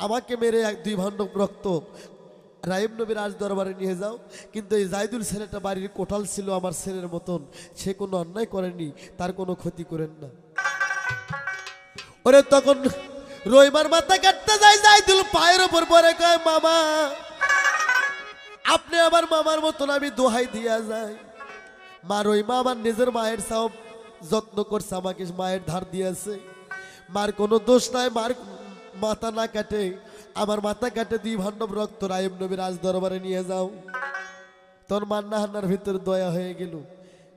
আমাকে মেরে এক দুই ভাণ্ডব রক্ত রাইব নবীর রাজ দরবারে নিয়ে যাও কিন্তু এই জাইদুল ছেলেটা বাড়ির কোঠাল ছিল আমার ছেলের মতন সে কোনো অন্যায় করেনি তার কোনো ক্ষতি করেন না ওরে তখন রহিমার মাথা কাটতে যায় জাইদুল পায়ের উপর পরে কয় মামা আপনি আমার মামার মতন আমি দোহাই দিয়া যাই মা রহিমা আমার নিজের মায়ের সব যত্ন করছে আমাকে মায়ের ধার দিয়েছে মার কোনো দোষ নাই মার মাথা না কাটে আমার মাথা কাটে দুই ভাণ্ডব রক্ত আইয়ুব নবীর রাজ দরবারে নিয়ে যাও তোর মান্না হান্নার ভিতরে দয়া হয়ে গেল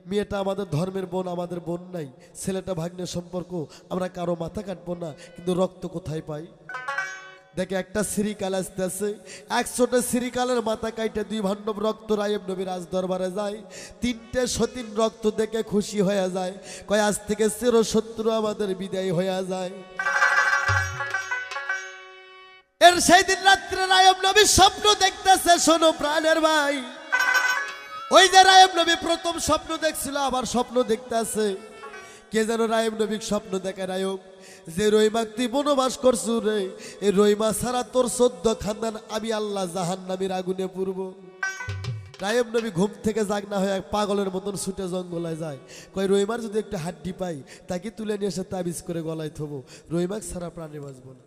মেয়েটা আমাদের ধর্মের বোন আমাদের বোন নাই ছেলেটা ভাগ্নের সম্পর্ক আমরা কারো মাথা কাটবো না কিন্তু রক্ত কোথায় পাই দেখে একটা শ্রীকাল আসতেছে 100টা শ্রীকালের মাথা কাইটে দুই ভাণ্ডব রক্ত আইয়ুব নবীর রাজ দরবারে যায় তিনটে সতীন রক্ত দেখে খুশি হয়ে যায় কয় আজ থেকে চিরশত্রু আমাদের বিদায় হয়ে যায় এর সেই দিন রাত্রে আইয়ুব নবী স্বপ্ন দেখতেছে শোনো প্রাণের ভাই ওই যে আইয়ুব নবী প্রথম স্বপ্ন দেখছিল আবার স্বপ্ন দেখতেছে কে যেন আইয়ুব নবী স্বপ্ন দেখে আইয়ুব যে রহিমা তুই বনবাস করছু রে এই রহিমা ছাড়া তোর 14 খানদান আমি আল্লাহ জাহান্নামের আগুনে পুরব রায়ব নবী ঘুম থেকে জাগ না হয়ে পাগলের মতন ছুটে জঙ্গলায় যায়, কয় রহিমার যদি একটা হাড্ডি পাই তাকে তুলে নিয়ে এসে তাবিজ করে গলায় থবো, রহিমাক ছাড়া প্রাণে বাঁচব না।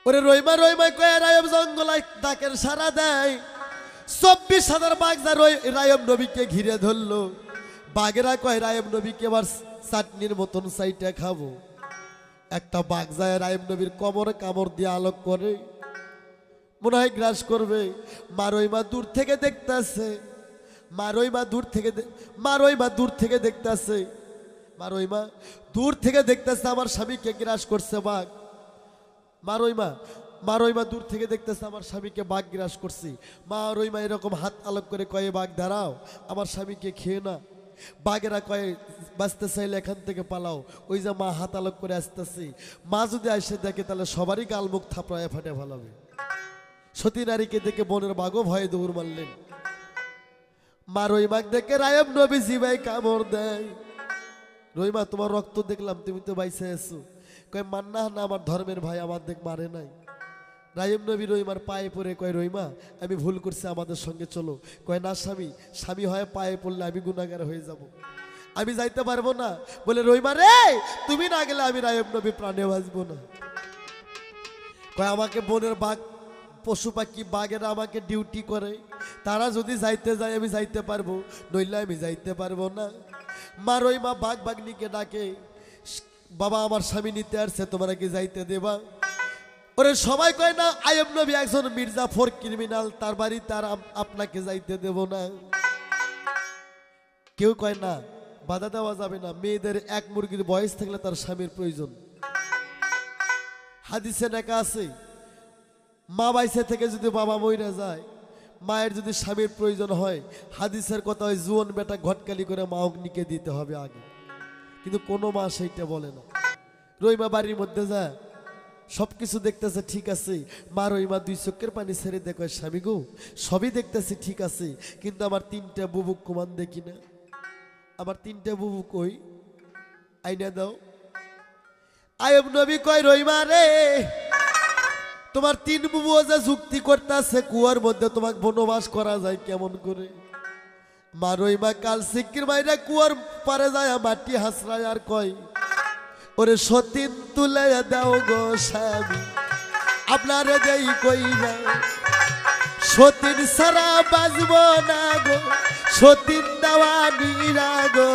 ওরে রহিমা রহিমা কয়ে রায়ব জঙ্গলায় ডাকের সারা দেয়। 24,000 বাঘ যা রায়ব নবীকে ঘিরে ধরলো। বাঘেরা কয় রায়ব নবীকে এবার চাটনির মতন সাইটা খাবো। একটা বাঘ যায় রায়ব নবীর কোমরে কামড় দিয়ে আলোক করে, মনে হয় গ্রাস করবে। মা রহিমা দূর থেকে দেখতেছে, মা রহিমা দূর থেকে দেখতেছে, মা রহিমা দূর থেকে দেখতেছে আমার স্বামীকে গ্রাস করছে বাঘ। মা রহিমা দূর থেকে দেখতেছে আমার স্বামীকে বাঘ গ্রাস করছি। মা রহিমা এরকম হাত আলোক করে কয়ে বাঘ দাঁড়াও, আমার স্বামীকে খেয়ে না। বাঘেরা কয়ে বাঁচতে চাইলে এখান থেকে পালাও। ওই যে মা হাত আলোক করে আসতেছি, মা যদি আসে দেখে তাহলে সবারই গাল মুখ থাপড়ায় ফাটে ফেলাবে। সতী নারীকে দেখে বনের বাঘও ভয়ে দৌড় মারলেন। মা রহিমাক দেখে রায়ব নবী জিবাই কামড় দেয়। রহিমা তোমার রক্ত দেখলাম, তুমি তো বাইসে এসো। কয় মান্না না আমার ধর্মের ভাই আমার দেখ মারে নাই। রায়ব নবী রহিমার পায়ে পড়ে কয় রহিমা আমি ভুল করছি, আমাদের সঙ্গে চলো। কয় না স্বামী হয়ে পায়ে পড়লে আমি গুনাহগার হয়ে যাব, আমি যাইতে পারবো না। বলে রহিমা রে তুমি না গেলে আমি রায়ব নবী প্রাণে বাঁচবো না। কয় আমাকে বনের বাঘ পশু পাখি বাঘেরা আমাকে ডিউটি করে, তারা যদি যাইতে যায় আমি যাইতে পারবো, নইলে আমি যাইতে পারবো না। মা রহিমা বাঘ বাঘনিকে ডাকে, বাবা আমার স্বামী নিতে আসছে, তোমরা কি যাইতে দেবা? ওরে সবাই কয় না, আইয়ুব নবী একজন মির্জাফর ক্রিমিনাল, তার বাড়ি, তার আপনাকে যাইতে দেব না। কেউ কয় না বাধা দেওয়া যাবে না, মেয়েদের এক মুরগির বয়স থাকলে তার স্বামীর প্রয়োজন। হাদিসে লেখা আছে মা বাইসে থেকে যদি বাবা মইরা যায়, মায়ের যদি স্বামীর প্রয়োজন হয়, হাদিসের কথা হয় জুয়ন বেটা ঘটকালি করে মা অগ্নিকে দিতে হবে আগে। কিন্তু কোনো মা সেইটা বলে না। রহিমা বাড়ির মধ্যে যায়, সবকিছু দেখতেছে ঠিক আছে। মা রহিমা 2 চোখের পানি ছেড়ে দেখো স্বামী গো সবই দেখতেছি ঠিক আছে, কিন্তু আমার 3টা বুবুক কুমান দেখি না, আমার 3টা বুবু কই, আইনা দাও। আইয়ুব নবী কয় রহিমা রে তোমার 3 বুবু যে যুক্তি করতেছে কুয়ার মধ্যে তোমাকে বনবাস করা যায় কেমন করে। মা রহিমা কাল সিকির মাইরা কুয়ার পারে যায় মাটি হাসরায় আর কয় ওরে সতীন তুলে দাও গো স্বামী আপনারে দেই কইরা, সতীন সারা বাজব না গো, সতীন দেওয়ানি না গো,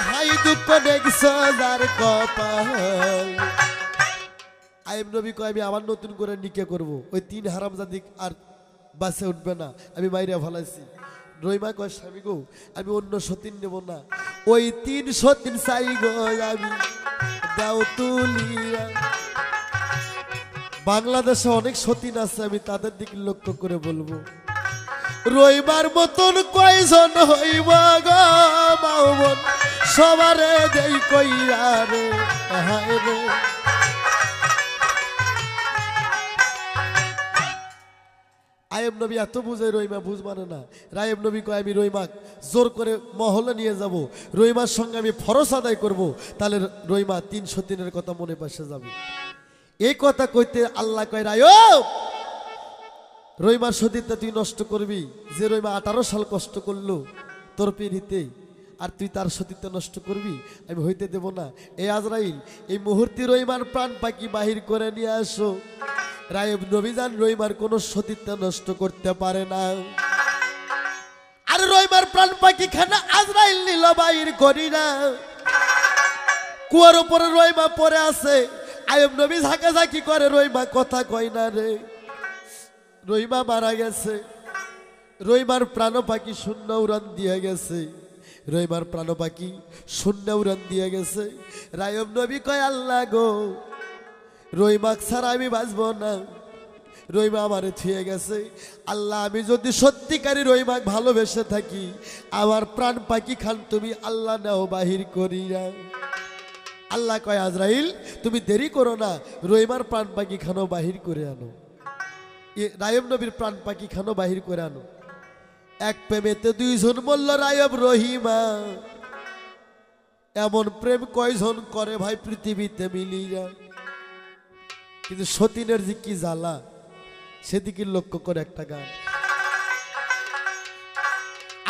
হাই দুঃখ দেখছ যার কপাল। আইয়ুব নবী কয় আমি আবার নতুন করে নিকে করব, ওই 3 হারামজাদি আর বাসে উঠবে না, আমি মাইরা ফেলাইছি। রহিমা কয় স্বামী গো আমি অন্য সতীন নেব না, ওই 3 সতীন চাই গো আমি, দাও তুলিয়া। বাংলাদেশে অনেক সতীন আছে, আমি তাদের দিকে লক্ষ্য করে বলবো রহিমার মতন কয়জন হইব গো মাওবন, সবারে দেই কইরা রে হায় রে। আইয়ুব নবী এত বুঝে রহিমা বুঝ মানে না। রায়ব নবী কয় আমি রহিমাক জোর করে মহলে নিয়ে যাব, রহিমার সঙ্গে আমি ফরজ আদায় করব, তাহলে রহিমা 3 সতীনের কথা মনে পাশে যাবে। এই কথা কইতে আল্লাহ কয় রায়ব রহিমার সতীনটা তুই নষ্ট করবি, যে রহিমা 18 সাল কষ্ট করলো তোর পিড়িতে, আর তুই তার সতীত্ব নষ্ট করবি, আমি হইতে দেব না। এই আজরাইল এই মুহূর্তে রহিমার প্রাণ পাখি বাহির করে নিয়ে আসো। রায়ব নবী জান রহিমার কোন সতীত্ব নষ্ট করতে পারে না। আর রহিমার প্রাণ পাখি খানা আজরাইল নিল বাহির করি না। কুয়ার উপরে রহিমা পড়ে আছে, আইয়ুব নবী ঝাঁকাঝাঁকি করে, রহিমা কথা কয় না রে। রহিমা মারা গেছে, রহিমার প্রাণ পাখি শূন্য উড়ান দিয়ে গেছে, রহিমার প্রাণ পাখি শূন্য উড়ান দিয়ে গেছে। রায়ব নবী কয় আল্লাহ গো রহিমাক ছাড়া আমি বাঁচব না, রহিমা আমারে থুয়ে গেছে। আল্লাহ আমি যদি সত্যিকারী রহিমাক ভালোবেসে থাকি, আমার প্রাণ পাখি খান তুমি আল্লাহ নাও বাহির করিয়া। আল্লাহ কয় আজরাইল তুমি দেরি করো না, রহিমার প্রাণ পাখি খানো বাহির করে আনো, রায়ব নবীর প্রাণ পাখি খানো বাহির করে আনো। এক প্রেমেতে 2 জন বলল রায়ব রহিমা, এমন প্রেম কয়জন করে ভাই পৃথিবীতে মিলিয়া, কিন্তু সতীনের যে কি জ্বালা সেদিকে লক্ষ্য করে একটা গান।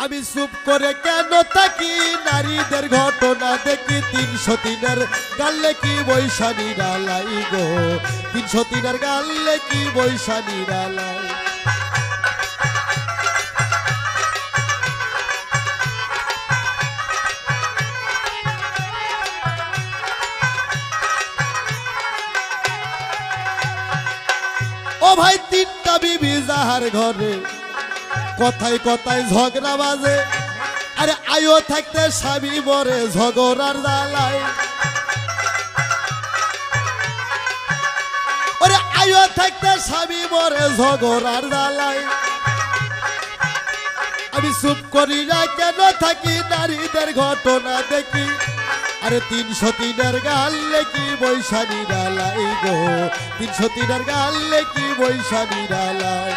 আমি চুপ করে কেন থাকি, নারীদের ঘটনা দেখি, 303-এর গালে কি বৈশানী ডালাই গো, 303-এর গালে কি বৈশানী ডালাই। ও ভাই 3টা বিবি যাহার ঘরে, কথায় কথায় ঝগড়া বাজে, আরে আয়ো থাকতে স্বামী মরে ঝগড়ার জ্বালায়। ওরে আয়ো থাকতে স্বামী মরে ঝগড়ার জ্বালায়। আমি চুপ করি না কেন থাকি, নারীদের ঘটনা দেখি, আরে 303-এর গালে কি বৈশানী ডালাই গো, 303-এর গালে কি বৈশানী ডালাই।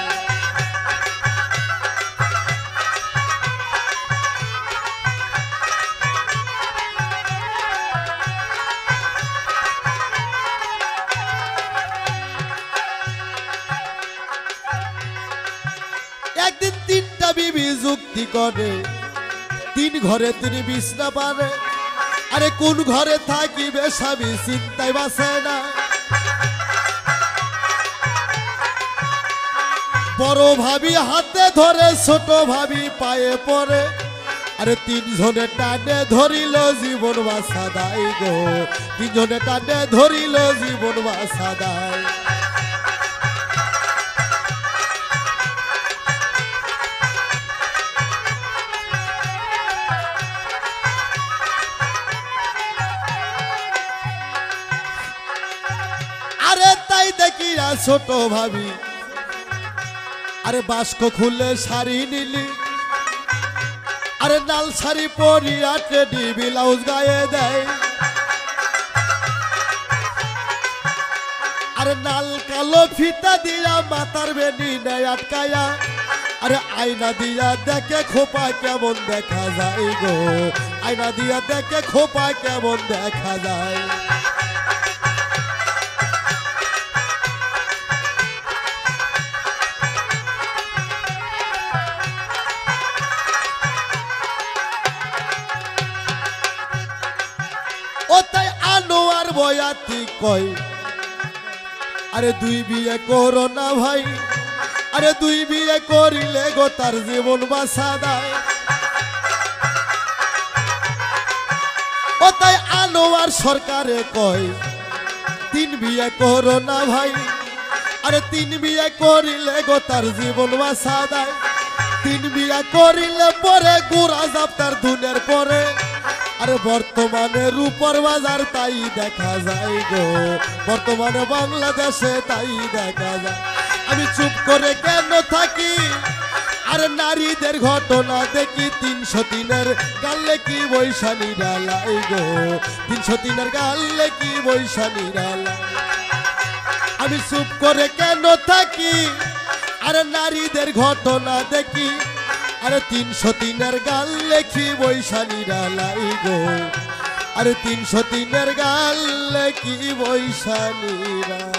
একদিন 3টা বিবি যুক্তি করে, 3 ঘরে 3 বিছনা পারে, আরে কোন ঘরে থাকিবে স্বামী চিন্তায় বাসে না। বড় ভাবি হাতে ধরে, ছোট ভাবি পায়ে পড়ে, আরে 3 জনে টানে ধরিল জীবন বাসা দায় গো, 3 জনে টানে ধরিল জীবন বাসা দায়। আরে তাই দেখি না ছোট ভাবি, আরে বাস্ক খুলে শাড়ি নিলি, আরে লাল শাড়ি পরিয়া টেডি ব্লাউজ গায়ে দেয়, আরে লাল কালো ফিতা দিয়া মাথার বেনি নেয় আটকায়া, আরে আয়না দিয়া দেখে খোপা কেমন দেখা যায় গো, আয়না দিয়া দেখে খোপা কেমন দেখা যায়। ও তাই আনোয়ার বয়াতি কয়, আরে 2 বিয়ে করো না ভাই, আরে 2 বিয়ে করিলে গো তার জীবন বাঁচা দেয়। ও তাই আনোয়ার সরকারে কয়, 3 বিয়ে করো না ভাই, আরে 3 বিয়ে করিলে গো তার জীবন বাঁচা দেয়। 3 বিয়ে করিলে পরে গোড়া জাপ তার ধুনের পরে, আরে বর্তমানে রূপর বাজার তাই দেখা যায় গো, বর্তমানে বাংলাদেশে তাই দেখা যায়। আমি চুপ করে কেন থাকি, আরে নারীদের ঘটনা দেখি, 303-এর গালে কি বৈশানী ডালাই গো, 303-এর গালে কি বৈশানী ডালাই। আমি চুপ করে কেন থাকি, আরে নারীদের ঘটনা দেখি, আরে 303-এর গালে কি বৈশানী ডালাই গো, আরে 303-এর গালে কি বৈশানী ডালাই।